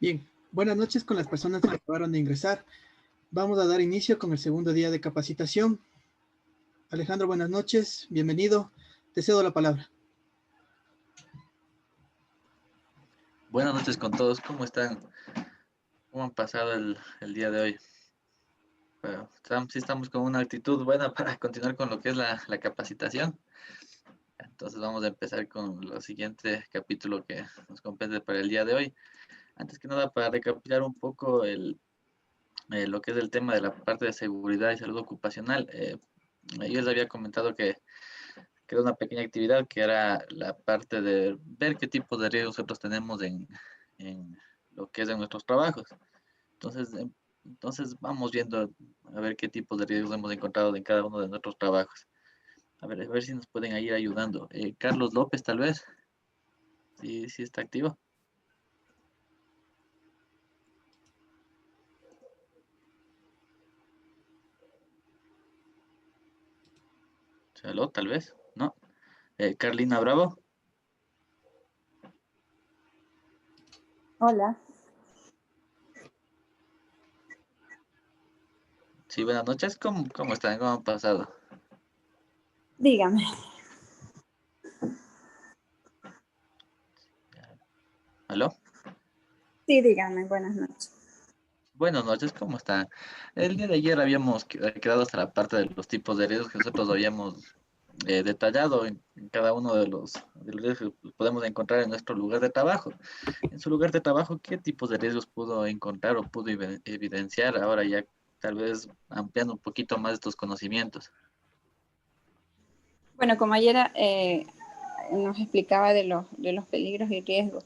Bien, buenas noches con las personas que acabaron de ingresar. Vamos a dar inicio con el segundo día de capacitación. Alejandro, buenas noches, bienvenido. Te cedo la palabra. Buenas noches con todos, ¿cómo están? ¿Cómo han pasado el día de hoy? Bueno, sí estamos con una actitud buena para continuar con lo que es la capacitación. Entonces vamos a empezar con lo siguiente capítulo que nos compete para el día de hoy. Antes que nada, para recapitular un poco lo que es el tema de la parte de seguridad y salud ocupacional. Yo les había comentado que era una pequeña actividad que era la parte de ver qué tipo de riesgos nosotros tenemos en lo que es en nuestros trabajos. Entonces vamos viendo a ver qué tipos de riesgos hemos encontrado en cada uno de nuestros trabajos. A ver si nos pueden ir ayudando. Carlos López, tal vez. Sí está activo. Salud, tal vez. ¿No? Carlina Bravo. Hola, Sí, buenas noches. ¿Cómo están? ¿Cómo han pasado? dígame. ¿Aló? Sí, dígame, buenas noches. Buenas noches, ¿cómo están? El día de ayer habíamos quedado hasta la parte de los tipos de riesgos que nosotros habíamos detallado en cada uno de los riesgos que podemos encontrar en nuestro lugar de trabajo. En su lugar de trabajo, ¿qué tipos de riesgos pudo encontrar o pudo evidenciar ahora ya tal vez ampliando un poquito más estos conocimientos? Bueno, como ayer nos explicaba de los peligros y riesgos,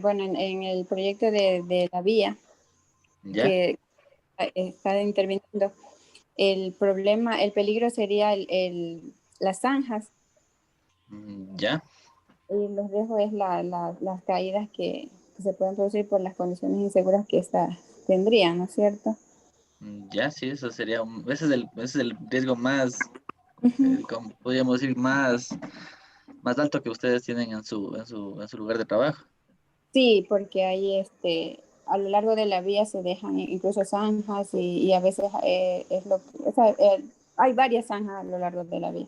bueno, en el proyecto de la vía ¿Ya? que está interviniendo, el problema, el peligro sería las zanjas ¿Ya? y los riesgos es las caídas que se pueden producir por las condiciones inseguras que éstas tendrían, ¿no es cierto? ¿Ya? Sí, eso sería, ese es el riesgo más, Ujú. como podríamos decir, más alto que ustedes tienen en su lugar de trabajo. Sí, porque ahí a lo largo de la vía se dejan incluso zanjas y a veces es lo que, o sea, hay varias zanjas a lo largo de la vía.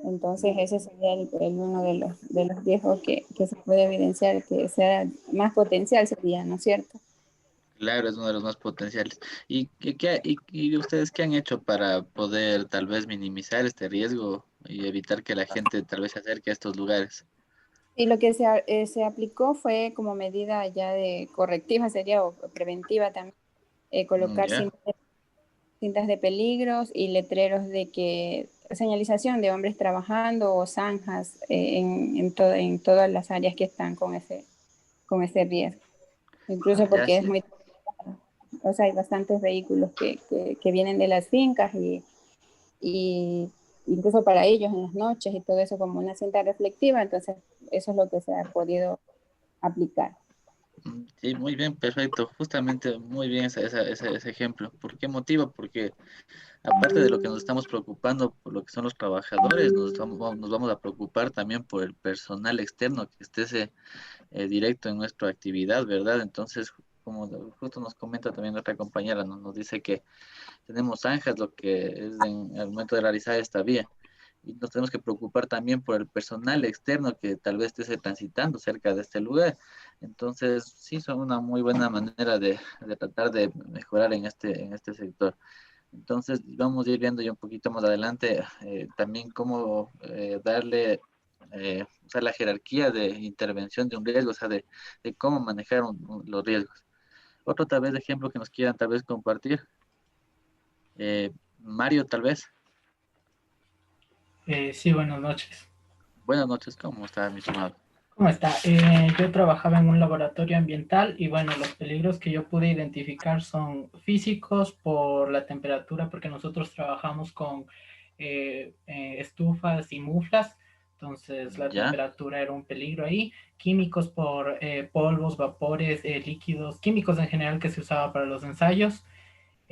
Entonces ese sería uno de los riesgos que se puede evidenciar, que sea más potencial sería, ¿no es cierto? Claro, es uno de los más potenciales. ¿Y ustedes qué han hecho para poder tal vez minimizar este riesgo y evitar que la gente tal vez se acerque a estos lugares? Y lo que se aplicó fue como medida ya de correctiva, sería o preventiva también, colocar Ya, cintas de peligros y letreros de que señalización de hombres trabajando o zanjas en todas las áreas que están con ese riesgo. Incluso ya porque es sí. muy, o sea, hay bastantes vehículos que vienen de las fincas y incluso para ellos en las noches y todo eso como una cinta reflectiva, entonces eso es lo que se ha podido aplicar. Sí, muy bien, perfecto. Justamente muy bien ese ejemplo. ¿Por qué motivo? Porque aparte de lo que nos estamos preocupando por lo que son los trabajadores, nos vamos a preocupar también por el personal externo que esté directo en nuestra actividad, ¿verdad? Entonces, como justo nos comenta también nuestra compañera, nos dice que tenemos zanjas, lo que es en el momento de realizar esta vía. Y nos tenemos que preocupar también por el personal externo que tal vez esté transitando cerca de este lugar. Entonces, sí, son una muy buena manera de tratar de mejorar en este sector. Entonces, vamos a ir viendo ya un poquito más adelante también cómo darle, o sea, la jerarquía de intervención de un riesgo, o sea, de cómo manejar los riesgos. Otro tal vez ejemplo que nos quieran tal vez compartir. Mario, tal vez. Sí, buenas noches. Buenas noches, ¿cómo está, mi estimado? ¿Cómo está? Yo trabajaba en un laboratorio ambiental y bueno, los peligros que yo pude identificar son físicos por la temperatura, porque nosotros trabajamos con estufas y muflas, entonces la ¿Ya? temperatura era un peligro ahí. Químicos por polvos, vapores, líquidos, químicos en general que se usaba para los ensayos.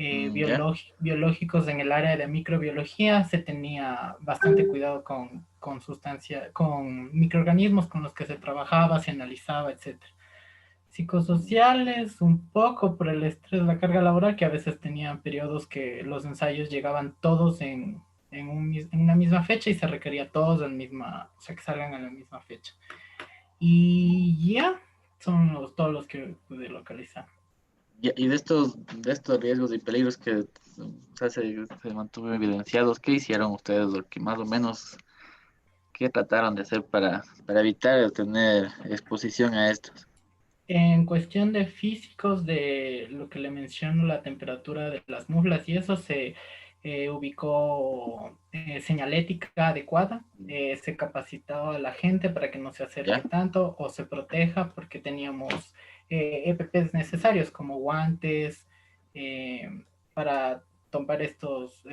¿Ya? Biológicos en el área de microbiología se tenía bastante cuidado con sustancias, con microorganismos con los que se trabajaba, se analizaba, etcétera. Psicosociales, un poco por el estrés, la carga laboral, que a veces tenían periodos que los ensayos llegaban todos en una misma fecha y se requería todos en misma, o sea, que salgan en la misma fecha. Y ya, son todos los que pude localizar. Y de estos riesgos y peligros que o sea, se mantuvo evidenciados, ¿qué hicieron ustedes? O que más o menos, ¿qué trataron de hacer para evitar tener exposición a estos? En cuestión de físicos, de lo que le menciono, la temperatura de las mulas y eso se ubicó señalética adecuada, se capacitaba a la gente para que no se acerque ¿Ya? tanto o se proteja porque teníamos EPPs necesarios como guantes eh, para tomar estos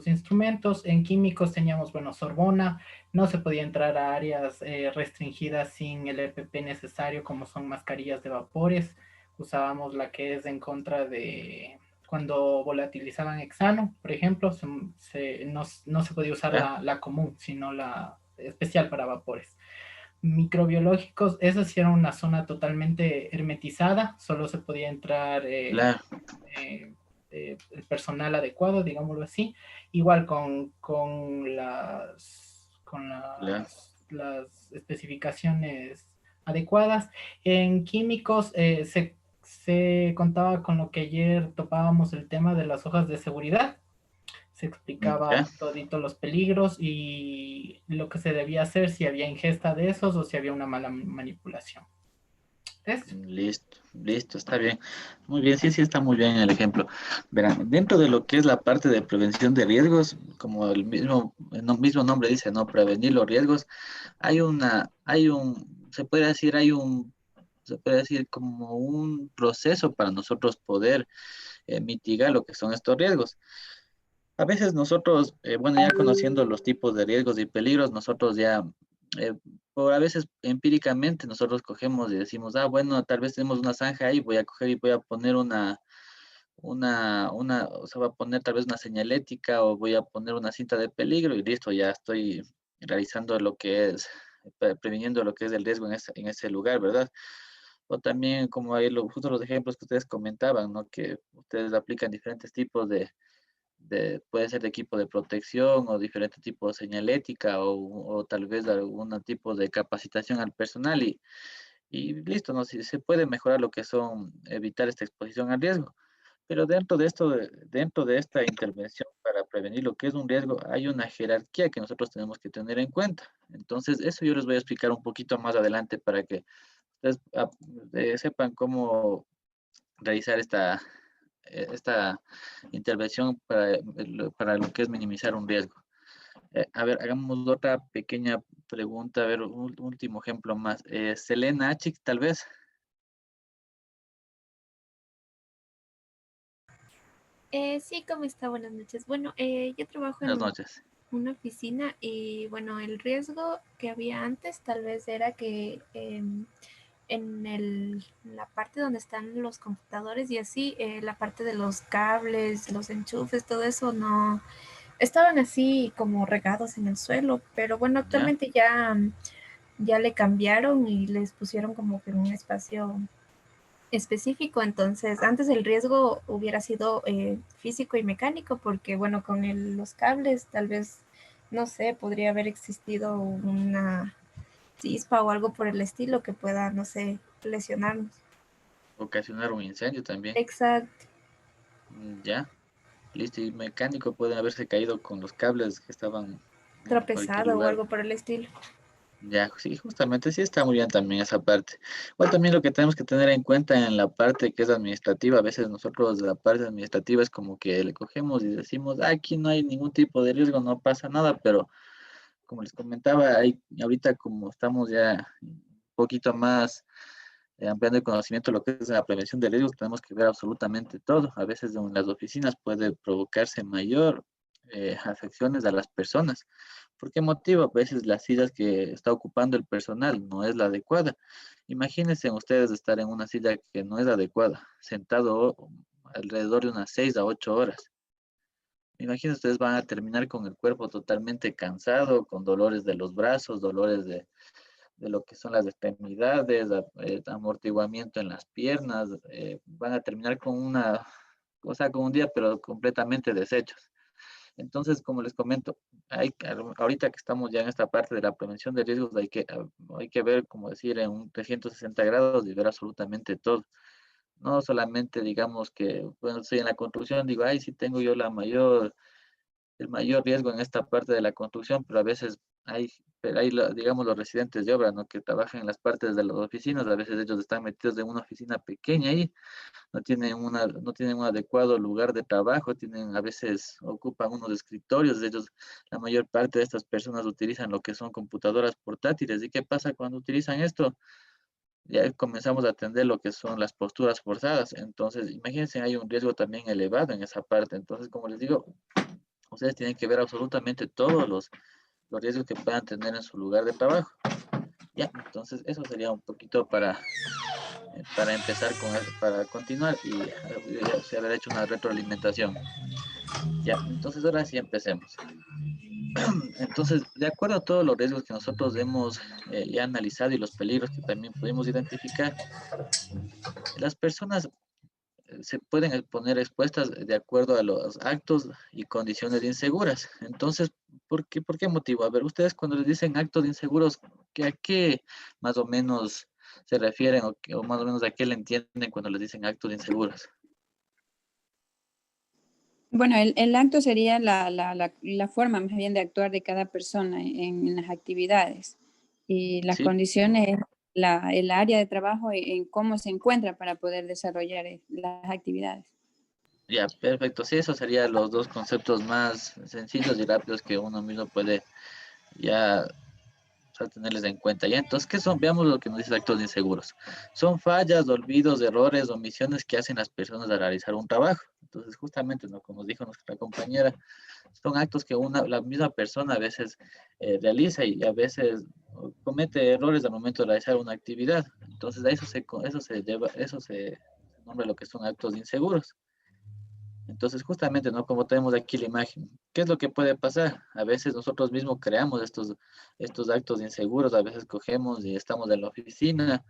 instrumentos. En químicos teníamos, bueno, sorbona, no se podía entrar a áreas restringidas sin el EPP necesario, como son mascarillas de vapores. Usábamos la que es en contra de cuando volatilizaban hexano, por ejemplo, no se podía usar ¿Ya? la común, sino la especial para vapores. Microbiológicos, esa sí era una zona totalmente hermetizada, solo se podía entrar Claro, eh, el personal adecuado, digámoslo así, igual con claro. las especificaciones adecuadas. En químicos se contaba con lo que ayer topábamos el tema de las hojas de seguridad. Se ¿Ya? explicaba todito los peligros y lo que se debía hacer si había ingesta de esos o si había una mala manipulación. ¿Es? Listo, listo, está bien. Muy bien, sí, sí, está muy bien el ejemplo. Verán, dentro de lo que es la parte de prevención de riesgos, como mismo nombre dice, ¿no? Prevenir los riesgos, se puede decir, se puede decir como un proceso para nosotros poder mitigar lo que son estos riesgos. A veces nosotros, bueno, ya conociendo los tipos de riesgos y peligros, nosotros ya, eh, por a veces empíricamente, nosotros cogemos y decimos, ah, bueno, tal vez tenemos una zanja ahí, voy a coger y voy a poner o sea, voy a poner tal vez una señalética o voy a poner una cinta de peligro y listo, ya estoy realizando lo que es, previniendo lo que es el riesgo en ese lugar, ¿verdad? O también, como hay justo los ejemplos que ustedes comentaban, ¿no? Que ustedes aplican diferentes tipos puede ser de equipo de protección o diferente tipo de señalética o tal vez algún tipo de capacitación al personal y listo, ¿no? Si se puede mejorar lo que son, evitar esta exposición al riesgo. Pero dentro de esta intervención para prevenir lo que es un riesgo, hay una jerarquía que nosotros tenemos que tener en cuenta. Entonces, eso yo les voy a explicar un poquito más adelante para que ustedes sepan cómo realizar esta intervención para lo que es minimizar un riesgo. A ver, hagamos otra pequeña pregunta, a ver, un último ejemplo más. Selena Achik, tal vez. Sí, ¿cómo está? Buenas noches. Bueno, yo trabajo Buenas en noches. una oficina y bueno, el riesgo que había antes tal vez era que la parte donde están los computadores y así, la parte de los cables, los enchufes, todo eso no estaban así como regados en el suelo, pero bueno, ¿Ya? actualmente ya le cambiaron y les pusieron como que un espacio específico. Entonces, antes el riesgo hubiera sido físico y mecánico, porque bueno, con los cables tal vez, no sé, podría haber existido una chispa o algo por el estilo que pueda, no sé, lesionarnos. Ocasionar un incendio también. Exacto, ¿Ya? Listo, y mecánico pueden haberse caído con los cables que estaban en cualquier tropezado o lugar. algo por el estilo. Ya, sí, justamente sí está muy bien también esa parte. Bueno, también lo que tenemos que tener en cuenta en la parte que es administrativa, a veces nosotros de la parte administrativa es como que le cogemos y decimos, "Ah, aquí no hay ningún tipo de riesgo, no pasa nada", pero como les comentaba, ahorita como estamos ya un poquito más ampliando el conocimiento de lo que es la prevención de riesgos, tenemos que ver absolutamente todo. A veces en las oficinas puede provocarse mayor afecciones a las personas. ¿Por qué motivo? A veces las sillas que está ocupando el personal no es la adecuada. Imagínense ustedes estar en una silla que no es adecuada, sentado alrededor de unas 6 a 8 horas. Imagínense, ustedes van a terminar con el cuerpo totalmente cansado, con dolores de los brazos, dolores de lo que son las extremidades, amortiguamiento en las piernas, van a terminar con una, o sea, con un día, pero completamente deshechos. Entonces, como les comento, ahorita que estamos ya en esta parte de la prevención de riesgos, hay que ver, como decir, en un 360 grados y ver absolutamente todo. No solamente digamos que, bueno, estoy en la construcción, digo, ay, sí tengo yo el mayor riesgo en esta parte de la construcción, pero a veces digamos, los residentes de obra, ¿no? Que trabajan en las partes de las oficinas, a veces ellos están metidos en una oficina pequeña ahí, no tienen un adecuado lugar de trabajo, a veces ocupan unos escritorios, la mayor parte de estas personas utilizan lo que son computadoras portátiles. ¿Y qué pasa cuando utilizan esto? Ya comenzamos a atender lo que son las posturas forzadas. Entonces, imagínense, hay un riesgo también elevado en esa parte. Entonces, como les digo, ustedes tienen que ver absolutamente todos los riesgos que puedan tener en su lugar de trabajo. Ya, entonces eso sería un poquito para empezar para continuar y haber hecho una retroalimentación. Ya, entonces ahora sí empecemos. Entonces, de acuerdo a todos los riesgos que nosotros hemos ya analizado y los peligros que también pudimos identificar, las personas se pueden poner expuestas de acuerdo a los actos y condiciones inseguras. Entonces, por qué motivo? A ver, ustedes cuando les dicen actos inseguros, ¿a qué más o menos se refieren o más o menos a qué le entienden cuando les dicen actos inseguros? Bueno, el acto sería la forma más bien de actuar de cada persona en las actividades y las Sí, condiciones, el área de trabajo en cómo se encuentra para poder desarrollar las actividades. ya, perfecto. Sí, esos serían los dos conceptos más sencillos y rápidos que uno mismo puede ya, o sea, tenerles en cuenta. Ya, entonces, ¿qué son? Veamos lo que nos dice actos inseguros. Son fallas, olvidos, errores, omisiones que hacen las personas al realizar un trabajo. Entonces, justamente, ¿no? Como dijo nuestra compañera, son actos que la misma persona a veces realiza y a veces comete errores al momento de realizar una actividad. Entonces, a eso se nombra lo que son actos inseguros. Entonces, justamente, ¿no? Como tenemos aquí la imagen, ¿qué es lo que puede pasar? A veces nosotros mismos creamos estos actos inseguros, a veces cogemos y estamos en la oficina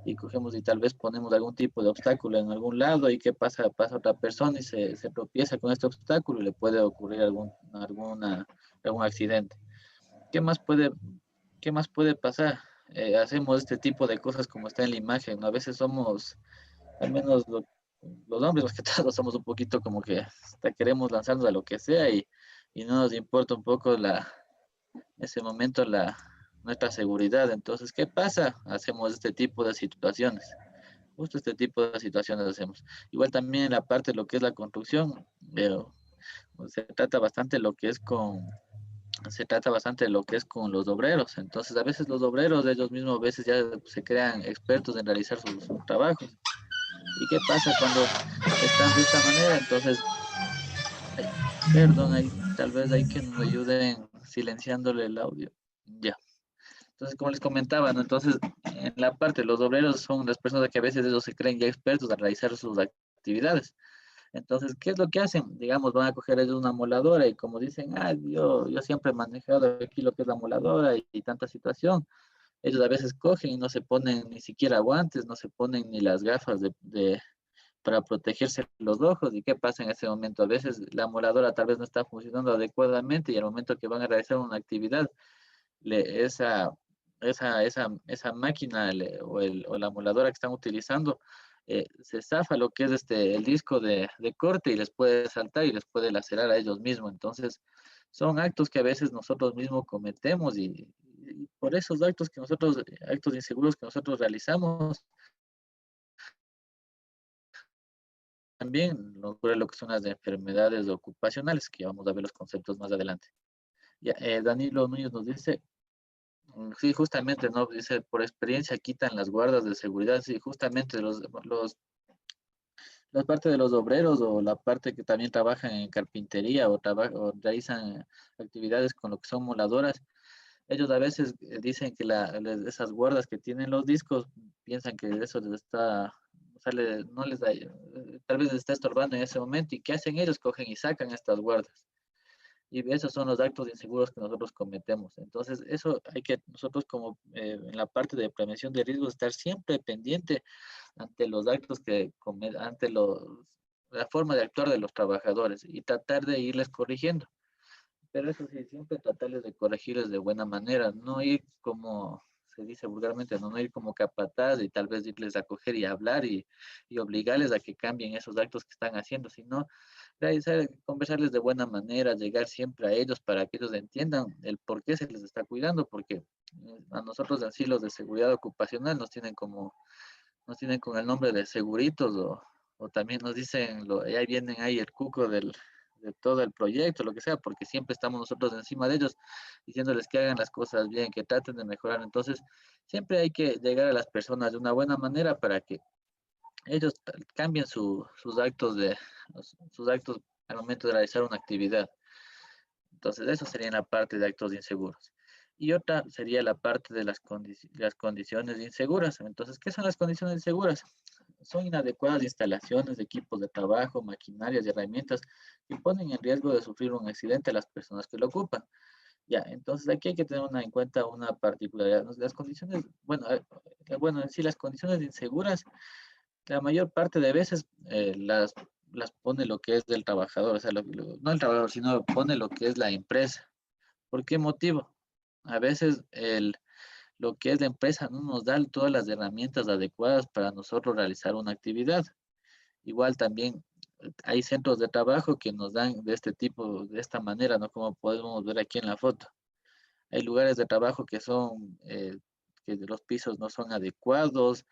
y cogemos y tal vez ponemos algún tipo de obstáculo en algún lado y ¿qué pasa? Pasa otra persona y se tropieza con este obstáculo y le puede ocurrir algún accidente. ¿Qué más puede, qué más puede pasar? Hacemos este tipo de cosas como está en la imagen, ¿no? A veces somos, al menos los hombres más que todos somos un poquito como que hasta queremos lanzarnos a lo que sea y no nos importa un poco ese momento nuestra seguridad. Entonces, ¿qué pasa? Hacemos este tipo de situaciones. Justo este tipo de situaciones hacemos. Igual también en la parte de lo que es la construcción, pero se trata bastante lo que es se trata bastante de lo que es con los obreros. Entonces, a veces los obreros ellos mismos a veces ya se crean expertos en realizar sus trabajos. ¿Y qué pasa cuando están de esta manera? Entonces, ay, perdón, tal vez hay que nos ayuden silenciándole el audio. Ya. Entonces, como les comentaba, ¿no? Entonces, en la parte, los obreros son las personas que a veces ellos se creen ya expertos en realizar sus actividades. Entonces, ¿qué es lo que hacen? Digamos, van a coger ellos una moladora y como dicen, ah, yo siempre he manejado aquí lo que es la moladora y tanta situación. Ellos a veces cogen y no se ponen ni siquiera guantes, no se ponen ni las gafas para protegerse los ojos. ¿Y qué pasa en ese momento? A veces la moladora tal vez no está funcionando adecuadamente y al momento que van a realizar una actividad, le, esa máquina o la moladora que están utilizando se zafa lo que es el disco de corte y les puede saltar y les puede lacerar a ellos mismos. Entonces, son actos que a veces nosotros mismos cometemos y por esos actos inseguros que nosotros realizamos, también nos ocurre lo que son las enfermedades ocupacionales, que ya vamos a ver los conceptos más adelante. Ya, Danilo Núñez nos dice, sí, justamente, ¿no? Dice, por experiencia quitan las guardas de seguridad, sí, justamente la parte de los obreros o la parte que también trabajan en carpintería o realizan actividades con lo que son moladoras, ellos a veces dicen que esas guardas que tienen los discos piensan que eso les está, o sea, no les da, tal vez les está estorbando en ese momento. ¿Y qué hacen ellos? Cogen y sacan estas guardas. Y esos son los actos inseguros que nosotros cometemos. Entonces, eso hay que nosotros como en la parte de prevención de riesgos estar siempre pendiente ante los actos ante la forma de actuar de los trabajadores y tratar de irles corrigiendo. Pero eso sí, siempre tratarles de corregirles de buena manera, no ir como se dice vulgarmente, no ir como capataz y tal vez irles a coger y hablar y obligarles a que cambien esos actos que están haciendo, sino conversarles de buena manera, llegar siempre a ellos para que ellos entiendan el por qué se les está cuidando, porque a nosotros así los de seguridad ocupacional nos tienen con el nombre de seguritos o también nos dicen, ahí vienen ahí el cuco de todo el proyecto, lo que sea, porque siempre estamos nosotros encima de ellos diciéndoles que hagan las cosas bien, que traten de mejorar. Entonces, siempre hay que llegar a las personas de una buena manera para que ellos cambien sus actos al momento de realizar una actividad. Entonces, eso sería la parte de actos inseguros. Y otra sería la parte de las condiciones inseguras. Entonces, ¿qué son las condiciones inseguras? Son inadecuadas instalaciones, equipos de trabajo, maquinarias y herramientas que ponen en riesgo de sufrir un accidente a las personas que lo ocupan. Ya, entonces aquí hay que tener en cuenta una particularidad. Las condiciones, bueno, en sí las condiciones inseguras, la mayor parte de veces las pone lo que es del trabajador, o sea, no el trabajador, sino pone lo que es la empresa. ¿Por qué motivo? A veces lo que es la empresa no nos da todas las herramientas adecuadas para nosotros realizar una actividad. Igual también hay centros de trabajo que nos dan de este tipo, de esta manera, ¿no? Como podemos ver aquí en la foto. Hay lugares de trabajo que los pisos no son adecuados,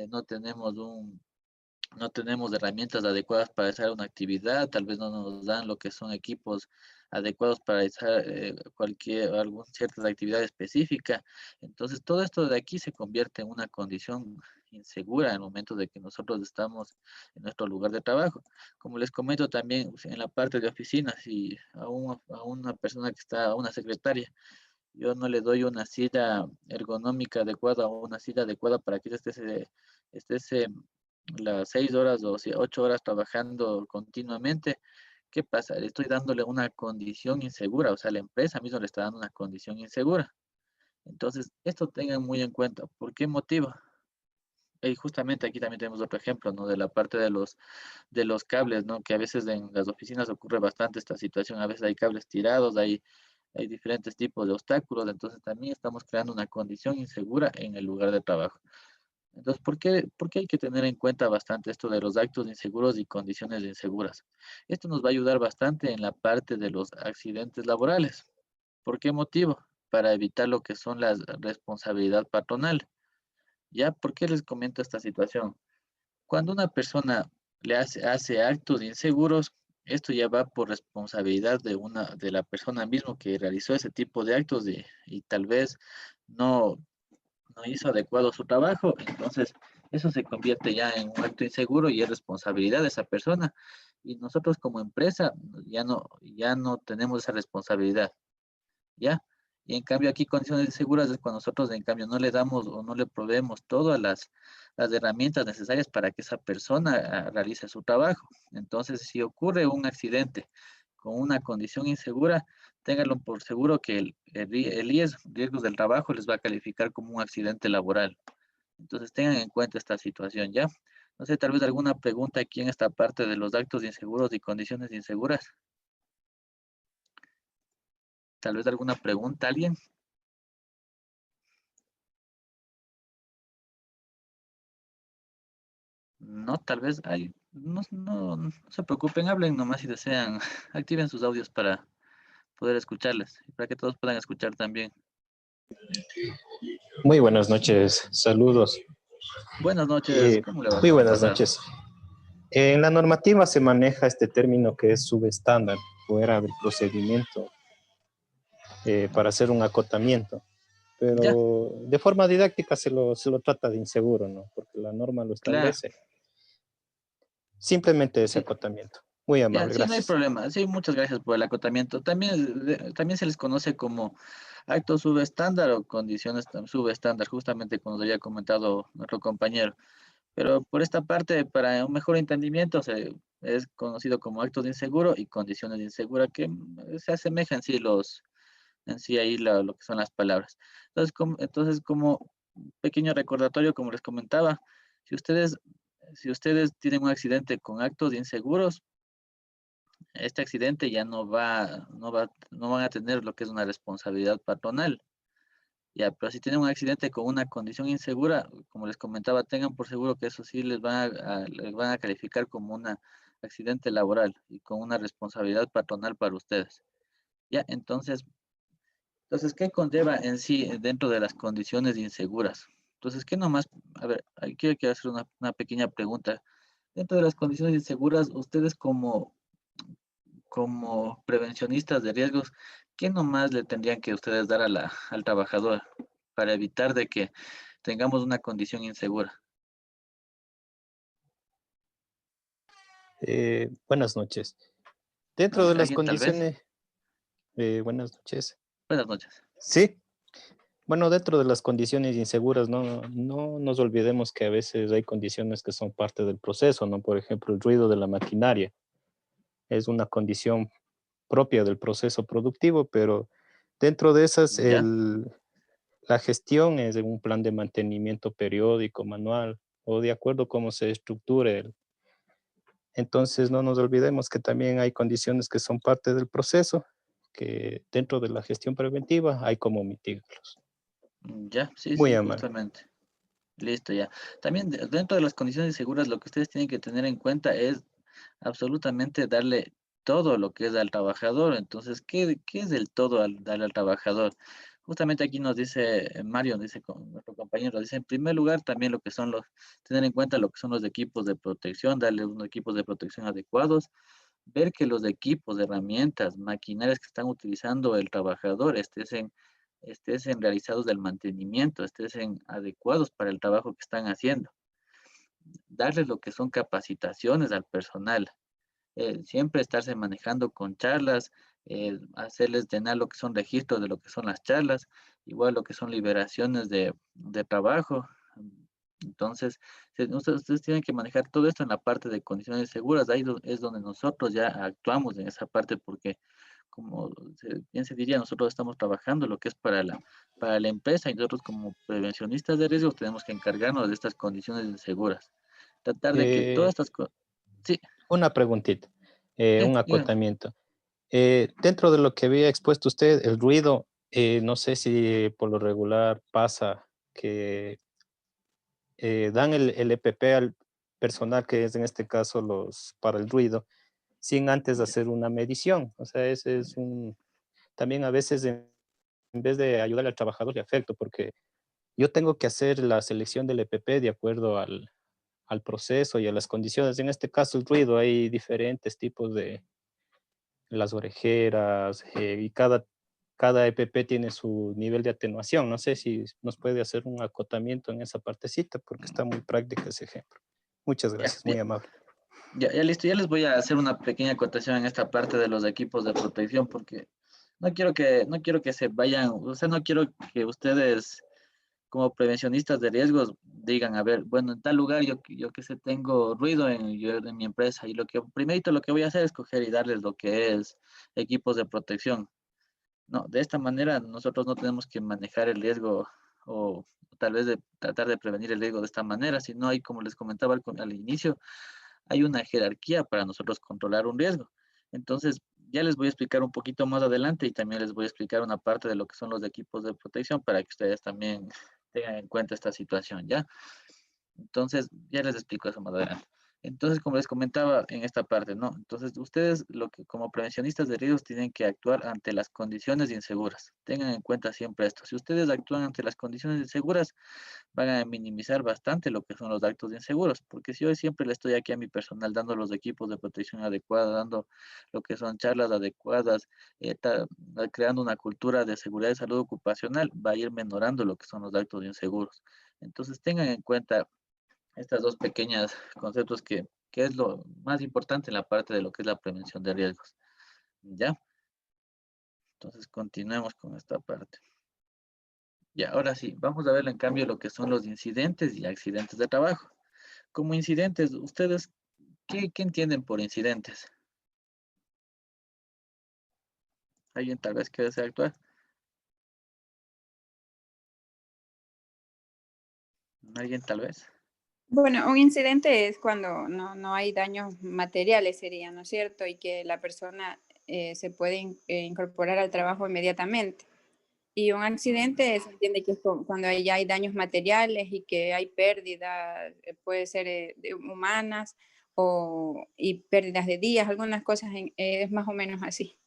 no tenemos no tenemos herramientas adecuadas para hacer una actividad, tal vez no nos dan lo que son equipos adecuados para realizar alguna cierta actividad específica. Entonces, todo esto de aquí se convierte en una condición insegura en el momento de que nosotros estamos en nuestro lugar de trabajo. Como les comento también en la parte de oficinas, si a una persona que está, a una secretaria, yo no le doy una silla ergonómica adecuada o una silla adecuada para que esté las 6 horas o 8 horas trabajando continuamente. ¿Qué pasa? Le estoy dándole una condición insegura, o sea, la empresa misma le está dando una condición insegura. Entonces, esto tengan muy en cuenta. ¿Por qué motivo? Y justamente aquí también tenemos otro ejemplo, ¿no? De la parte de los cables, ¿no? Que a veces en las oficinas ocurre bastante esta situación. A veces hay cables tirados, hay diferentes tipos de obstáculos, entonces también estamos creando una condición insegura en el lugar de trabajo. Entonces, por qué hay que tener en cuenta bastante esto de los actos inseguros y condiciones inseguras? Esto nos va a ayudar bastante en la parte de los accidentes laborales. ¿Por qué motivo? Para evitar lo que son la responsabilidad patronal. ¿Ya? ¿Por qué les comento esta situación? Cuando una persona hace actos inseguros, esto ya va por responsabilidad de la persona misma que realizó ese tipo de actos y tal vez no, no hizo adecuado su trabajo, entonces eso se convierte ya en un acto inseguro y es responsabilidad de esa persona. Y nosotros como empresa ya no tenemos esa responsabilidad, ¿ya? Y en cambio aquí condiciones seguras es cuando nosotros en cambio no le damos o no le proveemos todas las herramientas necesarias para que esa persona realice su trabajo. Entonces, si ocurre un accidente con una condición insegura, ténganlo por seguro que el riesgos del trabajo les va a calificar como un accidente laboral. Entonces, tengan en cuenta esta situación, ¿ya? No sé, tal vez alguna pregunta aquí en esta parte de los actos inseguros y condiciones inseguras. Tal vez alguna pregunta, ¿alguien? No, tal vez hay, no se preocupen, hablen nomás si desean, activen sus audios para poder escucharles y para que todos puedan escuchar también. Muy buenas noches, saludos. Buenas noches, ¿cómo le va? Muy ¿Cómo buenas pasa? noches. En la normativa se maneja este término que es subestándar, fuera del procedimiento, para hacer un acotamiento, Ya, pero de forma didáctica se lo trata de inseguro, ¿no? Porque la norma lo claro, establece. Simplemente ese sí, acotamiento. Muy ya, amable, sí, no hay gracias. problema. Sí, muchas gracias por el acotamiento. También se les conoce como actos subestándar o condiciones subestándar, justamente como nos había comentado nuestro compañero. Pero por esta parte, para un mejor entendimiento, es conocido como actos de inseguro y condiciones de insegura, que se asemejan en sí ahí lo que son las palabras. Entonces, como pequeño recordatorio, como les comentaba, si ustedes, si ustedes tienen un accidente con actos inseguros, este accidente ya no van a tener lo que es una responsabilidad patronal. Ya, pero si tienen un accidente con una condición insegura, como les comentaba, tengan por seguro que eso sí les van a calificar como un accidente laboral y con una responsabilidad patronal para ustedes. Ya, entonces, ¿qué conlleva en sí dentro de las condiciones inseguras? Entonces, ¿qué nomás? A ver, aquí quiero hacer una pequeña pregunta. Dentro de las condiciones inseguras, ustedes como prevencionistas de riesgos, ¿qué nomás le tendrían que ustedes dar al trabajador para evitar de que tengamos una condición insegura? Buenas noches. Dentro de las ¿Alguien tal vez? condiciones, buenas noches. Buenas noches. Sí, bueno, dentro de las condiciones inseguras, no nos olvidemos que a veces hay condiciones que son parte del proceso, ¿no? Por ejemplo, el ruido de la maquinaria es una condición propia del proceso productivo, pero dentro de esas, ¿Ya? la gestión es de un plan de mantenimiento periódico, manual, o de acuerdo a cómo se estructure. Entonces, no nos olvidemos que también hay condiciones que son parte del proceso, que dentro de la gestión preventiva hay como mitigarlos. ¿Ya? Sí, Muy sí, amable. justamente. Listo, ya. También dentro de las condiciones inseguras, lo que ustedes tienen que tener en cuenta es absolutamente darle todo lo que es al trabajador. Entonces, ¿qué es el todo darle al trabajador? Justamente aquí nos dice Mario, dice nuestro compañero, dice en primer lugar también lo que son tener en cuenta lo que son los equipos de protección, darle unos equipos de protección adecuados, ver que los equipos, herramientas, maquinarias que están utilizando el trabajador estén realizados del mantenimiento, estén adecuados para el trabajo que están haciendo. Darles lo que son capacitaciones al personal, siempre estarse manejando con charlas, hacerles llenar lo que son registros de lo que son las charlas, igual lo que son liberaciones de trabajo. Entonces, ustedes tienen que manejar todo esto en la parte de condiciones seguras, ahí es donde nosotros ya actuamos en esa parte porque como bien se diría, nosotros estamos trabajando lo que es para la empresa y nosotros como prevencionistas de riesgos tenemos que encargarnos de estas condiciones inseguras. Tratar de que todas Eh, estas cosas... Sí, una preguntita, sí, un dígame. acotamiento. Dentro de lo que había expuesto usted, el ruido, no sé si por lo regular pasa que dan el EPP al personal que es en este caso los para el ruido, sin antes Ya. hacer una medición. O sea, ese es también a veces en vez de ayudar al trabajador le afecto, porque yo tengo que hacer la selección del EPP de acuerdo al proceso y a las condiciones. En este caso, el ruido, hay diferentes tipos de las orejeras y cada EPP tiene su nivel de atenuación. No sé si nos puede hacer un acotamiento en esa partecita porque está muy práctico ese ejemplo. Muchas Ya, gracias, muy amable. ya listo, ya les voy a hacer una pequeña acotación en esta parte de los equipos de protección porque no quiero que se vayan, o sea, no quiero que ustedes como prevencionistas de riesgos digan, a ver, bueno, en tal lugar yo que sé, tengo ruido en mi empresa y primerito lo que voy a hacer es coger y darles lo que es equipos de protección. No, de esta manera nosotros no tenemos que manejar el riesgo o tal vez de tratar de prevenir el riesgo de esta manera, sino hay, como les comentaba al inicio, hay una jerarquía para nosotros controlar un riesgo. Entonces, ya les voy a explicar un poquito más adelante y también les voy a explicar una parte de lo que son los equipos de protección para que ustedes también tengan en cuenta esta situación, ¿ya? Entonces, ya les explico eso más adelante. Entonces, como les comentaba en esta parte, ¿no? Entonces, ustedes como prevencionistas de riesgos tienen que actuar ante las condiciones inseguras. Tengan en cuenta siempre esto. Si ustedes actúan ante las condiciones inseguras, van a minimizar bastante lo que son los actos inseguros, porque si yo siempre le estoy aquí a mi personal dando los equipos de protección adecuados, dando lo que son charlas adecuadas, creando una cultura de seguridad y salud ocupacional, va a ir menorando lo que son los actos inseguros. Entonces tengan en cuenta estas dos pequeñas conceptos que es lo más importante en la parte de lo que es la prevención de riesgos. ¿Ya? Entonces continuemos con esta parte. Y ahora sí, vamos a ver en cambio lo que son los incidentes y accidentes de trabajo. Como incidentes, ustedes, ¿Qué entienden por incidentes? ¿Alguien tal vez que desea actuar? ¿Alguien tal vez? Bueno, un incidente es cuando no hay daños materiales, sería, ¿no es cierto? Y que la persona se puede incorporar al trabajo inmediatamente. Y un accidente se entiende que es cuando ya hay daños materiales y que hay pérdidas, puede ser humanas y pérdidas de días, algunas cosas es más o menos así.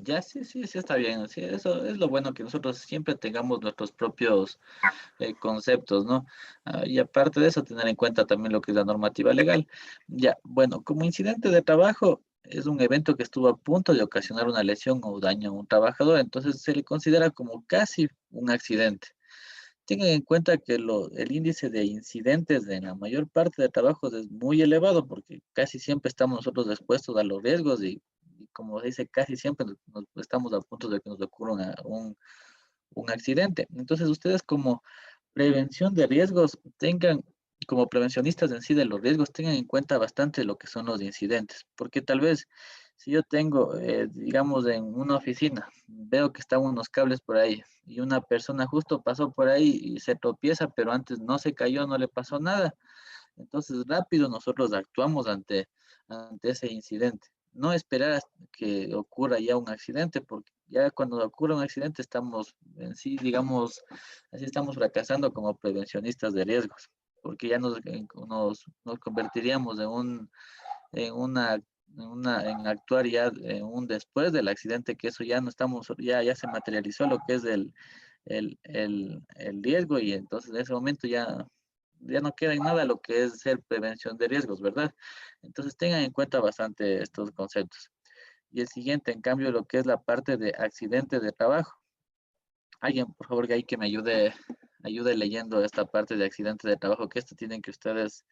Ya, sí, sí, sí está bien. Sí, eso es lo bueno que nosotros siempre tengamos nuestros propios conceptos, ¿no? Y aparte de eso, tener en cuenta también lo que es la normativa legal. Ya, bueno, como incidente de trabajo, es un evento que estuvo a punto de ocasionar una lesión o daño a un trabajador, entonces se le considera como casi un accidente. Tengan en cuenta que el índice de incidentes en la mayor parte de trabajos es muy elevado porque casi siempre estamos nosotros expuestos a los riesgos y como se dice, casi siempre estamos a punto de que nos ocurra un accidente. Entonces, ustedes como prevención de riesgos, como prevencionistas en sí de los riesgos, tengan en cuenta bastante lo que son los incidentes, porque tal vez si yo tengo, digamos, en una oficina, veo que están unos cables por ahí y una persona justo pasó por ahí y se tropieza, pero antes no se cayó, no le pasó nada. Entonces, rápido nosotros actuamos ante ese incidente. No esperar hasta que ocurra ya un accidente, porque ya cuando ocurre un accidente estamos en sí, digamos, así estamos fracasando como prevencionistas de riesgos, porque ya nos convertiríamos en actuar ya en un después del accidente, que eso ya no estamos, ya se materializó lo que es el riesgo y entonces en ese momento ya no queda en nada lo que es ser prevención de riesgos, ¿verdad? Entonces tengan en cuenta bastante estos conceptos. Y el siguiente, en cambio, lo que es la parte de accidente de trabajo. Alguien, por favor, que hay que me ayude leyendo esta parte de accidente de trabajo, que esto tienen que ustedes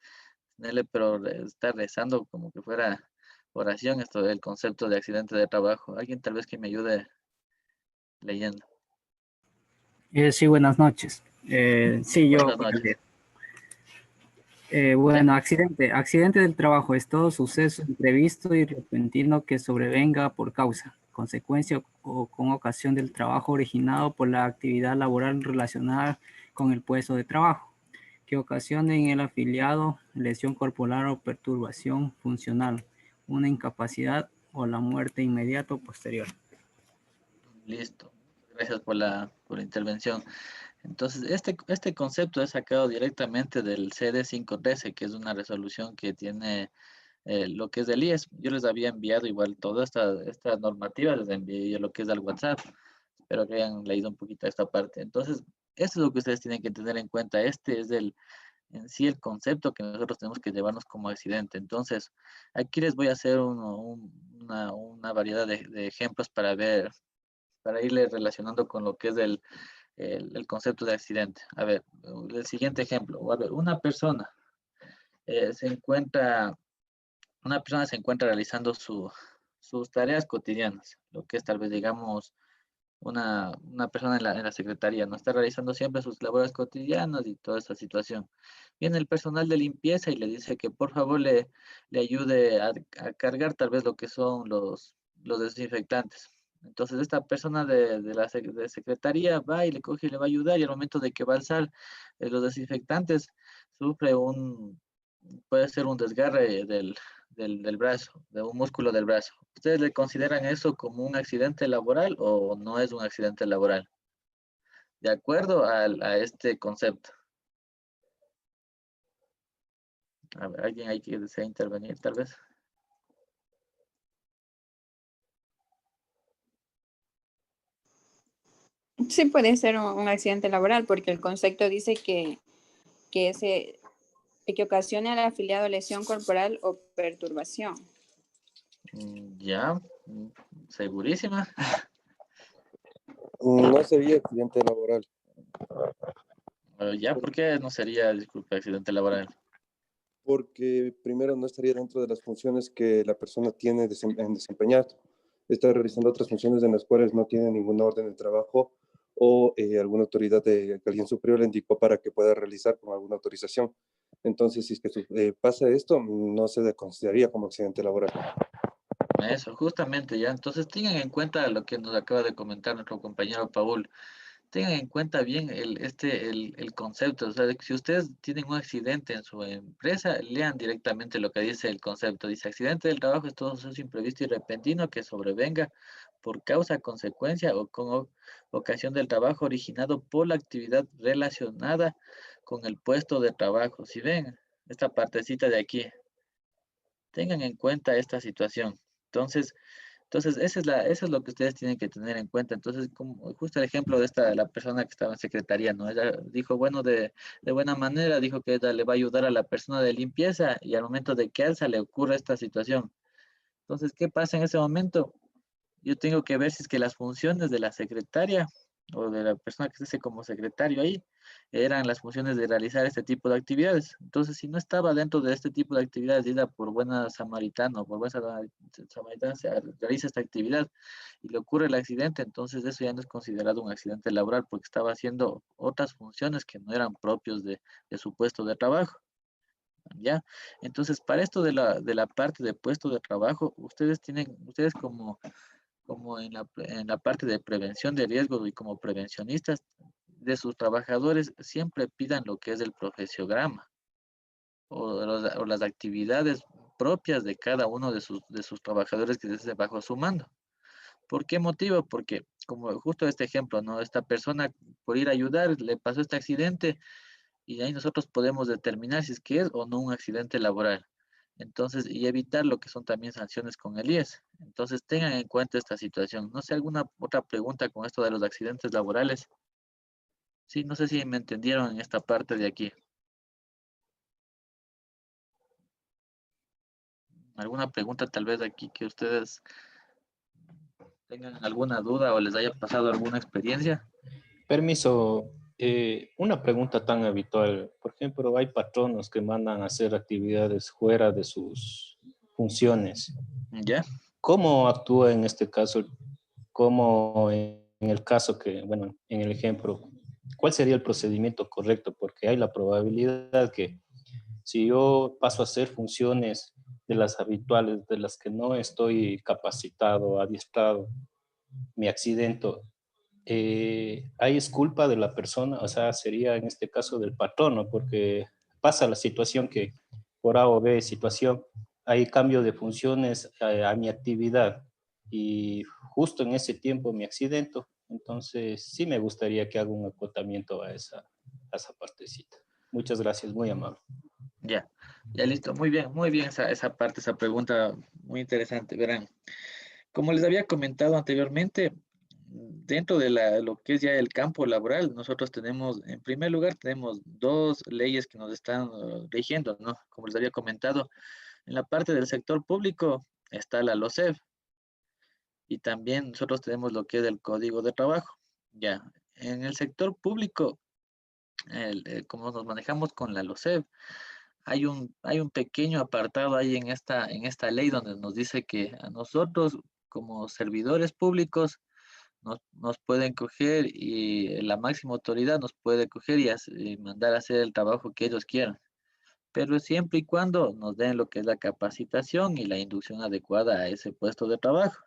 tenerle, pero estar rezando como que fuera oración, esto del concepto de accidente de trabajo. Alguien tal vez que me ayude leyendo. Sí, buenas noches. Sí, yo Buenas voy a noches. leer. ¿Ya? Bueno, accidente del trabajo es todo suceso imprevisto y repentino que sobrevenga por causa, consecuencia o con ocasión del trabajo originado por la actividad laboral relacionada con el puesto de trabajo, que ocasione en el afiliado lesión corporal o perturbación funcional, una incapacidad o la muerte inmediata o posterior. Listo. Gracias por la intervención. Entonces, este concepto es sacado directamente del CD 513, que es una resolución que tiene lo que es del IES. Yo les había enviado igual toda esta normativa, les envié lo que es al WhatsApp. Espero que hayan leído un poquito esta parte. Entonces, esto es lo que ustedes tienen que tener en cuenta. Este es en sí el concepto que nosotros tenemos que llevarnos como accidente. Entonces, aquí les voy a hacer una variedad de ejemplos para irle relacionando con lo que es el concepto de accidente. A ver, el siguiente ejemplo. A ver, se encuentra, una persona se encuentra realizando sus tareas cotidianas, lo que es tal vez, digamos, una persona en la secretaría, no está realizando siempre sus labores cotidianas y toda esa situación. Viene el personal de limpieza y le dice que por favor le ayude a cargar tal vez lo que son los desinfectantes. Entonces esta persona de secretaría va y le coge y le va a ayudar y al momento de que va a alzar los desinfectantes sufre puede ser un desgarre del brazo, de un músculo del brazo. ¿Ustedes le consideran eso como un accidente laboral o no es un accidente laboral? De acuerdo a este concepto. A ver, alguien hay que desea intervenir, tal vez. Sí puede ser un accidente laboral porque el concepto dice que que ocasione al afiliado lesión corporal o perturbación. Ya, segurísima. No sería accidente laboral, Ya, ¿por qué no sería, disculpe, accidente laboral? porque primero no estaría dentro de las funciones que la persona tiene en desempeñar. Está realizando otras funciones en las cuales no tiene ninguna orden de trabajo o alguna autoridad de alguien superior le indicó para que pueda realizar con alguna autorización. Entonces, si es que pasa esto, no se consideraría como accidente laboral. Eso, justamente, ya. Entonces, tengan en cuenta lo que nos acaba de comentar nuestro compañero Paul. Tengan en cuenta bien el concepto. O sea, de que si ustedes tienen un accidente en su empresa, lean directamente lo que dice el concepto. Dice, accidente del trabajo es todo suceso imprevisto y repentino que sobrevenga por causa, consecuencia o con ocasión del trabajo originado por la actividad relacionada con el puesto de trabajo. Si ven esta partecita de aquí, tengan en cuenta esta situación. Entonces, eso es lo que ustedes tienen que tener en cuenta. Entonces, como justo el ejemplo de la persona que estaba en secretaría, ¿no? Ella dijo, bueno, de buena manera, dijo que ella le va a ayudar a la persona de limpieza y al momento de que alza le ocurre esta situación. Entonces, ¿qué pasa en ese momento? Yo tengo que ver si es que las funciones de la secretaria o de la persona que esté como secretario ahí eran las funciones de realizar este tipo de actividades. Entonces, si no estaba dentro de este tipo de actividades, y ella por buena samaritana o por buena samaritana se realiza esta actividad y le ocurre el accidente, entonces eso ya no es considerado un accidente laboral porque estaba haciendo otras funciones que no eran propios de su puesto de trabajo. ¿Ya? Entonces, para esto de la parte de puesto de trabajo, ustedes como en la parte de prevención de riesgos y como prevencionistas de sus trabajadores, siempre pidan lo que es el profesiograma o las actividades propias de cada uno de sus trabajadores que esté bajo su mando. ¿Por qué motivo? Porque, como justo este ejemplo, ¿no? Esta persona, por ir a ayudar, le pasó este accidente y ahí nosotros podemos determinar si es que es o no un accidente laboral. Entonces, y evitar lo que son también sanciones con el IES. Entonces, tengan en cuenta esta situación. No sé, alguna otra pregunta con esto de los accidentes laborales. Sí, no sé si me entendieron en esta parte de aquí. ¿Alguna pregunta tal vez de aquí que ustedes tengan alguna duda o les haya pasado alguna experiencia? Permiso, una pregunta tan habitual. Por ejemplo, hay patronos que mandan a hacer actividades fuera de sus funciones. ¿Ya? ¿Cómo actúa en este caso? ¿Cómo en el caso que, bueno, en el ejemplo, cuál sería el procedimiento correcto? Porque hay la probabilidad que si yo paso a hacer funciones de las habituales, de las que no estoy capacitado, adiestrado, me accidento, ahí es culpa de la persona, o sea, sería en este caso del patrono, porque pasa la situación que por A o B situación hay cambio de funciones a mi actividad y justo en ese tiempo me accidento, entonces sí me gustaría que haga un acotamiento a esa partecita. Muchas gracias, muy amable. Ya, ya listo. Muy bien esa parte, esa pregunta, muy interesante. Verán, como les había comentado anteriormente, dentro de lo que es ya el campo laboral, nosotros tenemos, en primer lugar, tenemos dos leyes que nos están rigiendo, ¿no? Como les había comentado, en la parte del sector público está la LOCEF y también nosotros tenemos lo que es el Código de Trabajo. Ya, en el sector público, como nos manejamos con la LOCEF, hay un pequeño apartado ahí en esta ley donde nos dice que a nosotros como servidores públicos nos pueden coger y la máxima autoridad nos puede coger y mandar a hacer el trabajo que ellos quieran, pero siempre y cuando nos den lo que es la capacitación y la inducción adecuada a ese puesto de trabajo.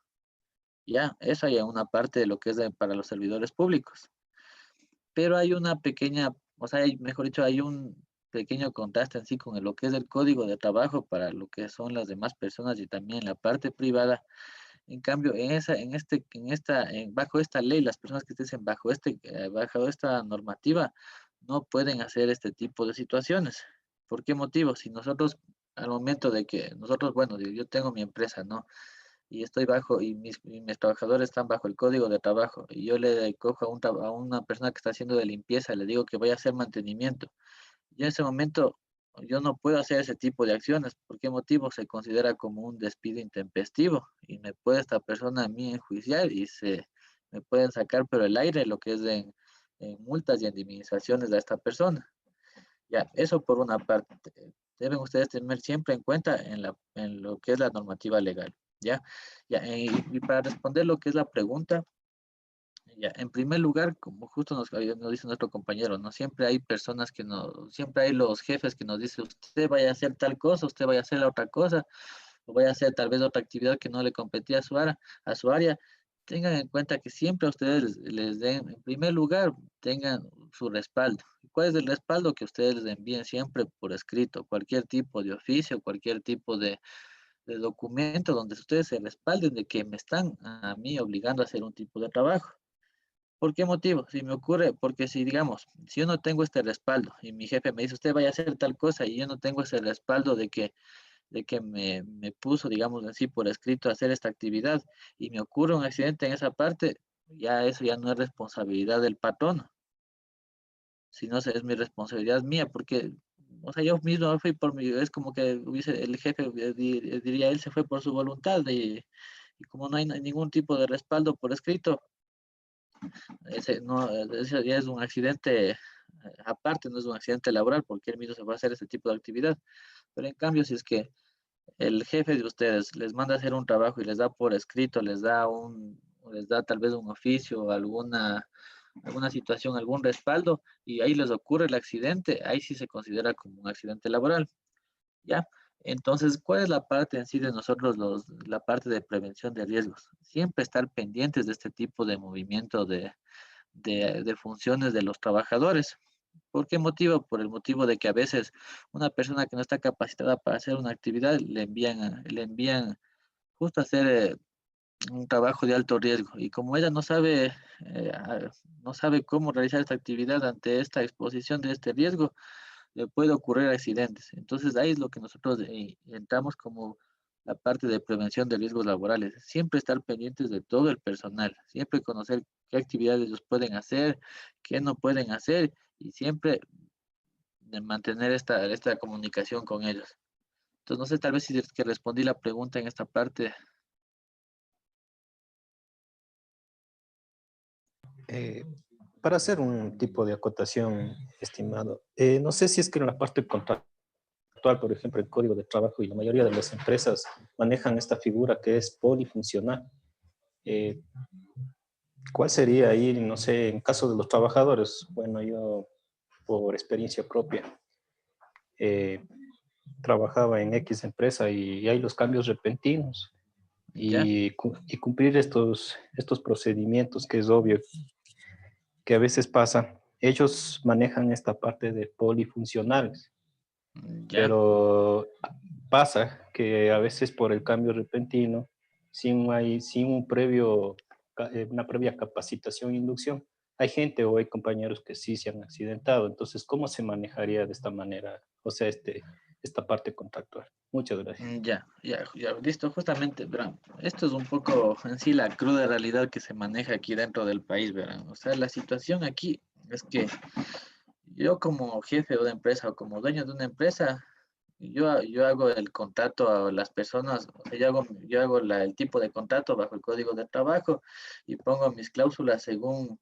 Ya, eso hay una parte de lo que es para los servidores públicos. Pero hay una pequeña, o sea, mejor dicho, hay un pequeño contraste en sí con lo que es el código de trabajo para lo que son las demás personas y también la parte privada. En cambio, bajo esta ley, las personas que estén bajo esta normativa no pueden hacer este tipo de situaciones. ¿Por qué motivo? Si nosotros, al momento de que nosotros, bueno, yo tengo mi empresa, ¿no? Y estoy y mis trabajadores están bajo el código de trabajo y yo le cojo a una persona que está haciendo de limpieza, le digo que vaya a hacer mantenimiento. Y en ese momento yo no puedo hacer ese tipo de acciones. ¿Por qué motivo? Se considera como un despido intempestivo y me puede esta persona a mí enjuiciar y me pueden sacar pero el aire lo que es en multas y indemnizaciones a esta persona. Ya, eso por una parte. Deben ustedes tener siempre en cuenta en lo que es la normativa legal. ¿Ya? Ya, y para responder lo que es la pregunta, Ya, en primer lugar, como justo nos dice nuestro compañero, no siempre hay personas que no, siempre hay los jefes que nos dicen, usted vaya a hacer tal cosa, usted vaya a hacer la otra cosa, o vaya a hacer tal vez otra actividad que no le competía a su área. Tengan en cuenta que siempre a ustedes les den, en primer lugar, tengan su respaldo. ¿Cuál es el respaldo? Que ustedes les envíen siempre por escrito, cualquier tipo de oficio, cualquier tipo de documento donde ustedes se respalden de que me están a mí obligando a hacer un tipo de trabajo. ¿Por qué motivo? Si me ocurre, porque si digamos, si yo no tengo este respaldo y mi jefe me dice, usted vaya a hacer tal cosa y yo no tengo ese respaldo de que me puso, digamos así, por escrito a hacer esta actividad y me ocurre un accidente en esa parte, ya eso ya no es responsabilidad del patrón, sino es mi responsabilidad mía, porque, o sea, yo mismo fui por mi, es como que hubiese, el jefe diría, él se fue por su voluntad y como no hay ningún tipo de respaldo por escrito, ese, no, ese ya es un accidente aparte, no es un accidente laboral, porque él mismo se va a hacer ese tipo de actividad. Pero en cambio, si es que el jefe de ustedes les manda a hacer un trabajo y les da por escrito, les da tal vez un oficio, alguna situación, algún respaldo, y ahí les ocurre el accidente, ahí sí se considera como un accidente laboral, ¿ya? Entonces, ¿cuál es la parte en sí de nosotros, la parte de prevención de riesgos? Siempre estar pendientes de este tipo de movimiento de funciones de los trabajadores. ¿Por qué motivo? Por el motivo de que a veces una persona que no está capacitada para hacer una actividad le envían justo a hacer un trabajo de alto riesgo y como ella no sabe cómo realizar esta actividad ante esta exposición de este riesgo, le puede ocurrir accidentes. Entonces ahí es lo que nosotros entramos como la parte de prevención de riesgos laborales. Siempre estar pendientes de todo el personal, siempre conocer qué actividades ellos pueden hacer, qué no pueden hacer y siempre de mantener esta comunicación con ellos. Entonces no sé, tal vez si es que respondí la pregunta en esta parte. Eh, para hacer un tipo de acotación, estimado, no sé si es que en la parte contractual, por ejemplo, el Código de Trabajo y la mayoría de las empresas manejan esta figura que es polifuncional. Eh, ¿Cuál sería ahí, no sé, en caso de los trabajadores? Bueno, yo por experiencia propia eh, trabajaba en X empresa y hay los cambios repentinos ¿Ya? y cumplir estos procedimientos que es obvio que a veces pasa. Ellos manejan esta parte de polifuncionales, ¿Ya? pero pasa que a veces por el cambio repentino, sin una previa capacitación e inducción, hay gente o hay compañeros que sí se han accidentado. Entonces, ¿cómo se manejaría de esta manera? O sea, esta parte contractual. Muchas gracias. Ya, listo, justamente, verán, esto es un poco en sí la cruda realidad que se maneja aquí dentro del país, verán. O sea, la situación aquí es que yo como jefe de una empresa o como dueño de una empresa, yo hago el contrato a las personas, o sea, yo hago el tipo de contrato bajo el código de trabajo y pongo mis cláusulas según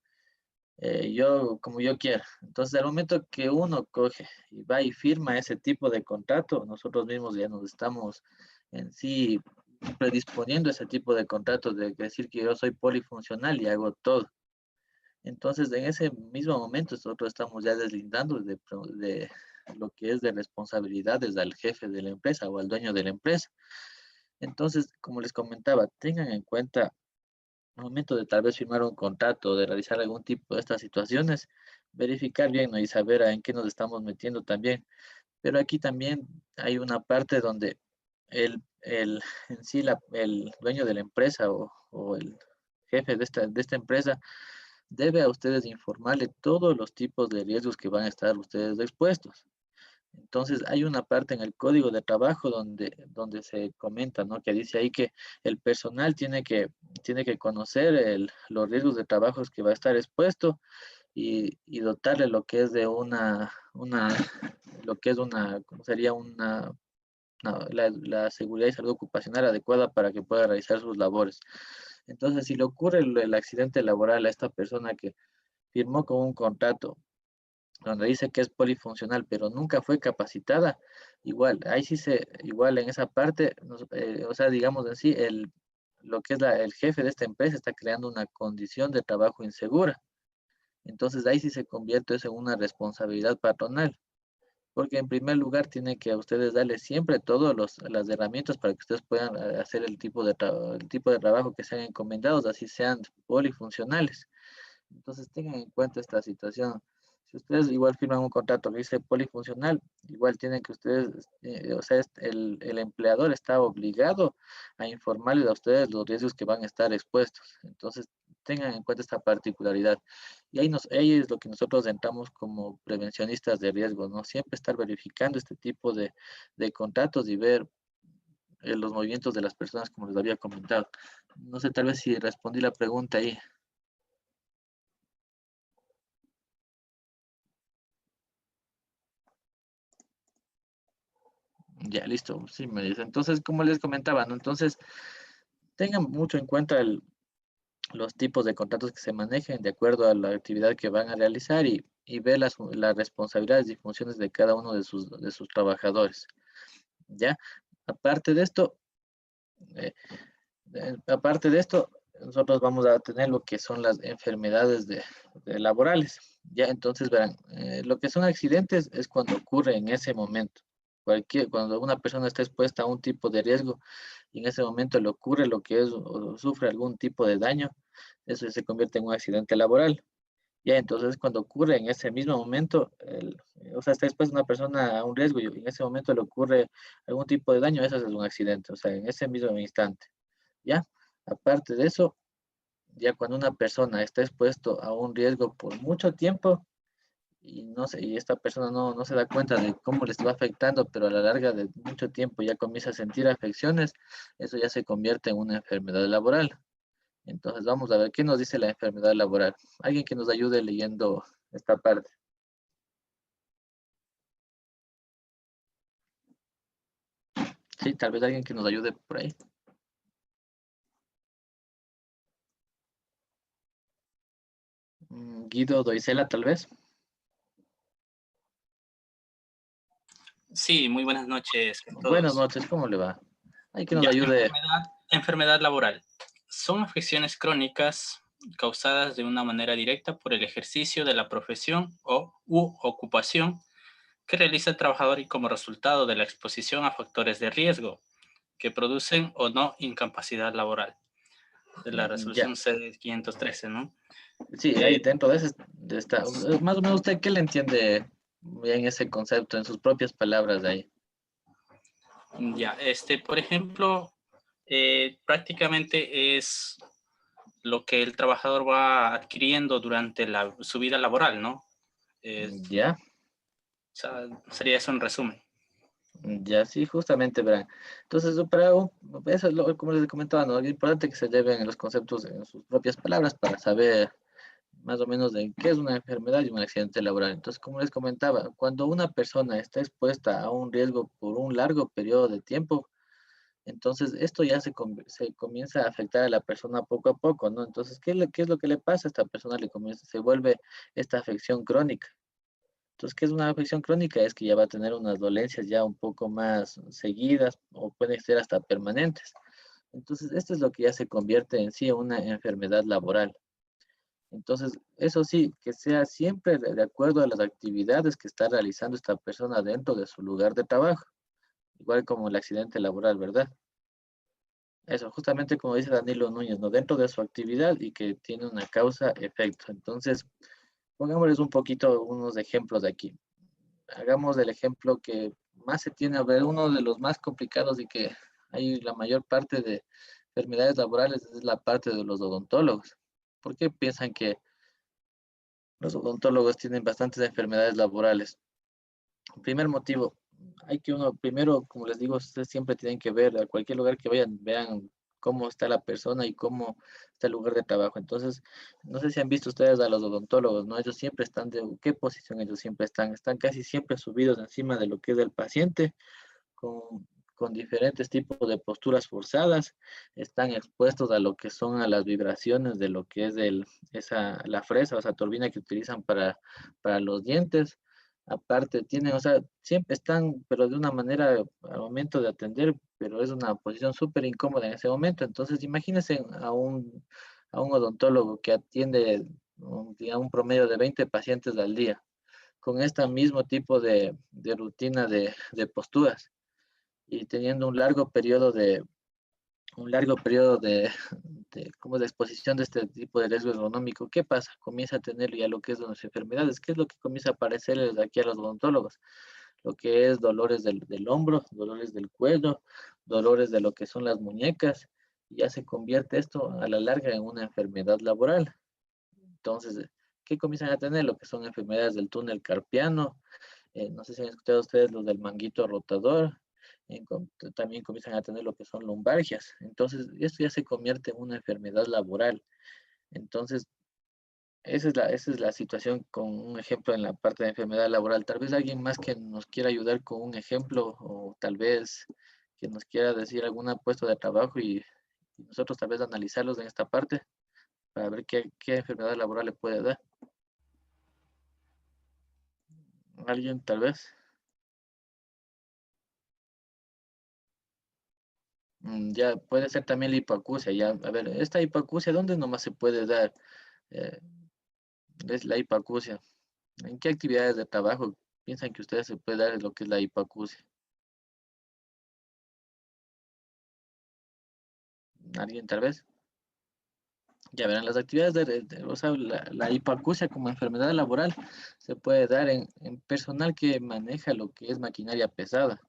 como yo quiera. Entonces, al momento que uno coge y va y firma ese tipo de contrato, nosotros mismos ya nos estamos en sí predisponiendo ese tipo de contrato de decir que yo soy polifuncional y hago todo. Entonces, en ese mismo momento, nosotros estamos ya deslindando de lo que es de responsabilidades al jefe de la empresa o al dueño de la empresa. Entonces, como les comentaba, tengan en cuenta al momento de tal vez firmar un contrato, de realizar algún tipo de estas situaciones, verificar bien, ¿no? Y saber en qué nos estamos metiendo también. Pero aquí también hay una parte donde en sí el dueño de la empresa o el jefe de esta empresa debe a ustedes informarle todos los tipos de riesgos que van a estar ustedes expuestos. Entonces, hay una parte en el código de trabajo donde se comenta, ¿no? Que dice ahí que el personal tiene que conocer los riesgos de trabajo que va a estar expuesto y dotarle lo que es de lo que es ¿cómo sería la seguridad y salud ocupacional adecuada para que pueda realizar sus labores. Entonces, si le ocurre el accidente laboral a esta persona que firmó con un contrato donde dice que es polifuncional, pero nunca fue capacitada, igual, ahí sí igual en esa parte, o sea, digamos así, lo que es el jefe de esta empresa está creando una condición de trabajo insegura. Entonces ahí sí se convierte eso en una responsabilidad patronal, porque en primer lugar tiene que a ustedes darle siempre todas las herramientas para que ustedes puedan hacer el tipo de trabajo que sean encomendados, así sean polifuncionales. Entonces tengan en cuenta esta situación. Si ustedes igual firman un contrato que dice polifuncional, igual tienen que ustedes, o sea, el empleador está obligado a informarles a ustedes los riesgos que van a estar expuestos. Entonces tengan en cuenta esta particularidad. Y ahí es lo que nosotros entramos como prevencionistas de riesgo, ¿no? Siempre estar verificando este tipo de contratos y ver los movimientos de las personas, como les había comentado. No sé, tal vez si respondí la pregunta ahí. Ya, listo. Sí, me dice. Entonces, como les comentaba, ¿no? Entonces, tengan mucho en cuenta los tipos de contratos que se manejen de acuerdo a la actividad que van a realizar y ver las responsabilidades y funciones de cada uno de sus trabajadores. ¿Ya? Aparte de esto, eh, aparte de esto, nosotros vamos a tener lo que son las enfermedades de laborales. Ya, entonces verán, lo que son accidentes es cuando ocurre en ese momento. Cuando una persona está expuesta a un tipo de riesgo y en ese momento le ocurre lo que es o sufre algún tipo de daño, eso se convierte en un accidente laboral. Ya, entonces cuando ocurre en ese mismo momento, o sea, está expuesta una persona a un riesgo y en ese momento le ocurre algún tipo de daño, eso es un accidente, o sea, en ese mismo instante. ¿Ya? Aparte de eso, ya cuando una persona está expuesto a un riesgo por mucho tiempo y no sé, y esta persona no se da cuenta de cómo le está afectando, pero a la larga de mucho tiempo ya comienza a sentir afecciones, eso ya se convierte en una enfermedad laboral. Entonces vamos a ver qué nos dice la enfermedad laboral. Alguien que nos ayude leyendo esta parte. Sí, tal vez alguien que nos ayude por ahí. Guido Doisela, tal vez. Sí, muy buenas noches a Buenas todos. noches, ¿cómo le va? Hay que nos Ya, ayude. enfermedad laboral. Son afecciones crónicas causadas de una manera directa por el ejercicio de la profesión u ocupación que realiza el trabajador y como resultado de la exposición a factores de riesgo que producen o no incapacidad laboral. De la Ya, resolución C513, ¿no? sí, ahí dentro de esta, más o menos usted, ¿qué le entiende bien ese concepto en sus propias palabras de ahí? Ya, por ejemplo, prácticamente es lo que el trabajador va adquiriendo durante su vida laboral, ¿no? Ya, O sea, sería eso en resumen. ya, sí, justamente, verán. Entonces, eso es como les comentaba, ¿no? Es importante que se lleven los conceptos en sus propias palabras para saber más o menos de qué es una enfermedad y un accidente laboral. Entonces, como les comentaba, cuando una persona está expuesta a un riesgo por un largo periodo de tiempo, entonces esto ya se comienza a afectar a la persona poco a poco, ¿no? Entonces, ¿qué es lo que le pasa a esta persona? Se vuelve esta afección crónica. Entonces, ¿qué es una afección crónica? Es que ya va a tener unas dolencias ya un poco más seguidas o pueden ser hasta permanentes. Entonces, esto es lo que ya se convierte en sí en una enfermedad laboral. Entonces, eso sí, que sea siempre de acuerdo a las actividades que está realizando esta persona dentro de su lugar de trabajo, igual como el accidente laboral, ¿verdad? Eso, justamente como dice Danilo Núñez, ¿no? Dentro de su actividad y que tiene una causa-efecto. Entonces, pongámosles un poquito unos ejemplos de aquí. Hagamos el ejemplo que más se tiene a ver, uno de los más complicados y que hay la mayor parte de enfermedades laborales es la parte de los odontólogos. ¿Por qué piensan que los odontólogos tienen bastantes enfermedades laborales? Primer motivo, hay que uno, primero, como les digo, ustedes siempre tienen que ver a cualquier lugar que vayan, vean cómo está la persona y cómo está el lugar de trabajo. Entonces, no sé si han visto ustedes a los odontólogos, ¿no? Ellos siempre están ¿qué posición ellos siempre están? Están casi siempre subidos encima de lo que es el paciente, con diferentes tipos de posturas forzadas, están expuestos a lo que son a las vibraciones de lo que es la fresa, o sea, turbina que utilizan para los dientes, aparte tienen, o sea, siempre están, pero de una manera al momento de atender, pero es una posición súper incómoda en ese momento. Entonces, imagínense a un odontólogo que atiende digamos, un promedio de 20 pacientes al día, con este mismo tipo de rutina de posturas y teniendo un largo periodo como de exposición de este tipo de riesgo ergonómico. ¿Qué pasa? Comienza a tener ya lo que es las enfermedades. ¿Qué es lo que comienza a aparecerles aquí a los odontólogos? Lo que es dolores del hombro, dolores del cuello, dolores de lo que son las muñecas. Y ya se convierte esto a la larga en una enfermedad laboral. Entonces, ¿qué comienzan a tener? Lo que son enfermedades del túnel carpiano. No sé si han escuchado ustedes los del manguito rotador. También comienzan a tener lo que son lumbalgias. Entonces, esto ya se convierte en una enfermedad laboral. Entonces, esa es la situación con un ejemplo en la parte de enfermedad laboral. Tal vez alguien más que nos quiera ayudar con un ejemplo o tal vez que nos quiera decir algún puesto de trabajo y nosotros tal vez analizarlos en esta parte para ver qué enfermedad laboral le puede dar. ¿Alguien tal vez? Ya puede ser también la hipoacusia. Ya, a ver, esta hipoacusia, ¿dónde nomás se puede dar? Eh, es la hipoacusia. ¿En qué actividades de trabajo piensan que ustedes se puede dar lo que es la hipoacusia? ¿Alguien tal vez? Ya verán, las actividades o sea, la hipoacusia como enfermedad laboral se puede dar en personal que maneja lo que es maquinaria pesada,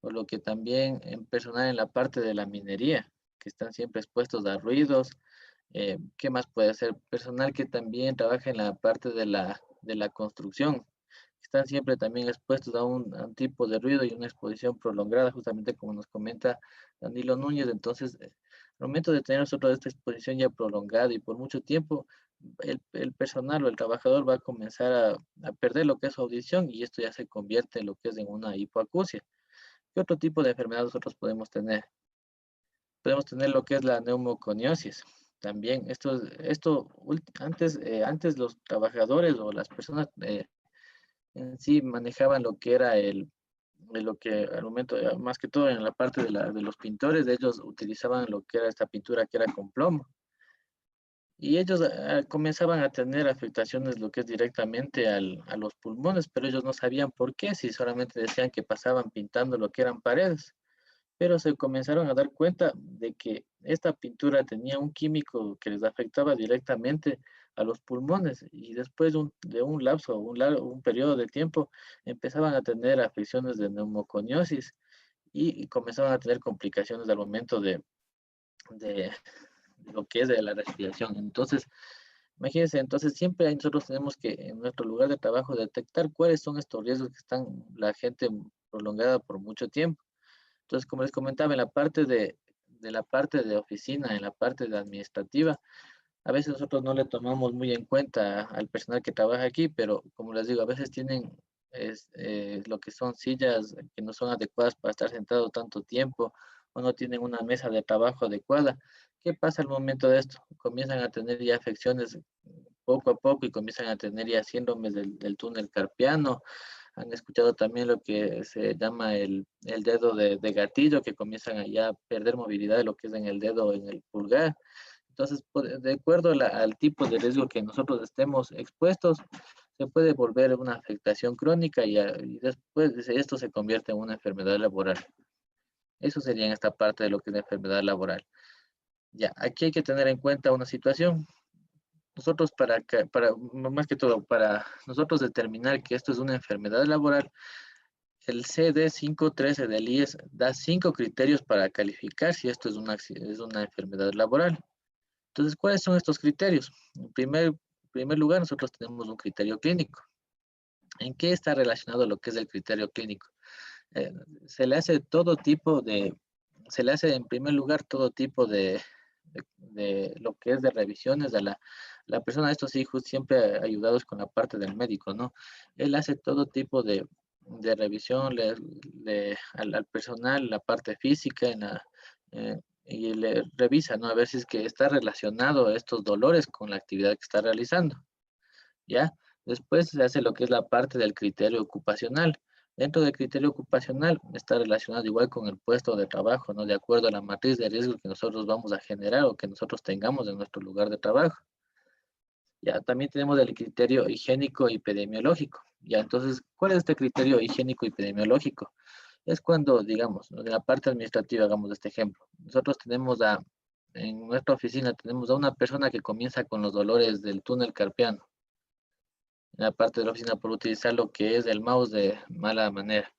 o lo que también en personal en la parte de la minería, que están siempre expuestos a ruidos. ¿Qué más puede ser? Personal que también trabaja en la parte de la construcción. Están siempre también expuestos a un tipo de ruido y una exposición prolongada, justamente como nos comenta Danilo Núñez. Entonces, al momento de tener nosotros esta exposición ya prolongada y por mucho tiempo, el personal o el trabajador va a comenzar a perder lo que es su audición y esto ya se convierte en lo que es en una hipoacusia. ¿Qué otro tipo de enfermedad nosotros podemos tener? Podemos tener lo que es la neumoconiosis. También antes los trabajadores o las personas en sí manejaban lo que era de lo que al momento, más que todo en la parte de los pintores, ellos utilizaban lo que era esta pintura que era con plomo. Y ellos comenzaban a tener afectaciones lo que es directamente a los pulmones, pero ellos no sabían por qué, si solamente decían que pasaban pintando lo que eran paredes. Pero se comenzaron a dar cuenta de que esta pintura tenía un químico que les afectaba directamente a los pulmones y después de un lapso, un periodo de tiempo, empezaban a tener afecciones de neumoconiosis y comenzaban a tener complicaciones al momento de lo que es de la respiración. Entonces, imagínense, entonces siempre nosotros tenemos que en nuestro lugar de trabajo detectar cuáles son estos riesgos que están la gente prolongada por mucho tiempo. Entonces, como les comentaba, en la parte de la parte de oficina, en la parte de administrativa, a veces nosotros no le tomamos muy en cuenta al personal que trabaja aquí, pero como les digo, a veces tienen lo que son sillas que no son adecuadas para estar sentado tanto tiempo o no tienen una mesa de trabajo adecuada. ¿Qué pasa al momento de esto? Comienzan a tener ya afecciones poco a poco y comienzan a tener ya síndromes del túnel carpiano. Han escuchado también lo que se llama el dedo de gatillo, que comienzan a ya perder movilidad de lo que es en el dedo, en el pulgar. Entonces, de acuerdo al tipo de riesgo que nosotros estemos expuestos, se puede volver una afectación crónica y después de esto se convierte en una enfermedad laboral. Eso sería en esta parte de lo que es la enfermedad laboral. Ya, aquí hay que tener en cuenta una situación. Nosotros más que todo, para nosotros determinar que esto es una enfermedad laboral, el CD513 del IES da 5 criterios para calificar si esto es una enfermedad laboral. Entonces, ¿cuáles son estos criterios? En primer lugar, nosotros tenemos un criterio clínico. ¿En qué está relacionado lo que es el criterio clínico? Eh, se le hace en primer lugar todo tipo de lo que es de revisiones de la persona, estos hijos siempre ayudados con la parte del médico, ¿no? Él hace todo tipo de revisión al personal, la parte física, y le revisa, ¿no? A ver si es que está relacionado estos dolores con la actividad que está realizando, ¿ya? Después se hace lo que es la parte del criterio ocupacional. Dentro del criterio ocupacional está relacionado igual con el puesto de trabajo, ¿no? De acuerdo a la matriz de riesgo que nosotros vamos a generar o que nosotros tengamos en nuestro lugar de trabajo. Ya, también tenemos el criterio higiénico epidemiológico. Ya, entonces, ¿cuál es este criterio higiénico epidemiológico? Es cuando, digamos, en la parte administrativa, hagamos este ejemplo. Nosotros en nuestra oficina tenemos a una persona que comienza con los dolores del túnel carpiano. En la parte de la oficina por utilizar lo que es el mouse de mala manera.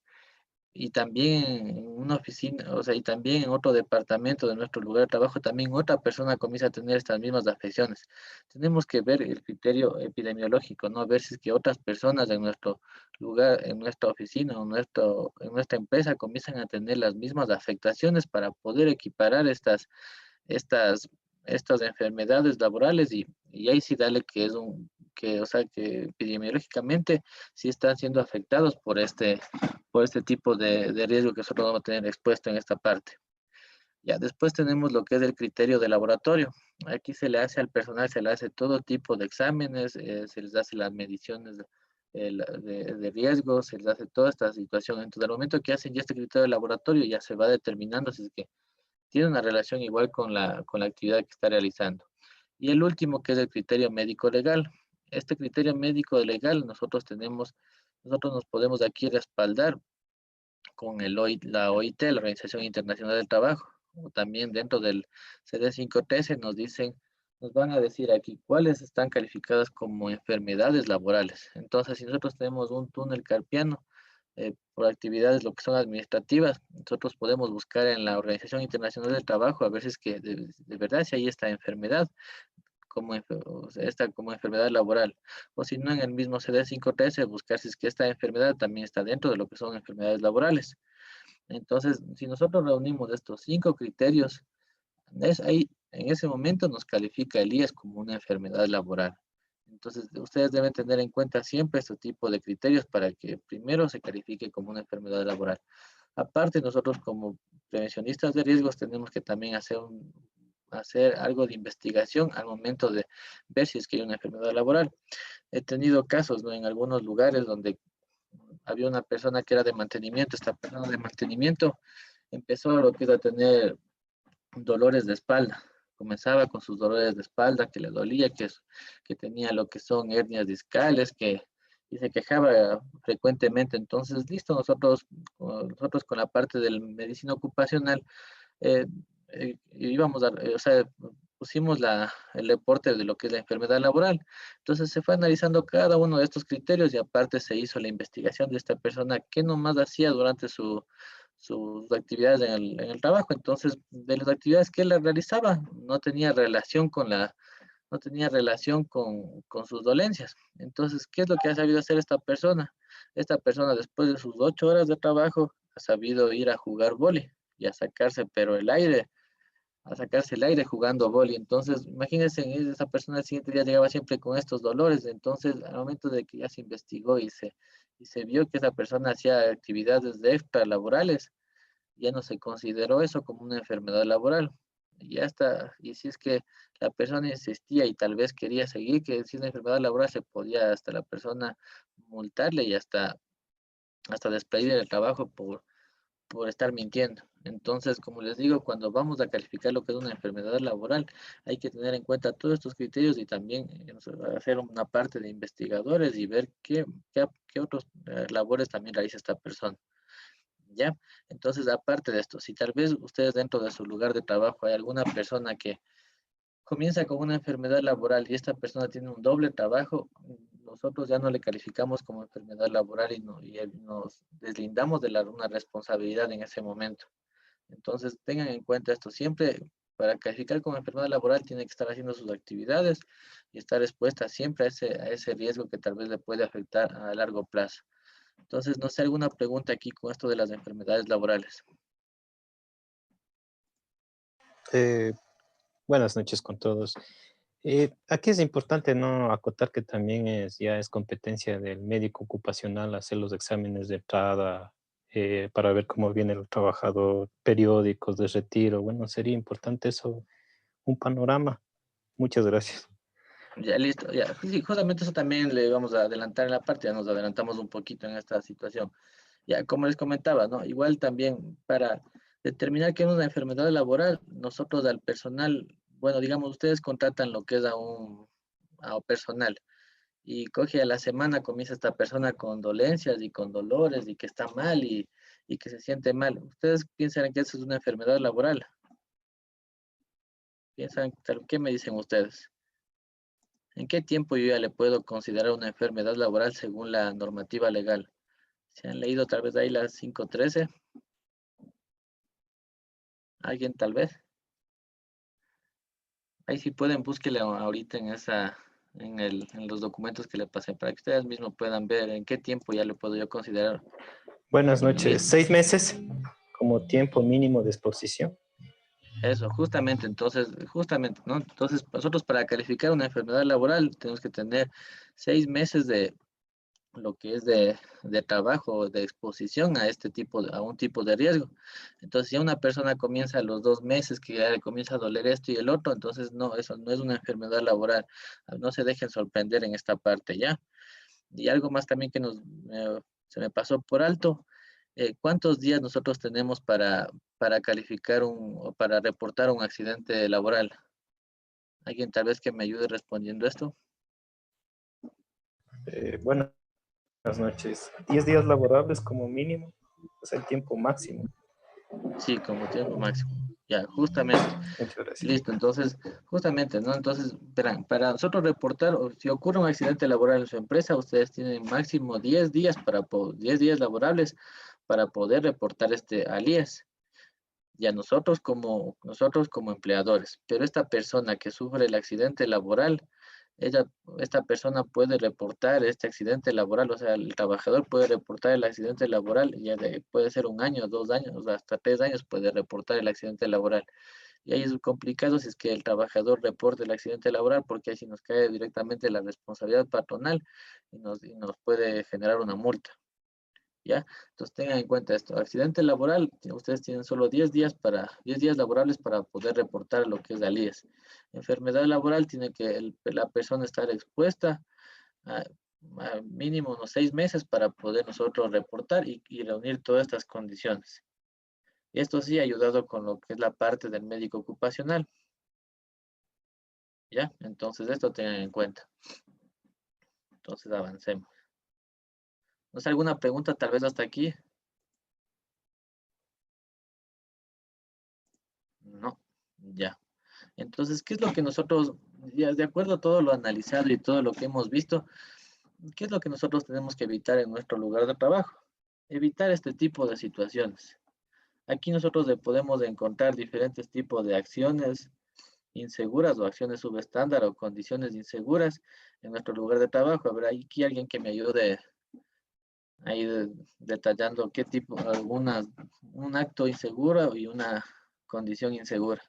Y también en una oficina, o sea, y también en otro departamento de nuestro lugar de trabajo, también otra persona comienza a tener estas mismas afecciones. Tenemos que ver el criterio epidemiológico, ¿no? Ver si es que otras personas en nuestro lugar, en nuestra oficina o en nuestra empresa comienzan a tener las mismas afectaciones para poder equiparar estas, estas enfermedades laborales y ahí sí dale que es o sea, que epidemiológicamente sí están siendo afectados por este tipo de riesgo que nosotros vamos a tener expuesto en esta parte. Ya, después tenemos lo que es el criterio de laboratorio. Aquí se le hace al personal, se le hace todo tipo de exámenes, se les hace las mediciones de riesgos, se les hace toda esta situación. Entonces, al momento que hacen ya este criterio de laboratorio, ya se va determinando si es que tiene una relación igual con la actividad que está realizando. Y el último, que es el criterio médico legal. Este criterio médico legal, nosotros nos podemos aquí respaldar con la OIT, la Organización Internacional del Trabajo, o también dentro del CD513 nos van a decir aquí cuáles están calificadas como enfermedades laborales. Entonces, si nosotros tenemos un túnel carpiano, por actividades lo que son administrativas, nosotros podemos buscar en la Organización Internacional del Trabajo a ver si es que de verdad si hay esta enfermedad o sea, esta como enfermedad laboral, o si no en el mismo CD513 buscar si es que esta enfermedad también está dentro de lo que son enfermedades laborales. Entonces, si nosotros reunimos estos 5 criterios, ahí en ese momento nos califica el IES como una enfermedad laboral. Entonces, ustedes deben tener en cuenta siempre este tipo de criterios para que primero se califique como una enfermedad laboral. Aparte, nosotros como prevencionistas de riesgos tenemos que también hacer algo de investigación al momento de ver si es que hay una enfermedad laboral. He tenido casos, ¿no?, en algunos lugares donde había una persona que era de mantenimiento. Esta persona de mantenimiento empezó lo que es a tener dolores de espalda. Comenzaba con sus dolores de espalda, que le dolía, que tenía lo que son hernias discales, y se quejaba frecuentemente. Entonces, listo, nosotros con la parte de la medicina ocupacional, o sea, pusimos el reporte de lo que es la enfermedad laboral. Entonces se fue analizando cada uno de estos criterios y aparte se hizo la investigación de esta persona, qué nomás hacía durante sus actividades en el trabajo. Entonces, de las actividades que él realizaba, no tenía relación con sus dolencias. Entonces, ¿qué es lo que ha sabido hacer esta persona? Esta persona, después de sus 8 horas de trabajo, ha sabido ir a jugar vóley y a sacarse, pero a sacarse el aire jugando vóley. Entonces, imagínense, esa persona el siguiente día llegaba siempre con estos dolores. Entonces, al momento de que ya se investigó y se vio que esa persona hacía actividades de extra laborales, ya no se consideró eso como una enfermedad laboral. Y ya está. Y si es que la persona insistía y tal vez quería seguir, que si es una enfermedad laboral, se podía hasta la persona multarle y hasta despedir del trabajo por estar mintiendo. Entonces, como les digo, cuando vamos a calificar lo que es una enfermedad laboral, hay que tener en cuenta todos estos criterios y también hacer una parte de investigadores y ver qué otras labores también realiza esta persona. ¿Ya? Entonces, aparte de esto, si tal vez ustedes dentro de su lugar de trabajo hay alguna persona que comienza con una enfermedad laboral y esta persona tiene un doble trabajo, nosotros ya no le calificamos como enfermedad laboral y nos deslindamos de una responsabilidad en ese momento. Entonces, tengan en cuenta esto. Siempre, para calificar como enfermedad laboral, tiene que estar haciendo sus actividades y estar expuesta siempre a ese riesgo que tal vez le puede afectar a largo plazo. Entonces, no sé, alguna pregunta aquí con esto de las enfermedades laborales. Buenas noches con todos. Aquí es importante no acotar que también ya es competencia del médico ocupacional hacer los exámenes de entrada para ver cómo viene el trabajador, periódicos de retiro. Bueno, sería importante eso, un panorama. Muchas gracias. Ya, listo, ya. Sí, justamente eso también le vamos a adelantar en la parte, ya nos adelantamos un poquito en esta situación. Ya, como les comentaba, ¿no? Igual también para determinar qué es una enfermedad laboral, nosotros al personal, bueno, digamos, ustedes contratan lo que es a personal y coge a la semana, comienza esta persona con dolencias y con dolores y que está mal y que se siente mal. ¿Ustedes piensan que eso es una enfermedad laboral? ¿Piensan, qué me dicen ustedes? ¿En qué tiempo yo ya le puedo considerar una enfermedad laboral según la normativa legal? ¿Se han leído tal vez ahí las 513? ¿Alguien tal vez? Ahí sí pueden, búsquela ahorita en los documentos que le pasé para que ustedes mismos puedan ver en qué tiempo ya le puedo yo considerar. Buenas noches. Listo. 6 meses como tiempo mínimo de exposición. Eso, justamente, ¿no? Entonces, nosotros para calificar una enfermedad laboral tenemos que tener 6 meses de lo que es de trabajo, de exposición a a un tipo de riesgo. Entonces, si una persona comienza a los 2 meses que ya le comienza a doler esto y el otro, entonces no, eso no es una enfermedad laboral. No se dejen sorprender en esta parte, ¿ya? Y algo más también que se me pasó por alto. ¿Cuántos días nosotros tenemos para calificar o para reportar un accidente laboral? ¿Alguien tal vez que me ayude respondiendo esto? Buenas noches. 10 días laborables como mínimo, es el tiempo máximo. Sí, como tiempo máximo. Ya, justamente. Muchas gracias. Listo, entonces, justamente, ¿no? Entonces, verán, para nosotros reportar, o si ocurre un accidente laboral en su empresa, ustedes tienen máximo 10 días 10 días laborables para poder reportar al IES. Y a nosotros como empleadores. Pero esta persona que sufre el accidente laboral, esta persona puede reportar este accidente laboral, o sea, el trabajador puede reportar el accidente laboral, puede ser 1 año, 2 años, o hasta 3 años puede reportar el accidente laboral. Y ahí es complicado si es que el trabajador reporte el accidente laboral, porque ahí sí nos cae directamente la responsabilidad patronal y nos puede generar una multa. ¿Ya? Entonces tengan en cuenta esto. Accidente laboral, ustedes tienen solo 10 días laborables para poder reportar lo que es la IES. Enfermedad laboral tiene que la persona estar expuesta a, a mínimo unos 6 meses para poder nosotros reportar y reunir todas estas condiciones. Y esto sí ha ayudado con lo que es la parte del médico ocupacional. ¿Ya? Entonces esto tengan en cuenta. Entonces avancemos. ¿No sé alguna pregunta tal vez hasta aquí? No. Ya. Entonces, ¿qué es lo que nosotros, ya de acuerdo a todo lo analizado y todo lo que hemos visto, qué es lo que nosotros tenemos que evitar en nuestro lugar de trabajo? Evitar este tipo de situaciones. Aquí nosotros le podemos encontrar diferentes tipos de acciones inseguras o acciones subestándar o condiciones inseguras en nuestro lugar de trabajo. A ver, hay aquí alguien que me ayude ahí detallando qué tipo, un acto inseguro y una condición insegura.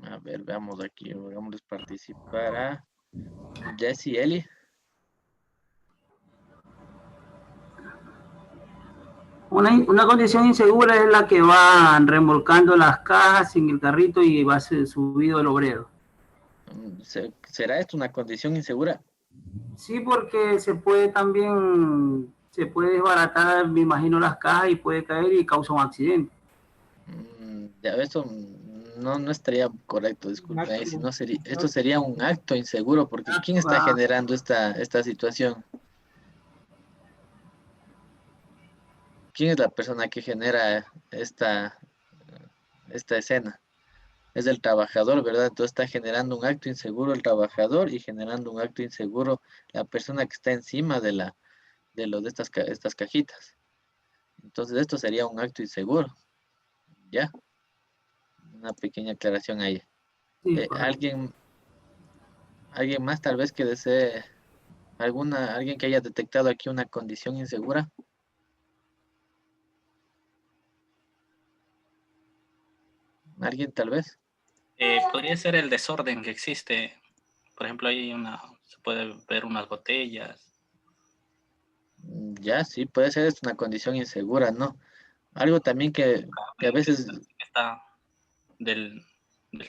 A ver, veamos aquí, vamos a participar a Jesse Eli. Una condición insegura es la que va remolcando las cajas en el carrito y va subido el obrero. ¿Será esto una condición insegura? Sí, porque se puede desbaratar, me imagino, las cajas y puede caer y causa un accidente. Ya, eso no estaría correcto, disculpe. Si no esto sería un acto inseguro, porque ¿quién está generando esta situación? ¿Quién es la persona que genera esta escena? Es el trabajador, ¿verdad? Entonces está generando un acto inseguro el trabajador y generando un acto inseguro la persona que está encima de estas cajitas. Entonces esto sería un acto inseguro. ¿Ya? Una pequeña aclaración ahí. Sí, ¿Alguien más tal vez que desee alguien que haya detectado aquí una condición insegura? ¿Alguien tal vez? Podría ser el desorden que existe. Por ejemplo, se puede ver unas botellas. Ya, sí, puede ser una condición insegura, ¿no? Algo también que a veces... Está del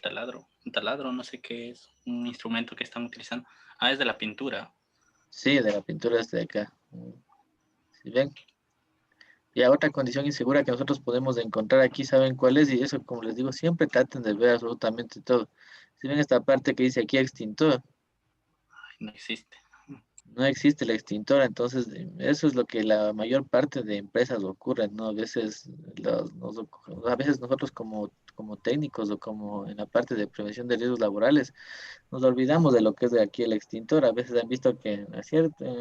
taladro. un taladro, no sé qué es, un instrumento que están utilizando. Ah, es de la pintura. Sí, de la pintura desde acá. ¿Sí ven? Y a otra condición insegura que nosotros podemos encontrar aquí, ¿saben cuál es? Y eso, como les digo, siempre traten de ver absolutamente todo. Si ven esta parte que dice aquí extintor, Ay, no existe. no existe el extintor, entonces eso es lo que la mayor parte de empresas ocurren, ¿no? A veces, a veces nosotros como técnicos o como en la parte de prevención de riesgos laborales, nos olvidamos de lo que es de aquí el extintor. A veces han visto que en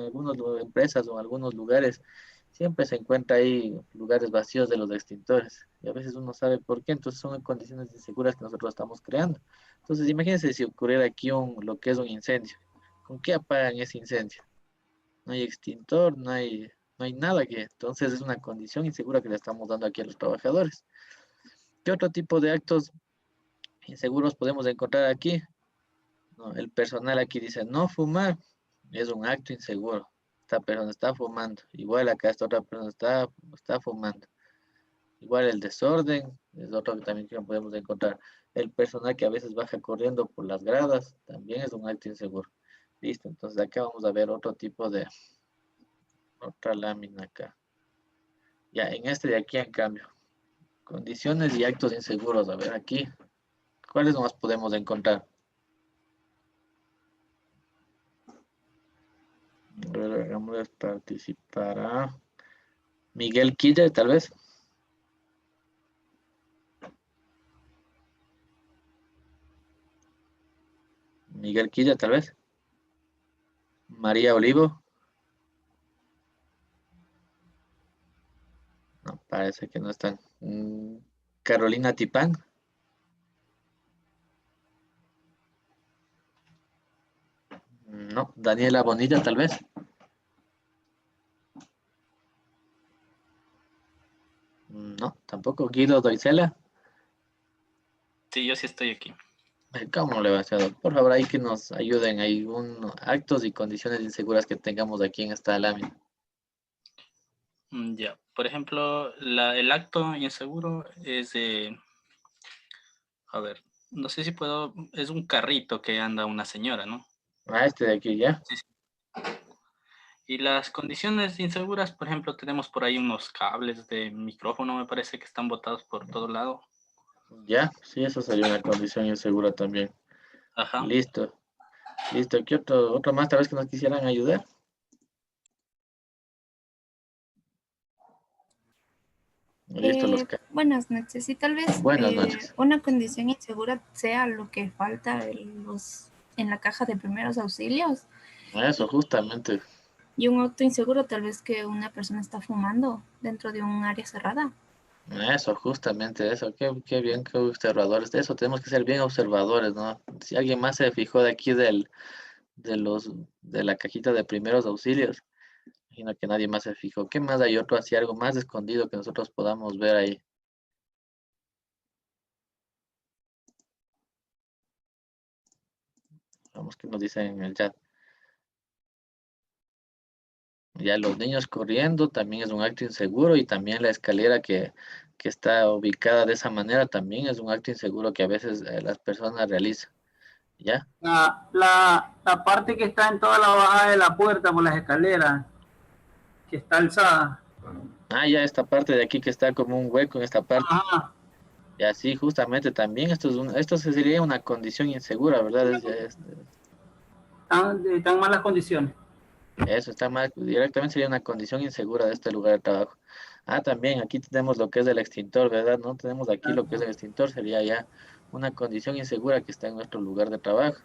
algunas empresas o en algunos lugares siempre se encuentra ahí lugares vacíos de los extintores. Y a veces uno sabe por qué, entonces son condiciones inseguras que nosotros estamos creando. Entonces imagínense si ocurriera aquí lo que es un incendio. ¿Con qué apagan ese incendio? No hay extintor, no hay nada que. Entonces es una condición insegura que le estamos dando aquí a los trabajadores. ¿Qué otro tipo de actos inseguros podemos encontrar aquí? No, el personal aquí dice no fumar, es un acto inseguro. Esta persona está fumando. Igual acá esta otra persona está fumando. Igual el desorden es otro que también que podemos encontrar. El personal que a veces baja corriendo por las gradas también es un acto inseguro. Listo, entonces acá vamos a ver otro tipo de otra lámina acá. Ya, en este de aquí en cambio. Condiciones y actos inseguros. A ver aquí. ¿Cuáles más podemos encontrar? A ver, hagamos participará Miguel Quilla, tal vez. Miguel Quilla, tal vez. María Olivo. No, parece que no están. Carolina Tipán. No. Daniela Bonilla, tal vez. No, tampoco. Guido Doisela. Sí, yo sí estoy aquí. ¿Cómo le va a hacer? Por favor, ahí que nos ayuden. Hay actos y condiciones inseguras que tengamos aquí en esta lámina. Ya, por ejemplo, el acto inseguro es de, a ver, no sé si puedo, es un carrito que anda una señora, ¿no? Ah, este de aquí, ¿ya? Sí, sí. Y las condiciones inseguras, por ejemplo, tenemos por ahí unos cables de micrófono, me parece que están botados por todo lado. Ya, sí, eso sería una condición insegura también. Ajá. Listo. Listo. ¿Qué otro más tal vez que nos quisieran ayudar? Listo, Buenas noches. Y tal vez Buenas noches. una condición insegura sea lo que falta en la caja de primeros auxilios. Eso, justamente. Y un auto inseguro, tal vez que una persona está fumando dentro de un área cerrada. Eso, justamente eso. Qué bien, qué observadores. De eso tenemos que ser bien observadores, ¿no? Si alguien más se fijó de aquí de la cajita de primeros auxilios, imagino que nadie más se fijó. ¿Qué más hay otro así, algo más escondido que nosotros podamos ver ahí? Vamos, que nos dicen en el chat. Ya los niños corriendo también es un acto inseguro y también la escalera que está ubicada de esa manera también es un acto inseguro que a veces las personas realizan. ¿Ya? La parte que está en toda la bajada de la puerta por las escaleras, que está alzada. Ah, ya esta parte de aquí que está como un hueco en esta parte. Ajá. Y así justamente también esto sería una condición insegura, ¿verdad? Están malas condiciones. Eso está mal, directamente sería una condición insegura de este lugar de trabajo. Ah, también aquí tenemos lo que es el extintor, ¿verdad? No tenemos aquí lo que es el extintor, sería ya una condición insegura que está en nuestro lugar de trabajo.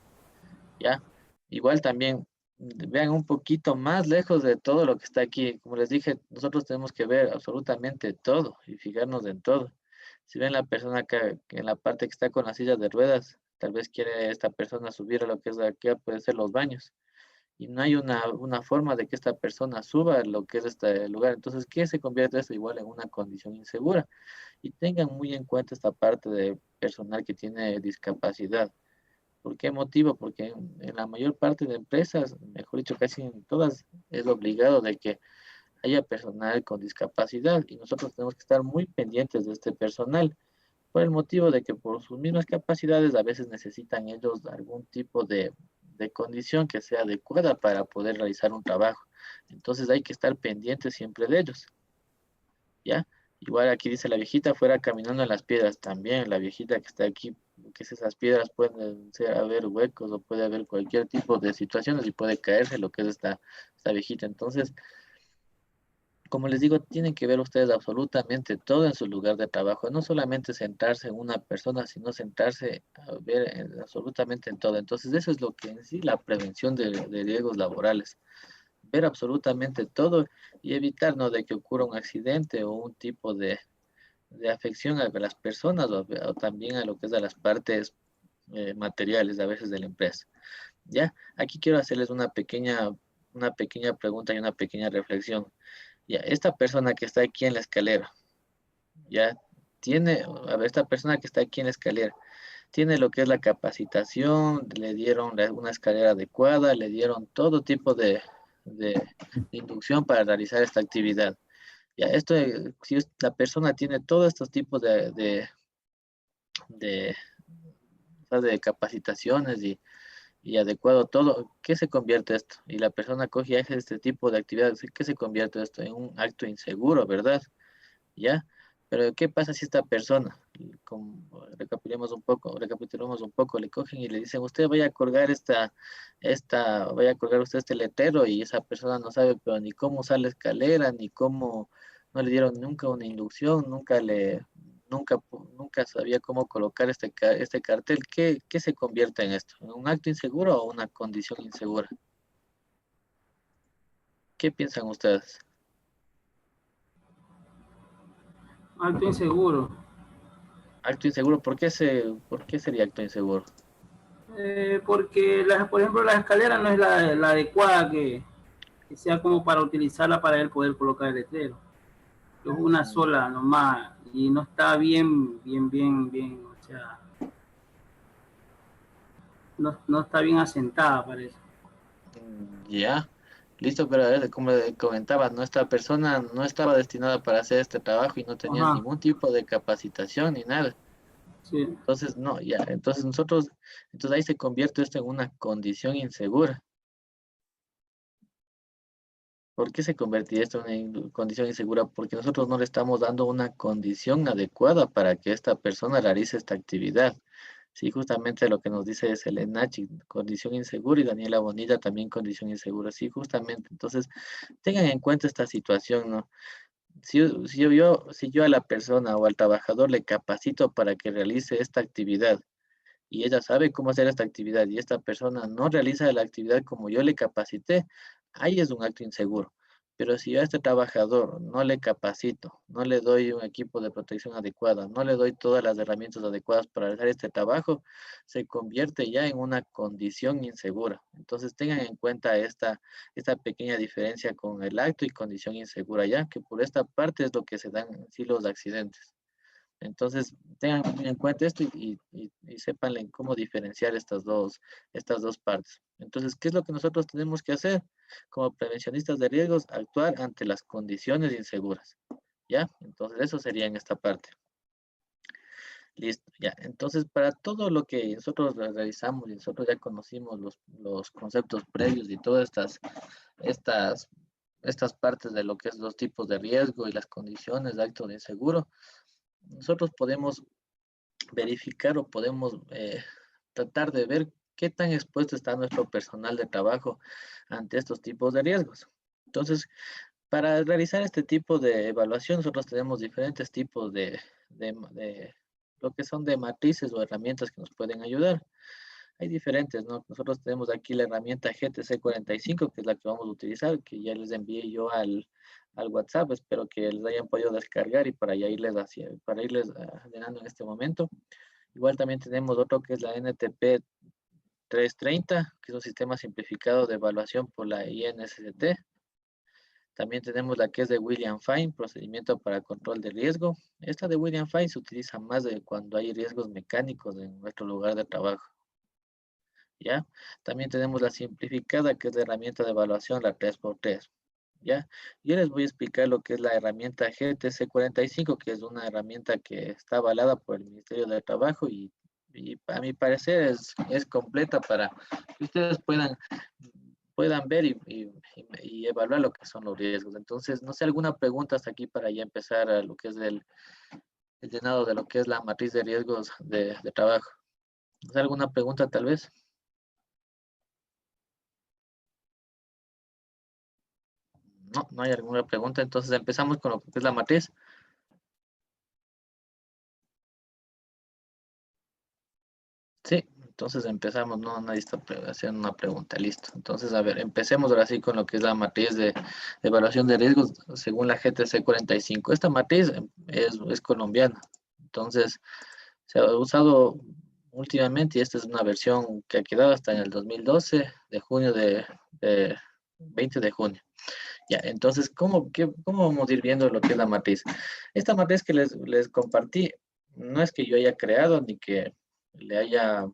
¿Ya? Igual también vean un poquito más lejos de todo lo que está aquí. Como les dije, nosotros tenemos que ver absolutamente todo y fijarnos en todo. Si ven la persona acá, en la parte que está con las sillas de ruedas, tal vez quiere esta persona subir a lo que es aquí, puede ser los baños. Y no hay una forma de que esta persona suba a lo que es este lugar. Entonces, ¿qué se convierte esto igual en una condición insegura? Y tengan muy en cuenta esta parte de personal que tiene discapacidad. ¿Por qué motivo? Porque en la mayor parte de empresas, mejor dicho, casi en todas, es obligado de que haya personal con discapacidad y nosotros tenemos que estar muy pendientes de este personal. por el motivo de que por sus mismas capacidades a veces necesitan ellos algún tipo de condición que sea adecuada para poder realizar un trabajo. Entonces hay que estar pendiente siempre de ellos, ¿ya? Igual aquí dice la viejita fuera caminando en las piedras, también la viejita que está aquí, que esas piedras pueden haber huecos o puede haber cualquier tipo de situaciones y puede caerse lo que es esta viejita. Entonces, como les digo, tienen que ver ustedes absolutamente todo en su lugar de trabajo, no solamente centrarse en una persona, sino centrarse a ver absolutamente en todo. Entonces, eso es lo que en sí la prevención de riesgos laborales, ver absolutamente todo y evitar, ¿no?, de que ocurra un accidente o un tipo de afección a las personas o también a lo que es a las partes materiales a veces de la empresa. Ya, aquí quiero hacerles una pequeña pregunta y una pequeña reflexión. Ya, esta persona que está aquí en la escalera, ya esta persona que está aquí en la escalera, tiene lo que es la capacitación, le dieron una escalera adecuada, le dieron todo tipo de inducción para realizar esta actividad. Ya, si la persona tiene todos estos tipos de, de capacitaciones y adecuado todo, ¿qué se convierte esto? Y la persona coge y hace este tipo de actividades, ¿qué se convierte esto? En un acto inseguro, ¿verdad? ¿Ya? Pero ¿qué pasa si esta persona, recapitulemos un poco, le cogen y le dicen, usted vaya a colgar vaya a colgar usted este letrero y esa persona no sabe pero ni cómo usar la escalera, ni cómo, no le dieron nunca una inducción, nunca sabía cómo colocar este cartel? ¿Qué se convierte en esto? ¿En un acto inseguro o una condición insegura? ¿Qué piensan ustedes? Acto inseguro. Acto inseguro, ¿por qué sería acto inseguro? Porque, por ejemplo, la escalera no es la adecuada que sea como para utilizarla para él poder colocar el letrero. Es una sola nomás y no está bien, o sea, no está bien asentada para eso. Ya, listo, pero como comentaba, nuestra persona no estaba destinada para hacer este trabajo y no tenía Ajá, ningún tipo de capacitación ni nada. sí. Entonces, no, ya, entonces ahí se convierte esto en una condición insegura. ¿Por qué se convertiría esto en una condición insegura? Porque nosotros no le estamos dando una condición adecuada para que esta persona realice esta actividad. Sí, justamente lo que nos dice es el ENACHI, condición insegura, y Daniela Bonilla también condición insegura. Sí, justamente. Entonces, tengan en cuenta esta situación, ¿no? Si yo a la persona o al trabajador le capacito para que realice esta actividad y ella sabe cómo hacer esta actividad y esta persona no realiza la actividad como yo le capacité, ahí es un acto inseguro. Pero si yo a este trabajador no le capacito, no le doy un equipo de protección adecuada, no le doy todas las herramientas adecuadas para realizar este trabajo, se convierte ya en una condición insegura. Entonces tengan en cuenta esta pequeña diferencia con el acto y condición insegura, ya que por esta parte es lo que se dan en sí los accidentes. Entonces, tengan muy en cuenta esto y sépanle cómo diferenciar estas dos partes. Entonces, ¿qué es lo que nosotros tenemos que hacer como prevencionistas de riesgos? Actuar ante las condiciones inseguras. ¿Ya? Entonces, eso sería en esta parte. Listo, ya. Entonces, para todo lo que nosotros realizamos y nosotros ya conocimos los conceptos previos y todas estas, estas partes de lo que es los tipos de riesgo y las condiciones de acto de inseguro, nosotros podemos verificar o podemos tratar de ver qué tan expuesto está nuestro personal de trabajo ante estos tipos de riesgos. Entonces, para realizar este tipo de evaluación, nosotros tenemos diferentes tipos de lo que son de matrices o herramientas que nos pueden ayudar. Hay diferentes, ¿no? Nosotros tenemos aquí la herramienta GTC 45, que es la que vamos a utilizar, que ya les envié yo al WhatsApp. Espero que les hayan podido descargar y para ya irles llenando en este momento. Igual también tenemos otro que es la NTP 330, que es un sistema simplificado de evaluación por la INSST. También tenemos la que es de William Fine, procedimiento para control de riesgo. Esta de William Fine se utiliza más de cuando hay riesgos mecánicos en nuestro lugar de trabajo. ¿Ya? También tenemos la simplificada, que es la herramienta de evaluación, la 3x3. ¿ya? Yo les voy a explicar lo que es la herramienta GTC 45, que es una herramienta que está avalada por el Ministerio del Trabajo y a mi parecer es completa para que ustedes puedan ver y evaluar lo que son los riesgos. Entonces, no sé, alguna pregunta hasta aquí para ya empezar a lo que es el llenado de lo que es la matriz de riesgos de trabajo. ¿No sé, alguna pregunta tal vez? No, no hay alguna pregunta. Entonces empezamos con lo que es la matriz. Sí, entonces empezamos, no, nadie está haciendo una pregunta, listo. Entonces, a ver, empecemos ahora sí con lo que es la matriz de evaluación de riesgos según la GTC 45. Esta matriz es colombiana, entonces se ha usado últimamente y esta es una versión que ha quedado hasta en el 2012, de junio de 20 de junio. Ya, entonces, ¿cómo vamos a ir viendo lo que es la matriz? Esta matriz que les compartí, no es que yo haya creado ni que le haya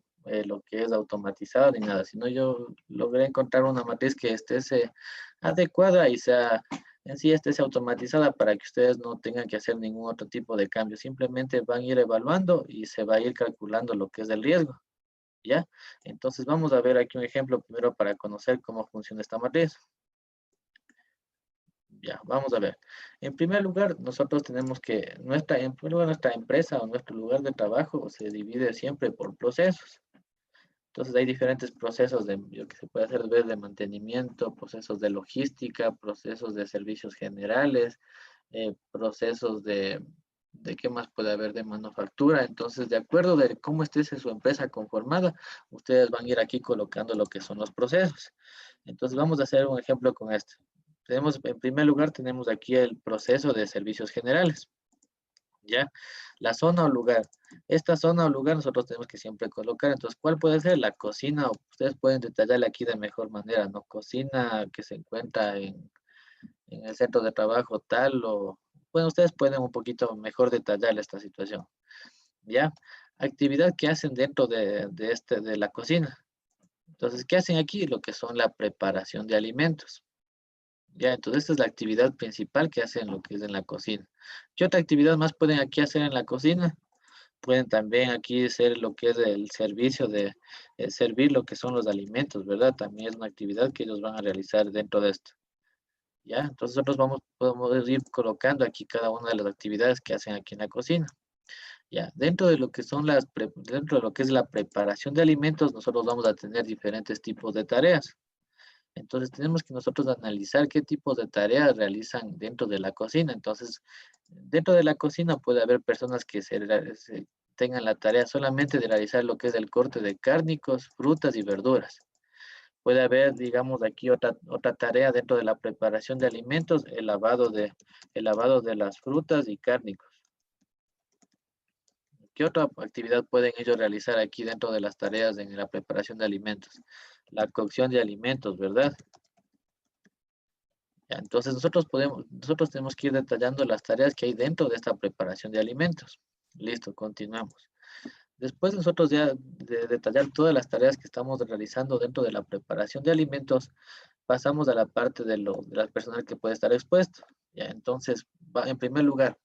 lo que es automatizado ni nada, sino yo logré encontrar una matriz que esté adecuada y sea en sí esté automatizada para que ustedes no tengan que hacer ningún otro tipo de cambio. Simplemente van a ir evaluando y se va a ir calculando lo que es el riesgo. ¿Ya? Entonces vamos a ver aquí un ejemplo primero para conocer cómo funciona esta matriz. Ya, vamos a ver. En primer lugar, nosotros tenemos que, en primer lugar, nuestra empresa o nuestro lugar de trabajo se divide siempre por procesos. Entonces hay diferentes procesos que se puede hacer de mantenimiento, procesos de logística, procesos de servicios generales, procesos de qué más puede haber de manufactura. Entonces, de acuerdo de cómo esté su empresa conformada, ustedes van a ir aquí colocando lo que son los procesos. Entonces, vamos a hacer un ejemplo con esto. En primer lugar, tenemos aquí el proceso de servicios generales. ¿Ya? La zona o lugar. Esta zona o lugar nosotros tenemos que siempre colocar. Entonces, ¿cuál puede ser? La cocina, o ustedes pueden detallarle aquí de mejor manera, ¿no? Cocina que se encuentra en el centro de trabajo tal, o bueno, ustedes pueden un poquito mejor detallar esta situación. ¿Ya? Actividad que hacen dentro de la cocina. Entonces, ¿qué hacen aquí? Lo que son la preparación de alimentos. Ya, entonces esta es la actividad principal que hacen lo que es en la cocina. ¿Qué otra actividad más pueden aquí hacer en la cocina? Pueden también aquí hacer lo que es el servicio de servir lo que son los alimentos, ¿verdad? También es una actividad que ellos van a realizar dentro de esto. ¿Ya? Entonces nosotros podemos ir colocando aquí cada una de las actividades que hacen aquí en la cocina. ¿Ya? Dentro de lo que son dentro de lo que es la preparación de alimentos, nosotros vamos a tener diferentes tipos de tareas. Entonces tenemos que nosotros analizar qué tipos de tareas realizan dentro de la cocina. Entonces, dentro de la cocina puede haber personas que tengan la tarea solamente de realizar lo que es el corte de cárnicos, frutas y verduras. Puede haber, digamos, aquí otra tarea dentro de la preparación de alimentos, el lavado de las frutas y cárnicos. ¿Qué otra actividad pueden ellos realizar aquí dentro de las tareas en la preparación de alimentos? La cocción de alimentos, ¿verdad? Ya, entonces nosotros tenemos que ir detallando las tareas que hay dentro de esta preparación de alimentos. Listo, continuamos. Después nosotros ya de detallar todas las tareas que estamos realizando dentro de la preparación de alimentos, pasamos a la parte de las personas que puede estar expuesto. Ya, entonces, en primer lugar,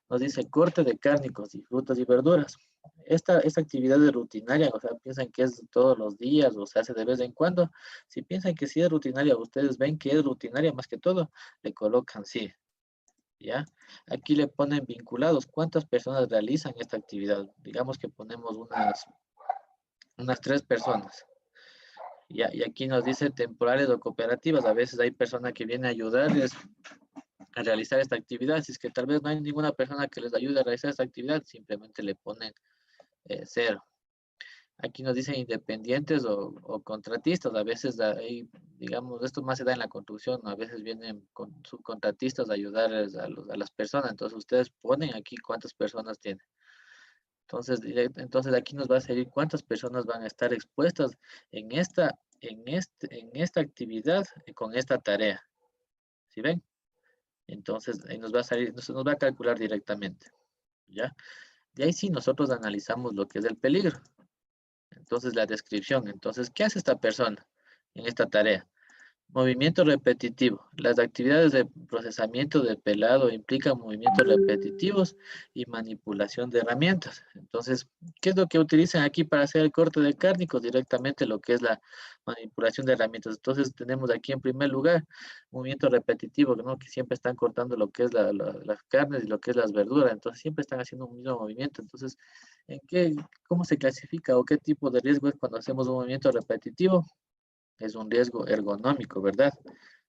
nos dice corte de cárnicos y frutas y verduras. Esta actividad es rutinaria, o sea, piensan que es todos los días o se hace de vez en cuando. Si piensan que sí es rutinaria, ustedes ven que es rutinaria más que todo, le colocan sí. ¿Ya? Aquí le ponen vinculados. ¿Cuántas personas realizan esta actividad? Digamos que ponemos unas 3 personas. ¿Ya? Y aquí nos dice temporales o cooperativas. A veces hay personas que vienen a ayudarles a realizar esta actividad. Si es que tal vez no hay ninguna persona que les ayude a realizar esta actividad, simplemente le ponen 0. Aquí nos dicen independientes o contratistas. A veces hay, digamos, esto más se da en la construcción, ¿no? A veces vienen con subcontratistas a ayudarles a las personas. Entonces ustedes ponen aquí cuántas personas tienen. Entonces aquí nos va a salir cuántas personas van a estar expuestas en esta actividad con esta tarea. ¿Sí ven? Entonces ahí nos va a salir, nos va a calcular directamente. ¿Ya? De ahí sí nosotros analizamos lo que es el peligro. Entonces, la descripción. Entonces, ¿qué hace esta persona en esta tarea? Movimiento repetitivo. Las actividades de procesamiento de pelado implican movimientos repetitivos y manipulación de herramientas. Entonces, ¿qué es lo que utilizan aquí para hacer el corte de cárnicos? Directamente lo que es la manipulación de herramientas. Entonces, tenemos aquí en primer lugar movimiento repetitivo, ¿no? Que siempre están cortando lo que es las carnes y lo que es las verduras. Entonces, siempre están haciendo un mismo movimiento. Entonces, ¿cómo se clasifica o qué tipo de riesgo es cuando hacemos un movimiento repetitivo? Es un riesgo ergonómico, ¿verdad?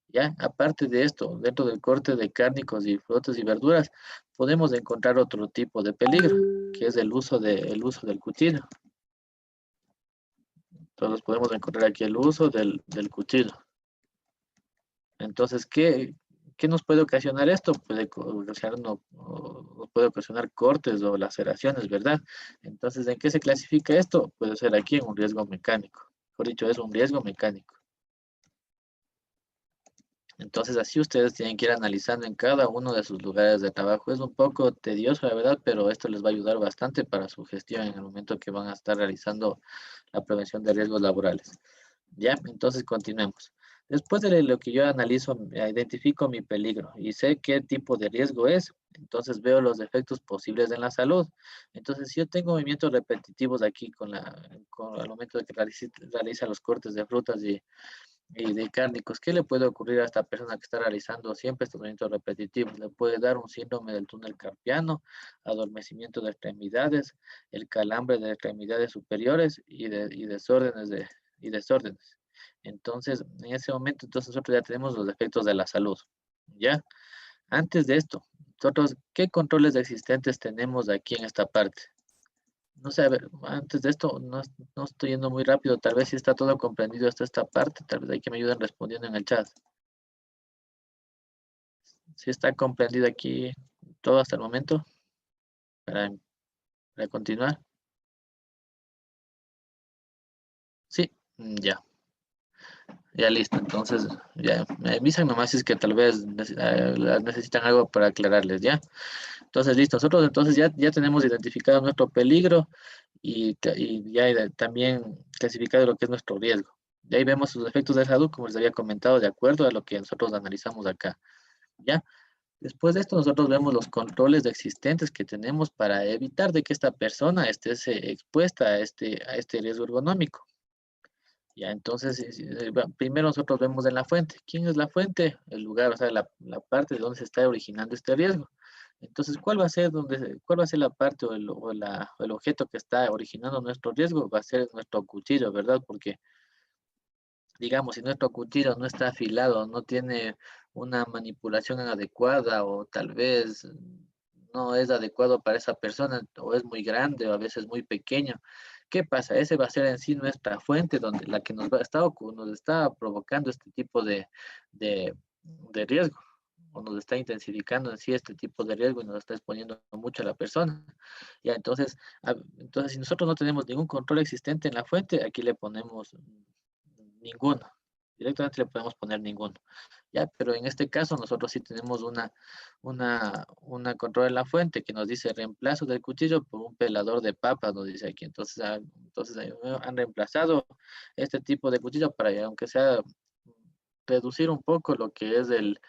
Ya, aparte de esto, dentro del corte de cárnicos y frutas y verduras, podemos encontrar otro tipo de peligro, que es el uso del cuchillo. Entonces podemos encontrar aquí el uso del cuchillo. Entonces, ¿qué nos puede ocasionar esto? Puede ocasionar cortes o laceraciones, ¿verdad? Entonces, ¿en qué se clasifica esto? Puede ser aquí en un riesgo mecánico. Por dicho, es un riesgo mecánico. Entonces, así ustedes tienen que ir analizando en cada uno de sus lugares de trabajo. Es un poco tedioso, la verdad, pero esto les va a ayudar bastante para su gestión en el momento que van a estar realizando la prevención de riesgos laborales. Ya, entonces continuemos. Después de lo que yo analizo, identifico mi peligro y sé qué tipo de riesgo es. Entonces veo los efectos posibles en la salud. Entonces, si yo tengo movimientos repetitivos aquí al momento de que realiza los cortes de frutas y de cárnicos, ¿qué le puede ocurrir a esta persona que está realizando siempre estos movimientos repetitivos? Le puede dar un síndrome del túnel carpiano, adormecimiento de extremidades, el calambre de extremidades superiores y desórdenes. Entonces, en ese momento, entonces nosotros ya tenemos los efectos de la salud, ¿ya? Antes de esto, nosotros, ¿qué controles existentes tenemos aquí en esta parte? No sé, a ver, antes de esto, no estoy yendo muy rápido, tal vez si está todo comprendido hasta esta parte, tal vez hay que me ayuden respondiendo en el chat. Si está comprendido aquí todo hasta el momento, para, para continuar. Sí, ya. Ya listo, entonces ya me avisan nomás si es que tal vez necesitan algo para aclararles, ¿ya? Entonces listo, nosotros entonces ya tenemos identificado nuestro peligro y ya también clasificado lo que es nuestro riesgo. De ahí vemos sus efectos de salud, como les había comentado, de acuerdo a lo que nosotros analizamos acá, ¿ya? Después de esto nosotros vemos los controles existentes que tenemos para evitar de que esta persona esté expuesta a este riesgo ergonómico. Ya, entonces, primero nosotros vemos en la fuente. ¿Quién es la fuente? El lugar, o sea, la parte de donde se está originando este riesgo. Entonces, ¿cuál va a ser la parte o el objeto que está originando nuestro riesgo? Va a ser nuestro cuchillo, ¿verdad? Porque, digamos, si nuestro cuchillo no está afilado, no tiene una manipulación adecuada o tal vez no es adecuado para esa persona o es muy grande o a veces muy pequeño. ¿Qué pasa? Ese va a ser en sí nuestra fuente donde la que nos está provocando este tipo de riesgo o nos está intensificando en sí este tipo de riesgo y nos está exponiendo mucho a la persona. Ya, entonces si nosotros no tenemos ningún control existente en la fuente, aquí le ponemos ninguno. Directamente le podemos poner ninguno. Ya, pero en este caso nosotros sí tenemos una control en la fuente que nos dice reemplazo del cuchillo por un pelador de papas, nos dice aquí. Entonces han reemplazado este tipo de cuchillo para, aunque sea, reducir un poco lo que es el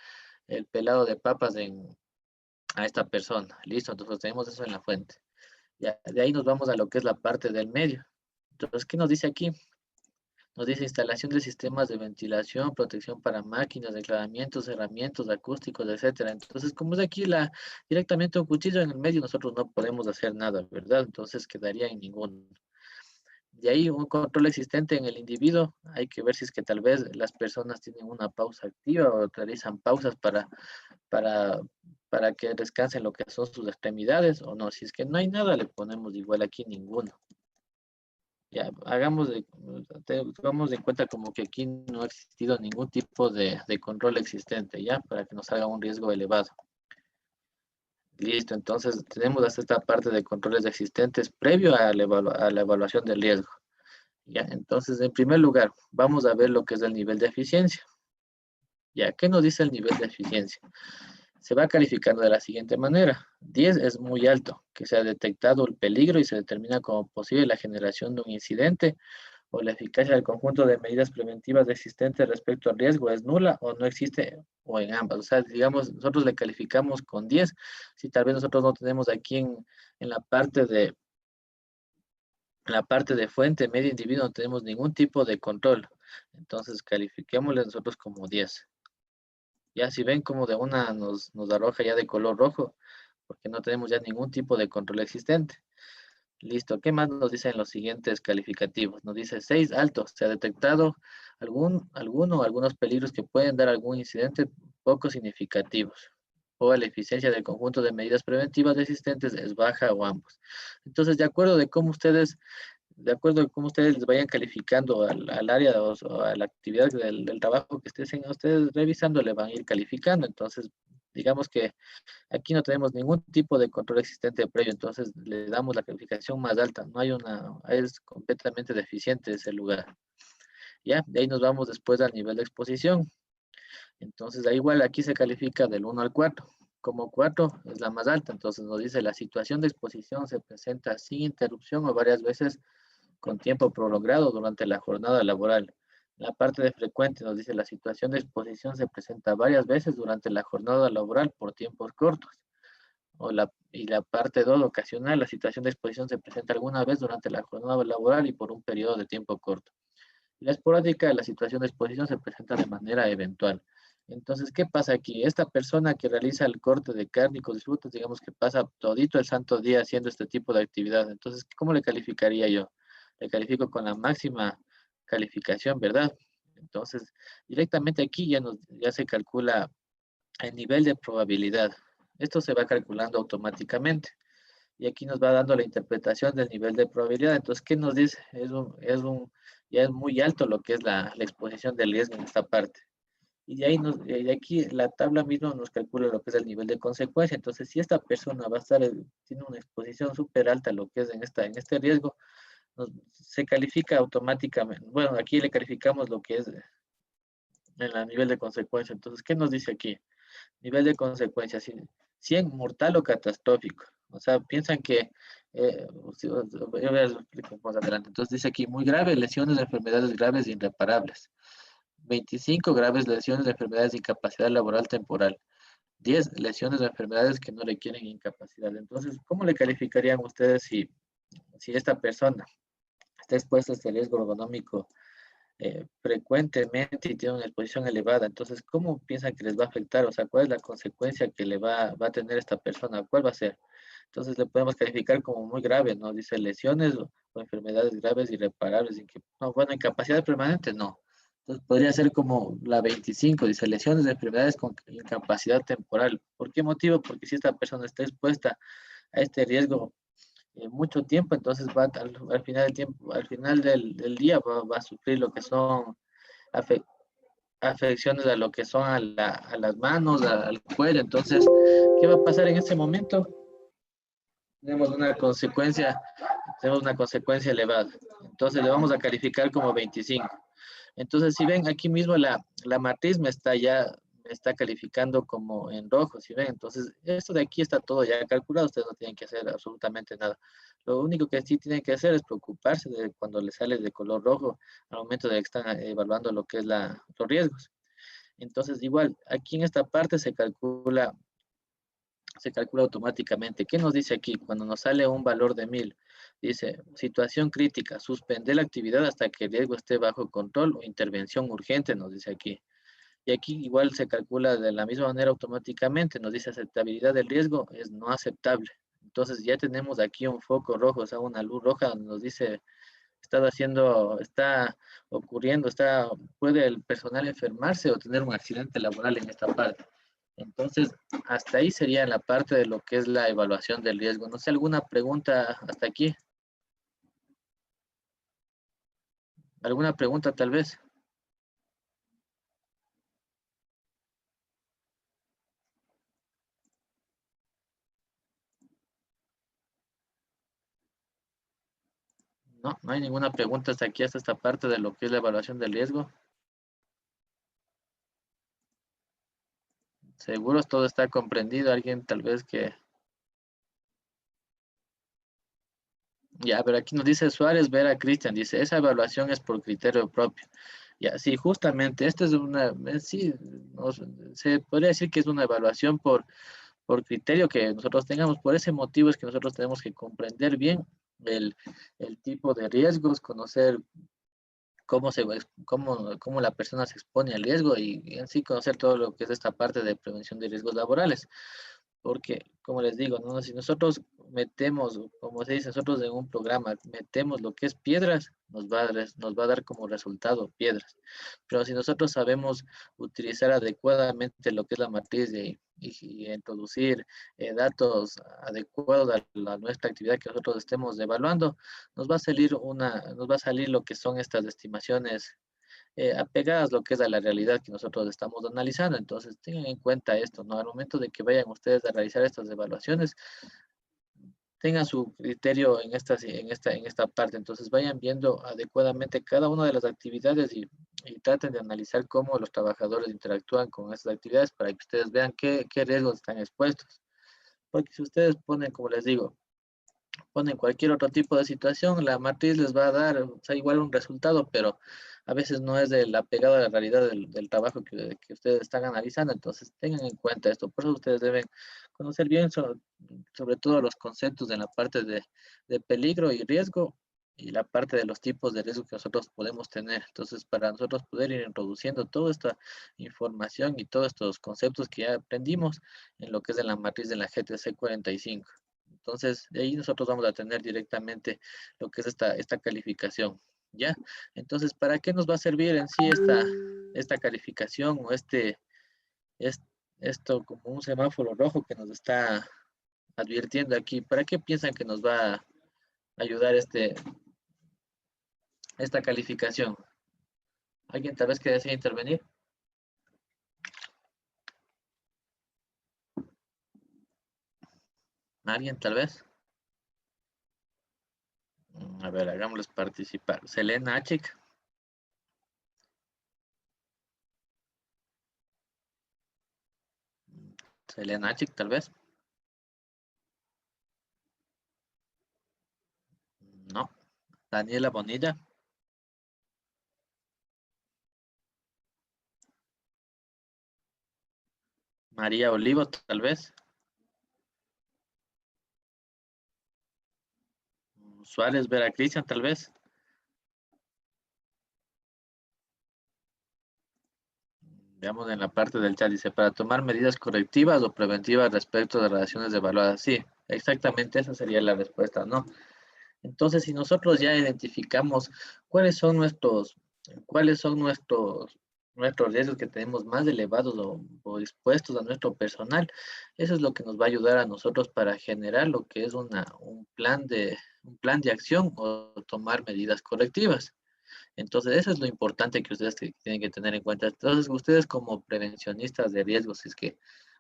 pelado de papas a esta persona. Listo, entonces tenemos eso en la fuente. Ya, de ahí nos vamos a lo que es la parte del medio. Entonces, ¿qué nos dice aquí? Nos dice instalación de sistemas de ventilación, protección para máquinas, declaramientos, herramientas, acústicos, etcétera. Entonces, como es aquí directamente un cuchillo en el medio, nosotros no podemos hacer nada, ¿verdad? Entonces quedaría en ninguno. De ahí un control existente en el individuo. Hay que ver si es que tal vez las personas tienen una pausa activa o realizan pausas para, para que descansen lo que son sus extremidades o no. Si es que no hay nada, le ponemos igual aquí ninguno. Ya, tengamos en cuenta como que aquí no ha existido ningún tipo de control existente, ¿ya? Para que nos haga un riesgo elevado. Listo, entonces tenemos hasta esta parte de controles existentes previo a la evaluación del riesgo. Ya, entonces en primer lugar, vamos a ver lo que es el nivel de eficiencia. Ya, ¿qué nos dice el nivel de eficiencia? Se va calificando de la siguiente manera. 10 es muy alto, que se ha detectado el peligro y se determina como posible la generación de un incidente o la eficacia del conjunto de medidas preventivas existentes respecto al riesgo es nula o no existe o en ambas. O sea, digamos, nosotros le calificamos con 10, si tal vez nosotros no tenemos aquí en la parte de fuente, medio individuo, no tenemos ningún tipo de control. Entonces, califiquémosle nosotros como 10. Ya si ven como de una nos arroja ya de color rojo, porque no tenemos ya ningún tipo de control existente. Listo, ¿qué más nos dicen los siguientes calificativos? Nos dice 6 alto, se ha detectado algunos peligros que pueden dar algún incidente poco significativos. O la eficiencia del conjunto de medidas preventivas existentes es baja o ambos. Entonces, de acuerdo a cómo ustedes les vayan calificando al área o a la actividad del trabajo que estén ustedes revisando, le van a ir calificando. Entonces, digamos que aquí no tenemos ningún tipo de control existente previo, entonces le damos la calificación más alta. Es completamente deficiente ese lugar. Ya, de ahí nos vamos después al nivel de exposición. Entonces, da igual, aquí se califica del 1 al 4. Como 4 es la más alta, entonces nos dice la situación de exposición se presenta sin interrupción o varias veces con tiempo prolongado durante la jornada laboral. La parte de frecuente nos dice la situación de exposición se presenta varias veces durante la jornada laboral por tiempos cortos. Y la parte 2, ocasional, la situación de exposición se presenta alguna vez durante la jornada laboral y por un periodo de tiempo corto. La esporádica, la situación de exposición se presenta de manera eventual. Entonces, ¿qué pasa aquí? Esta persona que realiza el corte de carne y con frutas, digamos que pasa todito el santo día haciendo este tipo de actividad. Entonces, ¿cómo le calificaría yo? Le califico con la máxima calificación, ¿verdad? Entonces, directamente aquí ya se calcula el nivel de probabilidad. Esto se va calculando automáticamente. Y aquí nos va dando la interpretación del nivel de probabilidad. Entonces, ¿qué nos dice? Ya es muy alto lo que es la exposición del riesgo en esta parte. Y de aquí la tabla misma nos calcula lo que es el nivel de consecuencia. Entonces, si esta persona tiene una exposición súper alta a lo que es en este riesgo, se califica automáticamente. Bueno, aquí le calificamos lo que es en el nivel de consecuencia. Entonces, ¿qué nos dice aquí? Nivel de consecuencia, 100 mortal o catastrófico. O sea, piensan que, voy a ver, lo explico más adelante. Entonces dice aquí, muy graves lesiones de enfermedades graves e irreparables. 25 graves lesiones de enfermedades de incapacidad laboral temporal. 10 lesiones de enfermedades que no requieren incapacidad. Entonces, ¿cómo le calificarían ustedes si esta persona está expuesta a este riesgo ergonómico frecuentemente y tiene una exposición elevada? Entonces, ¿cómo piensan que les va a afectar? O sea, ¿cuál es la consecuencia que le va a tener esta persona? ¿Cuál va a ser? Entonces, le podemos calificar como muy grave, ¿no? Dice lesiones o enfermedades graves irreparables. No, bueno, incapacidad permanente, no. Entonces, podría ser como la 25, dice lesiones de enfermedades con incapacidad temporal. ¿Por qué motivo? Porque si esta persona está expuesta a este riesgo mucho tiempo, entonces al final del tiempo, al final del día va a sufrir lo que son afe- afecciones a lo que son a las manos, al cuello. Entonces, ¿qué va a pasar en ese momento? Tenemos una consecuencia, tenemos una consecuencia elevada. Entonces le vamos a calificar como 25. Entonces, si ven aquí mismo la matriz me está calificando como en rojo, si ven. Entonces, esto de aquí está todo ya calculado, ustedes no tienen que hacer absolutamente nada. Lo único que sí tienen que hacer es preocuparse de cuando les sale de color rojo al momento de que están evaluando lo que es los riesgos. Entonces, igual, aquí en esta parte se calcula automáticamente. ¿Qué nos dice aquí? Cuando nos sale un valor de 1000, dice, situación crítica, suspender la actividad hasta que el riesgo esté bajo control o intervención urgente, nos dice aquí. Y aquí igual se calcula de la misma manera automáticamente, nos dice aceptabilidad del riesgo es no aceptable. Entonces ya tenemos aquí un foco rojo, o sea, una luz roja donde nos dice, está ocurriendo, puede el personal enfermarse o tener un accidente laboral en esta parte. Entonces, hasta ahí sería la parte de lo que es la evaluación del riesgo. No sé, ¿alguna pregunta hasta aquí? ¿Alguna pregunta tal vez? No, no hay ninguna pregunta hasta aquí, hasta esta parte de lo que es la evaluación del riesgo. Seguros todo está comprendido. Alguien tal vez que... Ya, pero aquí nos dice Suárez Vera Cristian, dice, esa evaluación es por criterio propio. Ya, sí, justamente, esta es una, sí, se podría decir que es una evaluación por criterio que nosotros tengamos. Por ese motivo es que nosotros tenemos que comprender bien el, el tipo de riesgos, conocer cómo la persona se expone al riesgo y en sí conocer todo lo que es esta parte de prevención de riesgos laborales. Porque, como les digo, ¿no? Si nosotros metemos, como se dice, nosotros en un programa metemos lo que es piedras, nos va a dar como resultado piedras. Pero si nosotros sabemos utilizar adecuadamente lo que es la matriz y introducir datos adecuados a nuestra actividad que nosotros estemos evaluando, nos va a salir lo que son estas estimaciones apegadas lo que es a la realidad que nosotros estamos analizando. Entonces, tengan en cuenta esto, ¿no? Al momento de que vayan ustedes a realizar estas evaluaciones, tengan su criterio en esta parte. Entonces, vayan viendo adecuadamente cada una de las actividades y traten de analizar cómo los trabajadores interactúan con estas actividades para que ustedes vean qué riesgos están expuestos. Porque si ustedes ponen, como les digo, ponen cualquier otro tipo de situación, la matriz les va a dar, o sea, igual un resultado, pero a veces no es del apegado a la realidad del trabajo que ustedes están analizando. Entonces, tengan en cuenta esto. Por eso ustedes deben conocer bien sobre todo los conceptos en la parte de peligro y riesgo y la parte de los tipos de riesgo que nosotros podemos tener. Entonces, para nosotros poder ir introduciendo toda esta información y todos estos conceptos que ya aprendimos en lo que es en la matriz de la GTC 45. Entonces, de ahí nosotros vamos a tener directamente lo que es esta calificación, ¿ya? Entonces, ¿para qué nos va a servir en sí esta calificación o es- esto como un semáforo rojo que nos está advirtiendo aquí? ¿Para qué piensan que nos va a ayudar esta calificación? ¿Alguien tal vez que desee intervenir? ¿Alguien tal vez? A ver, hagámosles participar. Selena Achik. Selena Achik, tal vez. No. Daniela Bonilla. María Olivo, tal vez. Suárez Vera Cristian, tal vez. Veamos en la parte del chat, dice, para tomar medidas correctivas o preventivas respecto de relaciones evaluadas. Sí, exactamente esa sería la respuesta, ¿no? Entonces, si nosotros ya identificamos cuáles son nuestros riesgos que tenemos más elevados o expuestos a nuestro personal, eso es lo que nos va a ayudar a nosotros para generar lo que es un plan de acción o tomar medidas correctivas. Entonces, eso es lo importante que ustedes tienen que tener en cuenta. Entonces, ustedes como prevencionistas de riesgos, si es que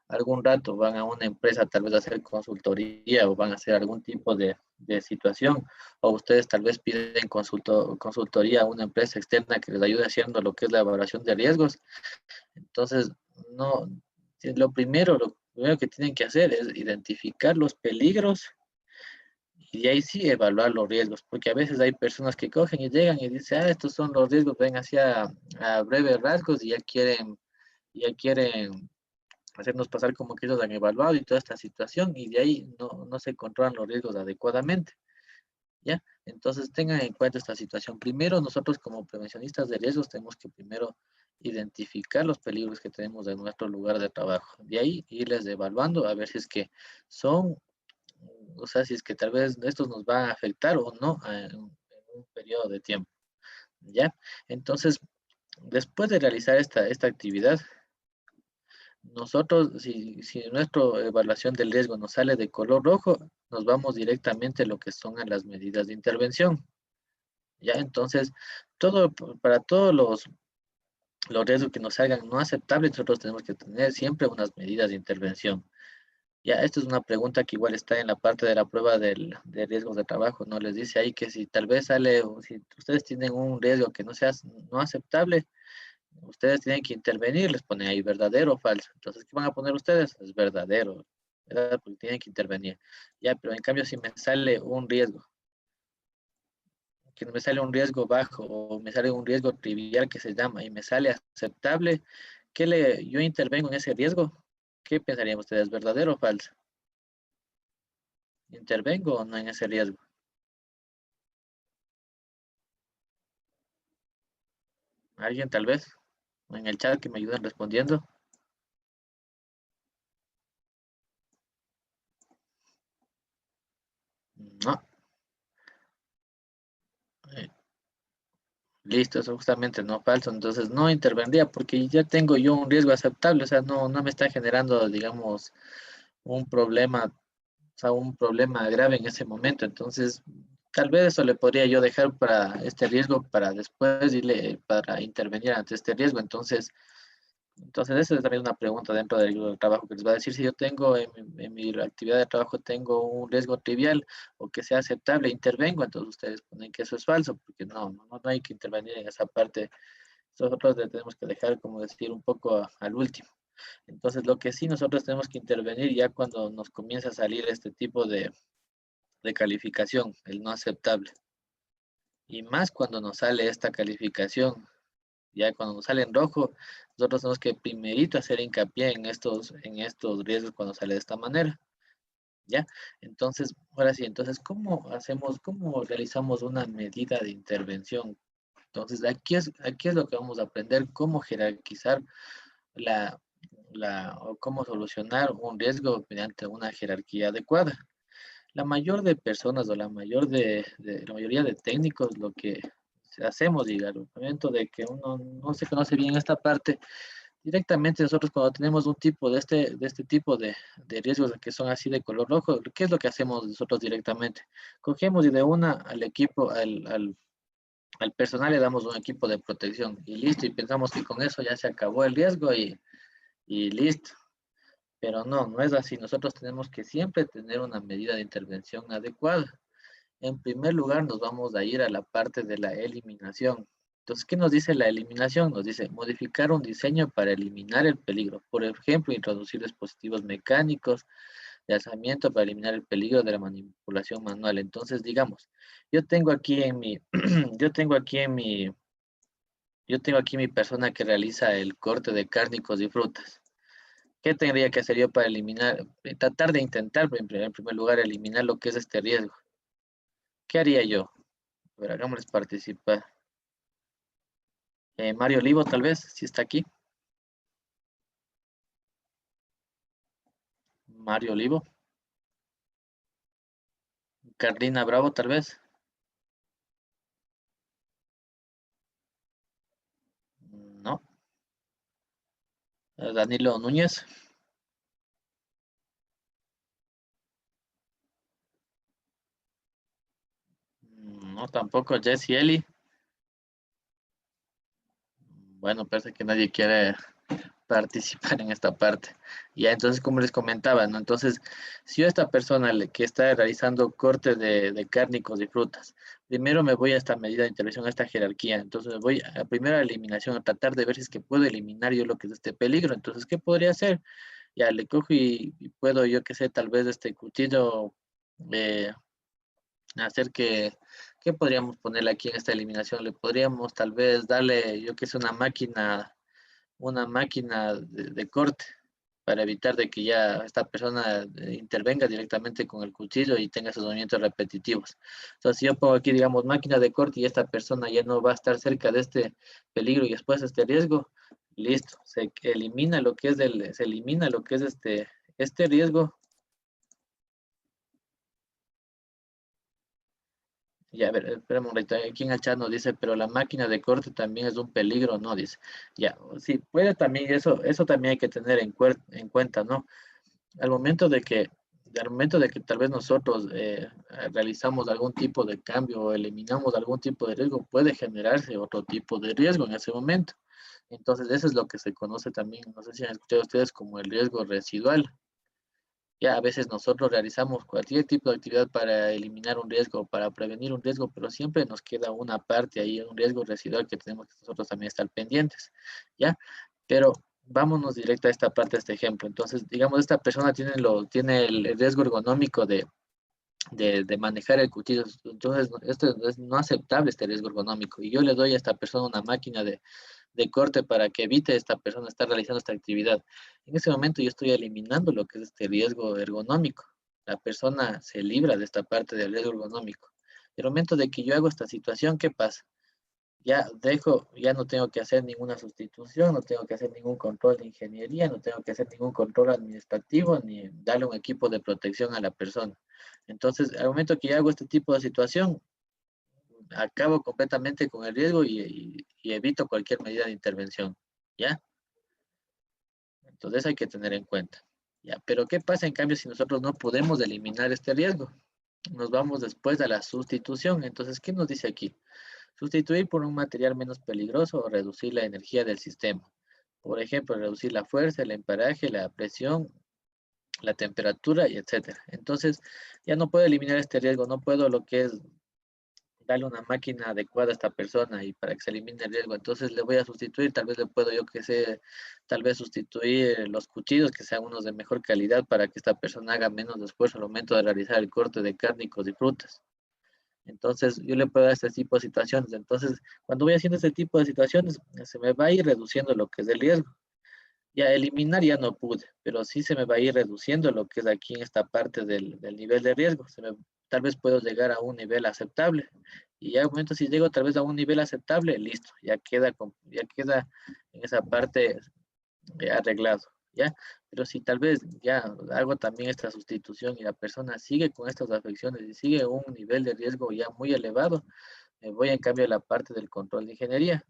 algún rato van a una empresa tal vez a hacer consultoría o van a hacer algún tipo de situación, o ustedes tal vez piden consultoría a una empresa externa que les ayude haciendo lo que es la evaluación de riesgos. Entonces, no, lo primero que tienen que hacer es identificar los peligros y ahí sí evaluar los riesgos, porque a veces hay personas que cogen y llegan y dicen, estos son los riesgos, ven hacia a breves rasgos y ya quieren hacernos pasar como que ellos han evaluado y toda esta situación y de ahí no se controlan los riesgos adecuadamente, ¿ya? Entonces tengan en cuenta esta situación. Primero, nosotros como prevencionistas de riesgos tenemos que primero identificar los peligros que tenemos en nuestro lugar de trabajo. De ahí irles evaluando a ver si es que son o sea, si es que tal vez estos nos van a afectar o no en un periodo de tiempo, ¿ya? Entonces, después de realizar esta actividad, nosotros, si nuestra evaluación del riesgo nos sale de color rojo, nos vamos directamente a lo que son a las medidas de intervención, ¿ya? Entonces, para todos los riesgos que nos salgan no aceptables, nosotros tenemos que tener siempre unas medidas de intervención. Ya, esto es una pregunta que igual está en la parte de la prueba de riesgos de trabajo, ¿no? Les dice ahí que si tal vez sale, o si ustedes tienen un riesgo que no sea no aceptable, ustedes tienen que intervenir, les pone ahí verdadero o falso. Entonces, ¿qué van a poner ustedes? Es verdadero, ¿verdad? Porque tienen que intervenir. Ya, pero en cambio, si me sale un riesgo que me sale un riesgo bajo o me sale un riesgo trivial que se llama y me sale aceptable, yo intervengo en ese riesgo? ¿Qué pensarían ustedes, verdadero o falso? ¿Intervengo o no en ese riesgo? ¿Alguien tal vez? En el chat que me ayuden respondiendo. No. Eh, Listo, eso justamente no falso. Entonces no intervendría porque ya tengo yo un riesgo aceptable. O sea, no me está generando, digamos, un problema, o sea, un problema grave en ese momento. Entonces, tal vez eso le podría yo dejar para este riesgo para después para intervenir ante este riesgo. Entonces, esa es también una pregunta dentro del trabajo que les va a decir si yo tengo en mi actividad de trabajo tengo un riesgo trivial o que sea aceptable, intervengo, entonces ustedes ponen que eso es falso, porque no hay que intervenir en esa parte. Nosotros le tenemos que dejar, como decir, un poco al último. Entonces, lo que sí nosotros tenemos que intervenir ya cuando nos comienza a salir este tipo de calificación, el no aceptable. Y más cuando nos sale esta calificación, ya cuando nos sale en rojo, nosotros tenemos que primerito hacer hincapié en estos riesgos cuando sale de esta manera. ¿Ya? Entonces, ahora sí, entonces, cómo realizamos una medida de intervención? Entonces, aquí es lo que vamos a aprender, cómo jerarquizar la, o cómo solucionar un riesgo mediante una jerarquía adecuada. La mayor de personas o la mayoría de técnicos lo que hacemos, y al momento de que uno no se conoce bien esta parte, directamente nosotros cuando tenemos un tipo de este tipo de riesgos que son así de color rojo, ¿qué es lo que hacemos nosotros directamente? Cogemos y de una al equipo, al personal le damos un equipo de protección y listo, y pensamos que con eso ya se acabó el riesgo y listo. Pero no es así. Nosotros tenemos que siempre tener una medida de intervención adecuada. En primer lugar, nos vamos a ir a la parte de la eliminación. Entonces, ¿qué nos dice la eliminación? Nos dice modificar un diseño para eliminar el peligro. Por ejemplo, introducir dispositivos mecánicos de alzamiento para eliminar el peligro de la manipulación manual. Entonces, digamos, yo tengo aquí en mi, yo tengo aquí en mi, yo tengo aquí mi persona que realiza el corte de cárnicos y frutas. ¿Qué tendría que hacer yo para eliminar, tratar de intentar, en primer lugar, eliminar lo que es este riesgo? ¿Qué haría yo? A ver, hagámosles participar. Mario Olivo, tal vez, si está aquí. Mario Olivo. Carlina Bravo, tal vez. No. Danilo Núñez. No, tampoco. Jesse Eli. Bueno, parece que nadie quiere participar en esta parte. Ya, entonces, como les comentaba, ¿no? Entonces, si yo a esta persona que está realizando corte de cárnicos y frutas, primero me voy a esta medida de intervención, a esta jerarquía. Entonces, voy a primero a la eliminación, a tratar de ver si es que puedo eliminar yo lo que es este peligro. Entonces, ¿qué podría hacer? Ya le cojo y puedo, yo qué sé, tal vez este cuchillo, eh, hacer ¿qué podríamos ponerle aquí en esta eliminación? Le podríamos tal vez darle, yo qué sé, una máquina de corte para evitar de que ya esta persona intervenga directamente con el cuchillo y tenga esos movimientos repetitivos. Entonces, si yo pongo aquí, digamos, máquina de corte y esta persona ya no va a estar cerca de este peligro y después este riesgo, listo, se elimina lo que es este riesgo. Ya, a ver, espérame un momento, aquí en el chat nos dice, pero la máquina de corte también es un peligro, ¿no? Dice, ya, sí, puede también, eso también hay que tener en cuenta, ¿no? Al momento de que, al momento de que tal vez nosotros realizamos algún tipo de cambio o eliminamos algún tipo de riesgo, puede generarse otro tipo de riesgo en ese momento. Entonces, eso es lo que se conoce también, no sé si han escuchado ustedes como el riesgo residual. Ya a veces nosotros realizamos cualquier tipo de actividad para eliminar un riesgo, para prevenir un riesgo, pero siempre nos queda una parte ahí, un riesgo residual que tenemos que nosotros también estar pendientes, ¿ya? Pero vámonos directo a esta parte, a este ejemplo. Entonces, digamos, esta persona tiene el riesgo ergonómico de manejar el cuchillo. Entonces, esto es no aceptable, este riesgo ergonómico. Y yo le doy a esta persona una máquina de corte para que evite esta persona estar realizando esta actividad. En ese momento yo estoy eliminando lo que es este riesgo ergonómico. La persona se libra de esta parte del riesgo ergonómico. En el momento de que yo hago esta situación, ¿qué pasa? Ya no tengo que hacer ninguna sustitución, no tengo que hacer ningún control de ingeniería, no tengo que hacer ningún control administrativo, ni darle un equipo de protección a la persona. Entonces, al momento que yo hago este tipo de situación, acabo completamente con el riesgo y evito cualquier medida de intervención, ¿ya? Entonces hay que tener en cuenta, ¿ya? Pero ¿qué pasa en cambio si nosotros no podemos eliminar este riesgo? Nos vamos después a la sustitución. Entonces, ¿qué nos dice aquí? Sustituir por un material menos peligroso o reducir la energía del sistema. Por ejemplo, reducir la fuerza, el amperaje, la presión, la temperatura y etcétera. Entonces, ya no puedo eliminar este riesgo, no puedo lo que es darle una máquina adecuada a esta persona y para que se elimine el riesgo. Entonces le voy a sustituir, tal vez le puedo yo que sé, tal vez sustituir los cuchillos que sean unos de mejor calidad para que esta persona haga menos esfuerzo al momento de realizar el corte de cárnicos y frutas. Entonces yo le puedo dar este tipo de situaciones. Entonces cuando voy haciendo este tipo de situaciones, se me va a ir reduciendo lo que es el riesgo. Ya eliminar ya no pude, pero sí se me va a ir reduciendo lo que es aquí en esta parte del nivel de riesgo. Tal vez puedo llegar a un nivel aceptable. Y ya al momento si llego tal vez a un nivel aceptable, listo, ya queda en esa parte arreglado, ¿ya? Pero si tal vez ya hago también esta sustitución y la persona sigue con estas afecciones y sigue un nivel de riesgo ya muy elevado, me voy en cambio a la parte del control de ingeniería.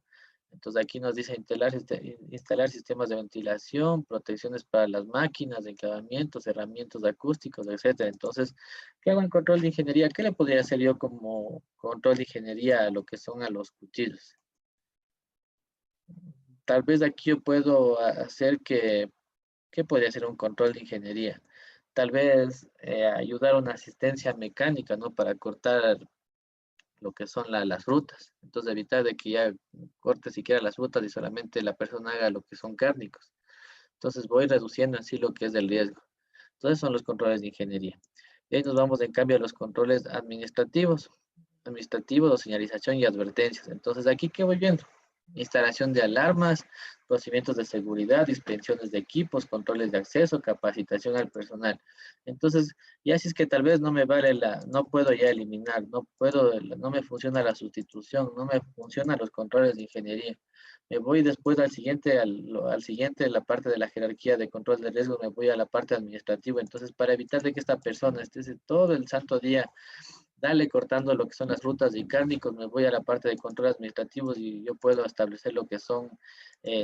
Entonces aquí nos dice instalar sistemas de ventilación, protecciones para las máquinas, enclavamientos, herramientas acústicos, etcétera. Entonces, ¿qué hago en control de ingeniería? ¿Qué le podría hacer yo como control de ingeniería a lo que son a los cuchillos? Tal vez aquí yo puedo hacer ¿qué podría ser un control de ingeniería? Tal vez ayudar a una asistencia mecánica, ¿no? Para cortar lo que son las rutas. Entonces evitar de que ya corte siquiera las rutas y solamente la persona haga lo que son cárnicos. Entonces voy reduciendo así lo que es el riesgo. Entonces son los controles de ingeniería. Y ahí nos vamos en cambio a los controles administrativos. Administrativos, señalización y advertencias. Entonces aquí, ¿qué voy viendo? Instalación de alarmas, procedimientos de seguridad, inspecciones de equipos, controles de acceso, capacitación al personal. Entonces, ya si es que tal vez no me vale no puedo ya eliminar, no me funciona la sustitución, no me funcionan los controles de ingeniería. Me voy después al siguiente, la parte de la jerarquía de control de riesgo, me voy a la parte administrativa. Entonces, para evitar de que esta persona esté todo el santo día dale cortando lo que son las rutas y cárnicos, me voy a la parte de control administrativos y yo puedo establecer lo que son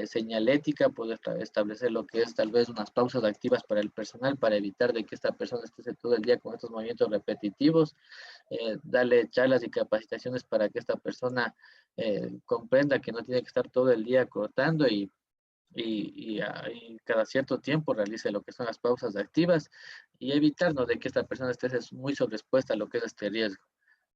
señalética, puedo establecer lo que es tal vez unas pausas activas para el personal para evitar de que esta persona esté todo el día con estos movimientos repetitivos, darle charlas y capacitaciones para que esta persona comprenda que no tiene que estar todo el día cortando y cada cierto tiempo realice lo que son las pausas activas y evitarnos de que esta persona esté muy sobreexpuesta a lo que es este riesgo,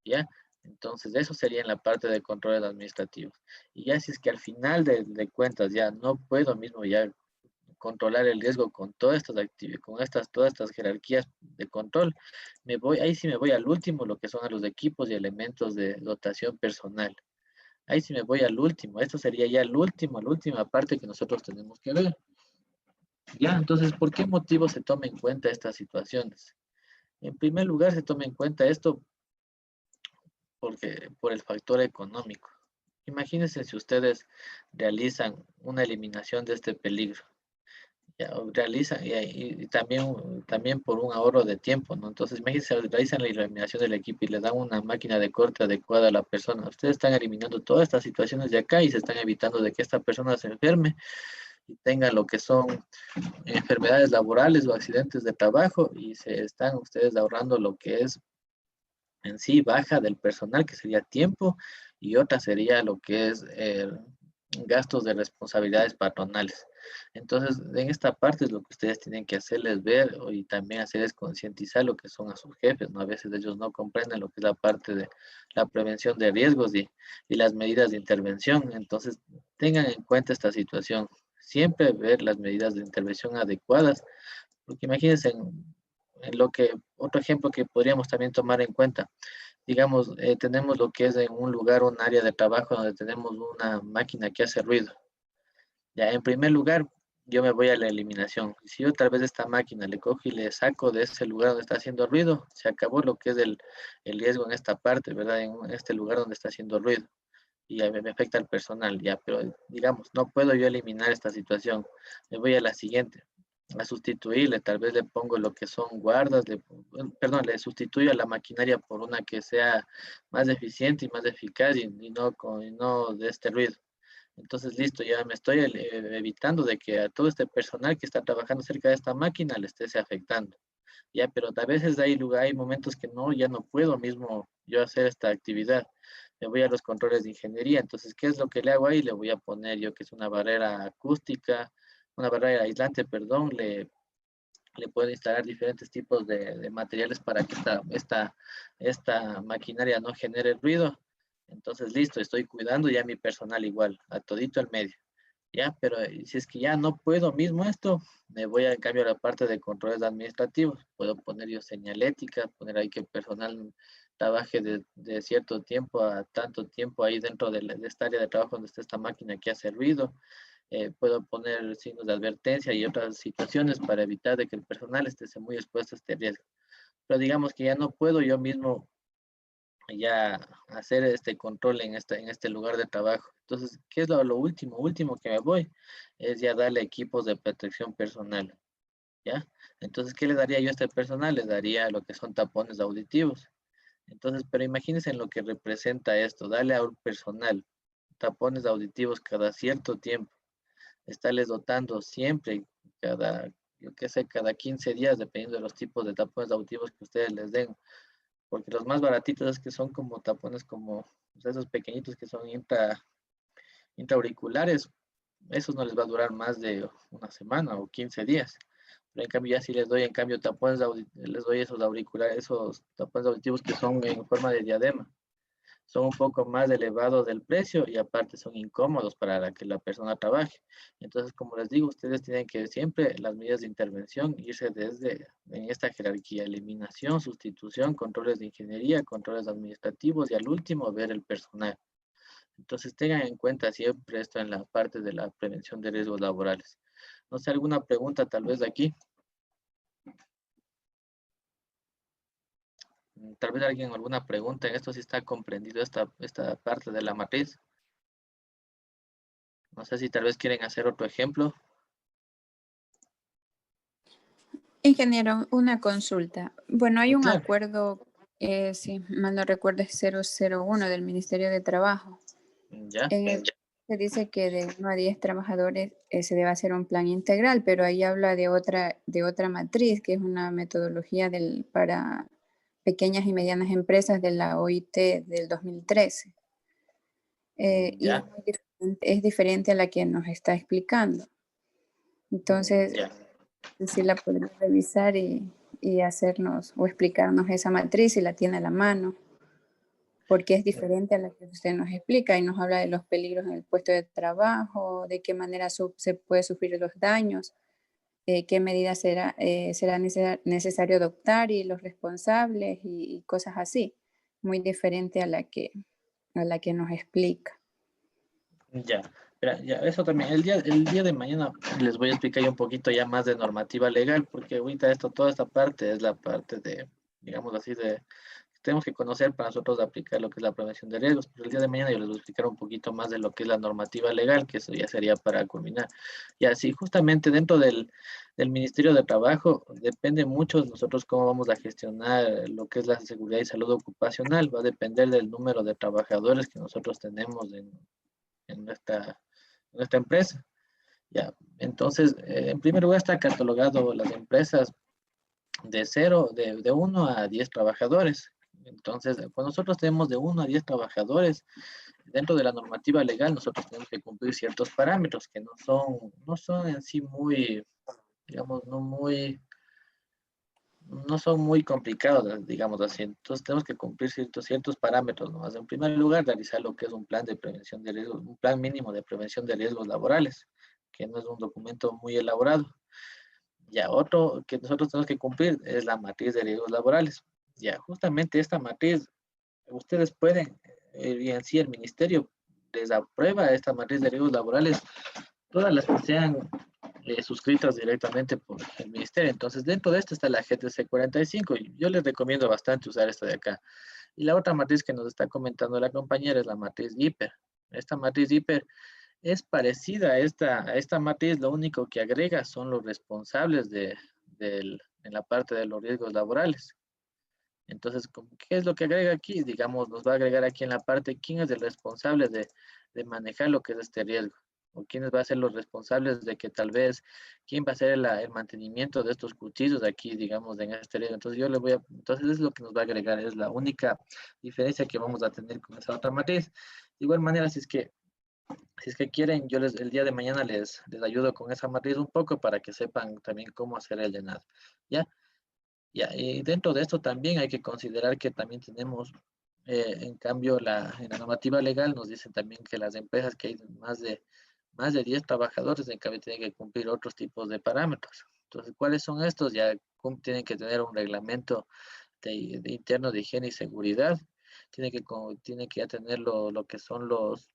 ¿ya? Entonces, eso sería en la parte de controles administrativos. Y ya si es que al final de cuentas ya no puedo mismo ya controlar el riesgo con todas estas todas estas jerarquías de control, ahí sí me voy al último, lo que son a los equipos y elementos de dotación personal. Ahí sí me voy al último. Esto sería ya la última parte que nosotros tenemos que ver. Ya, entonces, ¿por qué motivo se toma en cuenta estas situaciones? En primer lugar, se toma en cuenta esto por el factor económico. Imagínense si ustedes realizan una eliminación de este peligro. Ya, realizan y también por un ahorro de tiempo, ¿no? Entonces, imagínense, realizan la eliminación del equipo y le dan una máquina de corte adecuada a la persona. Ustedes están eliminando todas estas situaciones de acá y se están evitando de que esta persona se enferme y tenga lo que son enfermedades laborales o accidentes de trabajo y se están ustedes ahorrando lo que es en sí baja del personal, que sería tiempo, y otra sería lo que es gastos de responsabilidades patronales. Entonces, en esta parte es lo que ustedes tienen que hacerles ver y también hacer es concientizar lo que son a sus jefes, ¿no? A veces ellos no comprenden lo que es la parte de la prevención de riesgos y las medidas de intervención. Entonces, tengan en cuenta esta situación. Siempre ver las medidas de intervención adecuadas, porque imagínense en lo que otro ejemplo que podríamos también tomar en cuenta, digamos, tenemos lo que es en un lugar, un área de trabajo donde tenemos una máquina que hace ruido. Ya, en primer lugar, yo me voy a la eliminación. Si yo tal vez esta máquina le cojo y le saco de ese lugar donde está haciendo ruido, se acabó lo que es el riesgo en esta parte, ¿verdad? En este lugar donde está haciendo ruido. Y ahí me afecta al personal, ya, pero digamos, no puedo yo eliminar esta situación. Me voy a la siguiente, a sustituirle, tal vez le pongo lo que son guardas, perdón, le sustituyo a la maquinaria por una que sea más eficiente y más eficaz y no de este ruido. Entonces, listo, ya me estoy evitando de que a todo este personal que está trabajando cerca de esta máquina le esté afectando. Ya, pero a veces hay momentos que no, ya no puedo mismo yo hacer esta actividad. Me voy a los controles de ingeniería. Entonces, ¿qué es lo que le hago ahí? Le voy a poner yo que es una barrera acústica, una barrera aislante, perdón. Le puedo instalar diferentes tipos de materiales para que esta maquinaria no genere ruido. Entonces, listo, estoy cuidando ya mi personal igual, a todito el medio. Ya, pero si es que ya no puedo mismo esto, me voy a en cambio a la parte de controles administrativos. Puedo poner yo señalética, poner ahí que el personal trabaje de cierto tiempo a tanto tiempo ahí dentro de esta área de trabajo donde está esta máquina que hace ruido. Puedo poner signos de advertencia y otras situaciones para evitar de que el personal esté muy expuesto a este riesgo. Pero digamos que ya no puedo yo mismo ya hacer este control en este lugar de trabajo. Entonces, ¿qué es lo último que me voy? Es ya darle equipos de protección personal, ¿ya? Entonces, ¿qué le daría yo a este personal? Les daría lo que son tapones auditivos. Entonces, pero imagínense en lo que representa esto, darle a un personal tapones auditivos cada cierto tiempo, estarles dotando siempre, yo qué sé, cada 15 días, dependiendo de los tipos de tapones auditivos que ustedes les den, porque los más baratitos es que son como tapones como pues, esos pequeñitos que son intraauriculares, esos no les va a durar más de una semana o 15 días. Pero en cambio ya si les doy en cambio tapones, les doy esos auriculares, esos tapones auditivos que son en forma de diadema. Son un poco más elevados del precio y aparte son incómodos para que la persona trabaje. Entonces, como les digo, ustedes tienen que siempre las medidas de intervención irse desde en esta jerarquía, eliminación, sustitución, controles de ingeniería, controles administrativos y al último ver el personal. Entonces, tengan en cuenta siempre esto en la parte de la prevención de riesgos laborales. No sé, alguna pregunta tal vez de aquí. Tal vez alguien alguna pregunta en esto si está comprendido esta parte de la matriz. No sé si tal vez quieren hacer otro ejemplo. Ingeniero, una consulta. Bueno, hay un Claro. acuerdo, si mal no recuerdo, es 001 del Ministerio de Trabajo. Ya. En el se dice que de 1 a 10 trabajadores se debe hacer un plan integral, pero ahí habla de otra matriz, que es una metodología para pequeñas y medianas empresas de la OIT del 2013. Y Ya. es diferente a la que nos está explicando. Entonces, Ya. si la podría revisar y hacernos o explicarnos esa matriz si la tiene a la mano, porque es diferente a la que usted nos explica y nos habla de los peligros en el puesto de trabajo, de qué manera se puede sufrir los daños, qué medidas será necesario adoptar y los responsables y cosas así, muy diferente a la que nos explica. Ya. Mira, ya, eso también. El día de mañana les voy a explicar yo un poquito ya más de normativa legal, porque ahorita toda esta parte es la parte de, digamos así, tenemos que conocer para nosotros aplicar lo que es la prevención de riesgos, pero el día de mañana yo les voy a explicar un poquito más de lo que es la normativa legal, que eso ya sería para culminar. Y así, justamente dentro del Ministerio de Trabajo, depende mucho de nosotros cómo vamos a gestionar lo que es la seguridad y salud ocupacional, va a depender del número de trabajadores que nosotros tenemos en nuestra empresa. Ya, entonces, en primer lugar está catalogado las empresas de 1 a 10 trabajadores. Entonces, cuando nosotros tenemos de 1 a 10 trabajadores, dentro de la normativa legal, nosotros tenemos que cumplir ciertos parámetros que no son en sí muy, digamos, no son muy complicados, digamos así. Entonces, tenemos que cumplir ciertos parámetros, ¿no? En primer lugar, realizar lo que es un plan de prevención de riesgos, un plan mínimo de prevención de riesgos laborales, que no es un documento muy elaborado. Ya, otro que nosotros tenemos que cumplir es la matriz de riesgos laborales. Ya, justamente esta matriz, ustedes pueden, y en sí el ministerio les aprueba esta matriz de riesgos laborales, todas las que sean suscritas directamente por el ministerio. Entonces, dentro de esto está la GTC 45 y yo les recomiendo bastante usar esta de acá. Y la otra matriz que nos está comentando la compañera es la matriz GIPER. Esta matriz GIPER es parecida a esta matriz, lo único que agrega son los responsables en la parte de los riesgos laborales. Entonces, ¿qué es lo que agrega aquí? Digamos, nos va a agregar aquí en la parte quién es el responsable de manejar lo que es este riesgo, o quiénes van a ser los responsables de que tal vez, quién va a ser el mantenimiento de estos cuchillos aquí, digamos, en este riesgo. Entonces, entonces es lo que nos va a agregar, es la única diferencia que vamos a tener con esa otra matriz. De igual manera, si es que quieren, yo el día de mañana les ayudo con esa matriz un poco para que sepan también cómo hacer el llenado, ¿ya? Ya, y dentro de esto también hay que considerar que también tenemos, en cambio, en la normativa legal nos dicen también que las empresas que hay más de 10 trabajadores en cambio tienen que cumplir otros tipos de parámetros. Entonces, ¿cuáles son estos? Ya tienen que tener un reglamento de interno de higiene y seguridad, tiene que ya tener lo que son los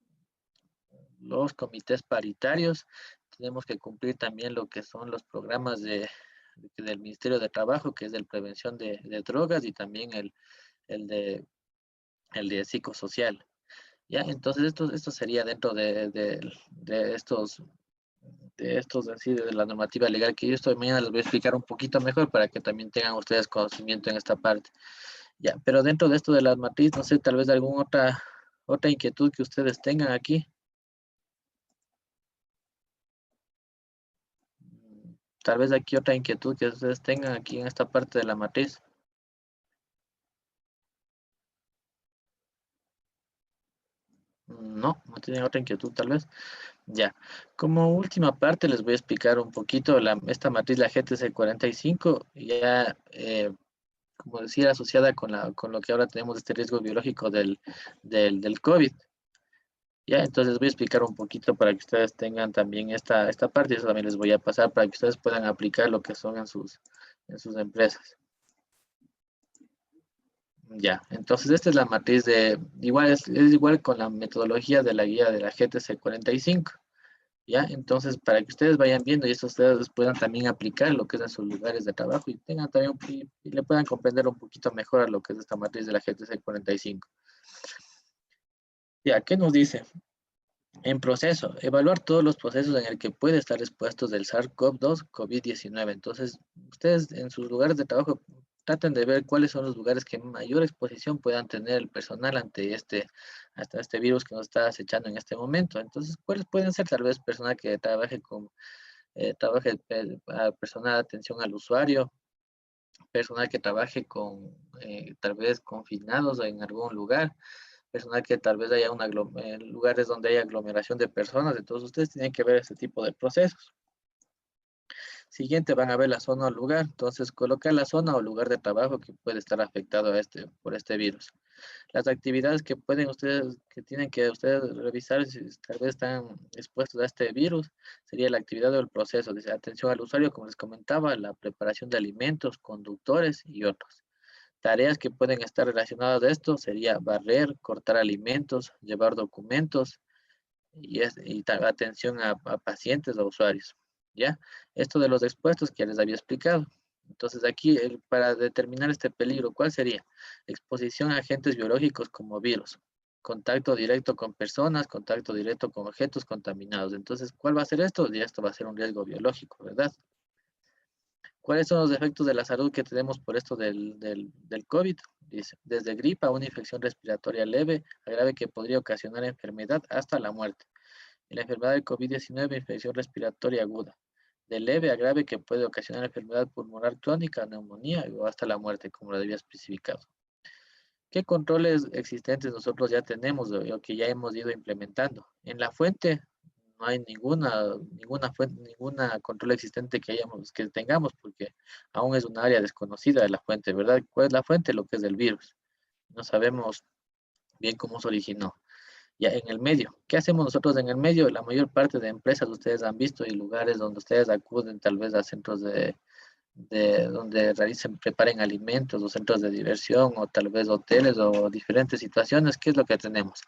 comités paritarios, tenemos que cumplir también lo que son los programas del Ministerio de Trabajo, que es de prevención de drogas, y también el de psicosocial. ¿Ya? Entonces esto sería dentro de estos así de la normativa legal que yo estoy mañana les voy a explicar un poquito mejor para que también tengan ustedes conocimiento en esta parte. Ya, pero dentro de esto de las matrices, no sé, tal vez alguna otra inquietud que ustedes tengan aquí. Tal vez aquí otra inquietud que ustedes tengan aquí en esta parte de la matriz. No tienen otra inquietud tal vez. Ya, como última parte les voy a explicar un poquito esta matriz, la GTC 45, ya, como decía, asociada con lo que ahora tenemos este riesgo biológico del COVID. Ya, entonces les voy a explicar un poquito para que ustedes tengan también esta parte, y eso también les voy a pasar para que ustedes puedan aplicar lo que son en sus empresas. Ya, entonces esta es la matriz es igual con la metodología de la guía de la GTC 45. ¿Ya? Entonces, para que ustedes vayan viendo y esto ustedes puedan también aplicar lo que es en sus lugares de trabajo y tengan también y le puedan comprender un poquito mejor a lo que es esta matriz de la GTC 45. Ya, ¿qué nos dice? En proceso, evaluar todos los procesos en el que puede estar expuestos del SARS-CoV-2, COVID-19. Entonces, ustedes en sus lugares de trabajo traten de ver cuáles son los lugares que mayor exposición puedan tener el personal hasta este virus que nos está acechando en este momento. Entonces, ¿cuáles pueden ser? Tal vez personal que trabaje personal de atención al usuario, personal que trabaje tal vez confinados en algún lugar, personal que tal vez haya lugares donde haya aglomeración de personas. Entonces ustedes tienen que ver este tipo de procesos. Siguiente, van a ver la zona o lugar. Entonces colocar la zona o lugar de trabajo que puede estar afectado por este virus. Las actividades que tienen que ustedes revisar si tal vez están expuestos a este virus, sería la actividad o el proceso de atención al usuario, como les comentaba, la preparación de alimentos, conductores y otros. Tareas que pueden estar relacionadas a esto sería barrer, cortar alimentos, llevar documentos y atención a pacientes o usuarios. ¿Ya? Esto de los expuestos que les había explicado. Entonces aquí, para determinar este peligro, ¿cuál sería? Exposición a agentes biológicos como virus, contacto directo con personas, contacto directo con objetos contaminados. Entonces, ¿cuál va a ser esto? Y esto va a ser un riesgo biológico, ¿verdad? ¿Cuáles son los efectos de la salud que tenemos por esto del COVID? Dice, desde gripa a una infección respiratoria leve a grave que podría ocasionar enfermedad hasta la muerte. En la enfermedad del COVID-19, infección respiratoria aguda. De leve a grave que puede ocasionar enfermedad pulmonar crónica, neumonía o hasta la muerte, como lo había especificado. ¿Qué controles existentes nosotros ya tenemos o que ya hemos ido implementando? En la fuente no hay ninguna control existente que tengamos, porque aún es un área desconocida de la fuente, ¿verdad? ¿Cuál es la fuente? Lo que es el virus. No sabemos bien cómo se originó. Ya en el medio, ¿qué hacemos nosotros en el medio? La mayor parte de empresas ustedes han visto y lugares donde ustedes acuden tal vez a centros de donde realicen, preparen alimentos o centros de diversión o tal vez hoteles o diferentes situaciones. ¿Qué es lo que tenemos?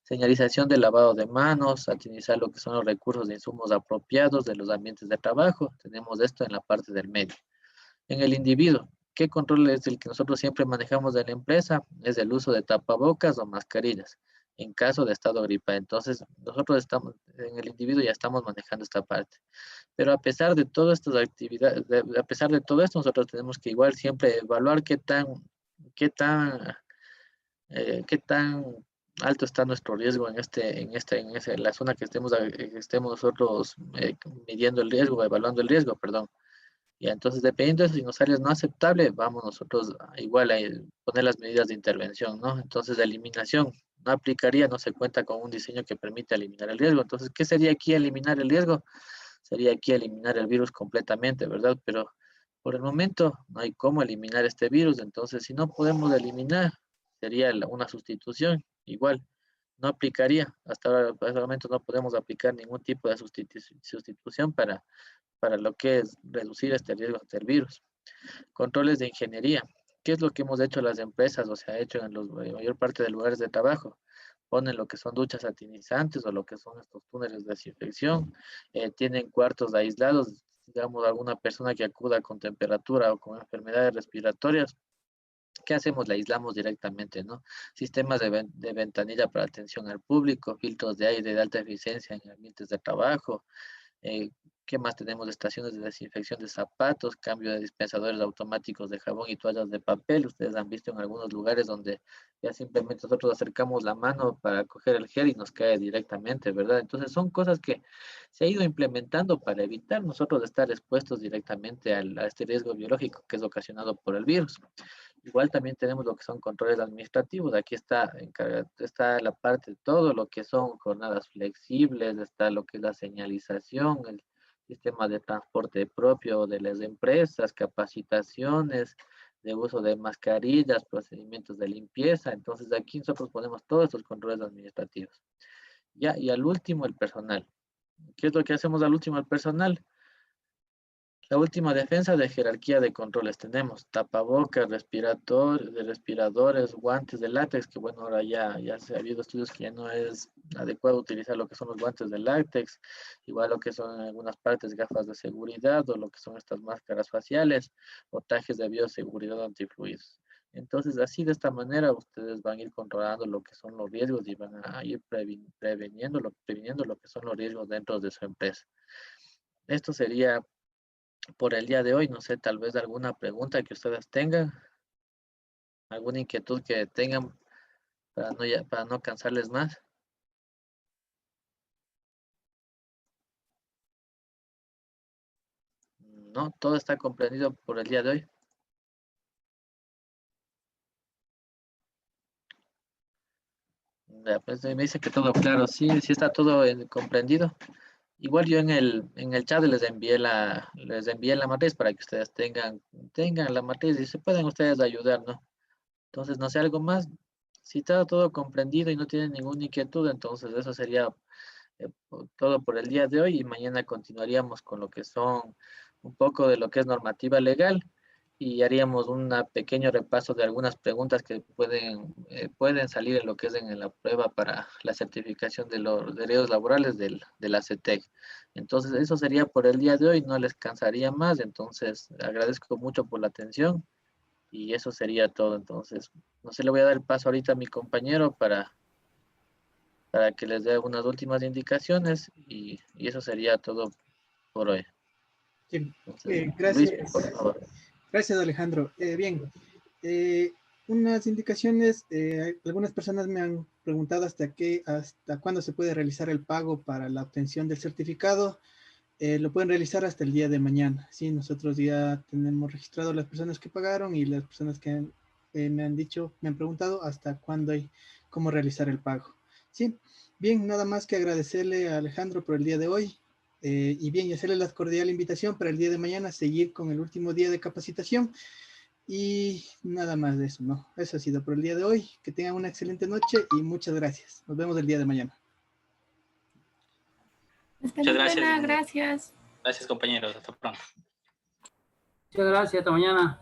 Señalización de lavado de manos, utilizar lo que son los recursos de insumos apropiados de los ambientes de trabajo. Tenemos esto en la parte del medio. En el individuo, ¿qué control es el que nosotros siempre manejamos de la empresa? Es el uso de tapabocas o mascarillas en caso de estado gripa. Entonces, nosotros estamos, en el individuo ya estamos manejando esta parte. Pero a pesar de todas estas actividades, a pesar de todo esto, nosotros tenemos que igual siempre evaluar qué tan, qué tan alto está nuestro riesgo en la zona que estemos nosotros midiendo el riesgo, evaluando el riesgo, perdón. Y entonces, dependiendo de eso, si nos sale no aceptable, vamos nosotros igual a poner las medidas de intervención, ¿no? Entonces, de eliminación no aplicaría, no se cuenta con un diseño que permita eliminar el riesgo. Entonces, ¿qué sería aquí eliminar el riesgo? Sería aquí eliminar el virus completamente, ¿verdad? Pero por el momento no hay cómo eliminar este virus, entonces si no podemos eliminar, sería una sustitución, igual, no aplicaría. Hasta ahora, hasta el momento no podemos aplicar ningún tipo de sustitución para lo que es reducir este riesgo del virus. Controles de ingeniería. ¿Qué es lo que hemos hecho las empresas o se ha hecho en la mayor parte de lugares de trabajo? Ponen lo que son duchas satinizantes o lo que son estos túneles de desinfección, tienen cuartos aislados, digamos, alguna persona que acuda con temperatura o con enfermedades respiratorias. ¿Qué hacemos? La aislamos directamente, ¿no? Sistemas de ventanilla para atención al público, filtros de aire de alta eficiencia en ambientes de trabajo, eh, ¿qué más tenemos? Estaciones de desinfección de zapatos, cambio de dispensadores automáticos de jabón y toallas de papel. Ustedes han visto en algunos lugares donde ya simplemente nosotros acercamos la mano para coger el gel y nos cae directamente, ¿verdad? Entonces son cosas que se ha ido implementando para evitar nosotros estar expuestos directamente a este riesgo biológico que es ocasionado por el virus. Igual también tenemos lo que son controles administrativos. Aquí está la parte de todo lo que son jornadas flexibles, está lo que es la señalización, el sistema de transporte propio de las empresas, capacitaciones, de uso de mascarillas, procedimientos de limpieza. Entonces aquí nosotros ponemos todos estos controles administrativos. Ya, y al último el personal. ¿Qué es lo que hacemos al último el personal? La última defensa de jerarquía de controles tenemos tapabocas, respiradores, guantes de látex, que bueno, ahora ya se ha habido estudios que ya no es adecuado utilizar lo que son los guantes de látex, igual lo que son en algunas partes gafas de seguridad o lo que son estas máscaras faciales o trajes de bioseguridad antifluidos. Entonces, así de esta manera ustedes van a ir controlando lo que son los riesgos y van a ir previniendo lo que son los riesgos dentro de su empresa. Esto sería por el día de hoy. No sé, tal vez alguna pregunta que ustedes tengan, alguna inquietud que tengan para no cansarles más. No, todo está comprendido por el día de hoy. Ya, pues me dice que todo claro, sí, sí está todo comprendido. Igual yo en el chat les envié la matriz para que ustedes tengan la matriz y se pueden ustedes ayudar, ¿no? Entonces, no sé, algo más. Si está todo comprendido y no tienen ninguna inquietud, entonces eso sería todo por el día de hoy y mañana continuaríamos con lo que son un poco de lo que es normativa legal y haríamos un pequeño repaso de algunas preguntas que pueden salir en lo que es en la prueba para la certificación de los derechos laborales de la CETEC. Entonces, eso sería por el día de hoy, no les cansaría más, entonces agradezco mucho por la atención y eso sería todo. Entonces, no sé, le voy a dar el paso ahorita a mi compañero para que les dé unas últimas indicaciones y eso sería todo por hoy. Sí, Entonces, gracias. Luis, por favor. Gracias, Alejandro. Bien, unas indicaciones, algunas personas me han preguntado hasta cuándo se puede realizar el pago para la obtención del certificado. Lo pueden realizar hasta el día de mañana. Sí, nosotros ya tenemos registrado las personas que pagaron y las personas que me han preguntado hasta cuándo y cómo realizar el pago. Sí, bien, nada más que agradecerle a Alejandro por el día de hoy. Y bien, y hacerle la cordial invitación para el día de mañana seguir con el último día de capacitación. Y nada más de eso, ¿no? Eso ha sido por el día de hoy. Que tengan una excelente noche y muchas gracias. Nos vemos el día de mañana. Muchas gracias. Gracias. Gracias, compañeros. Hasta pronto. Muchas gracias, hasta mañana.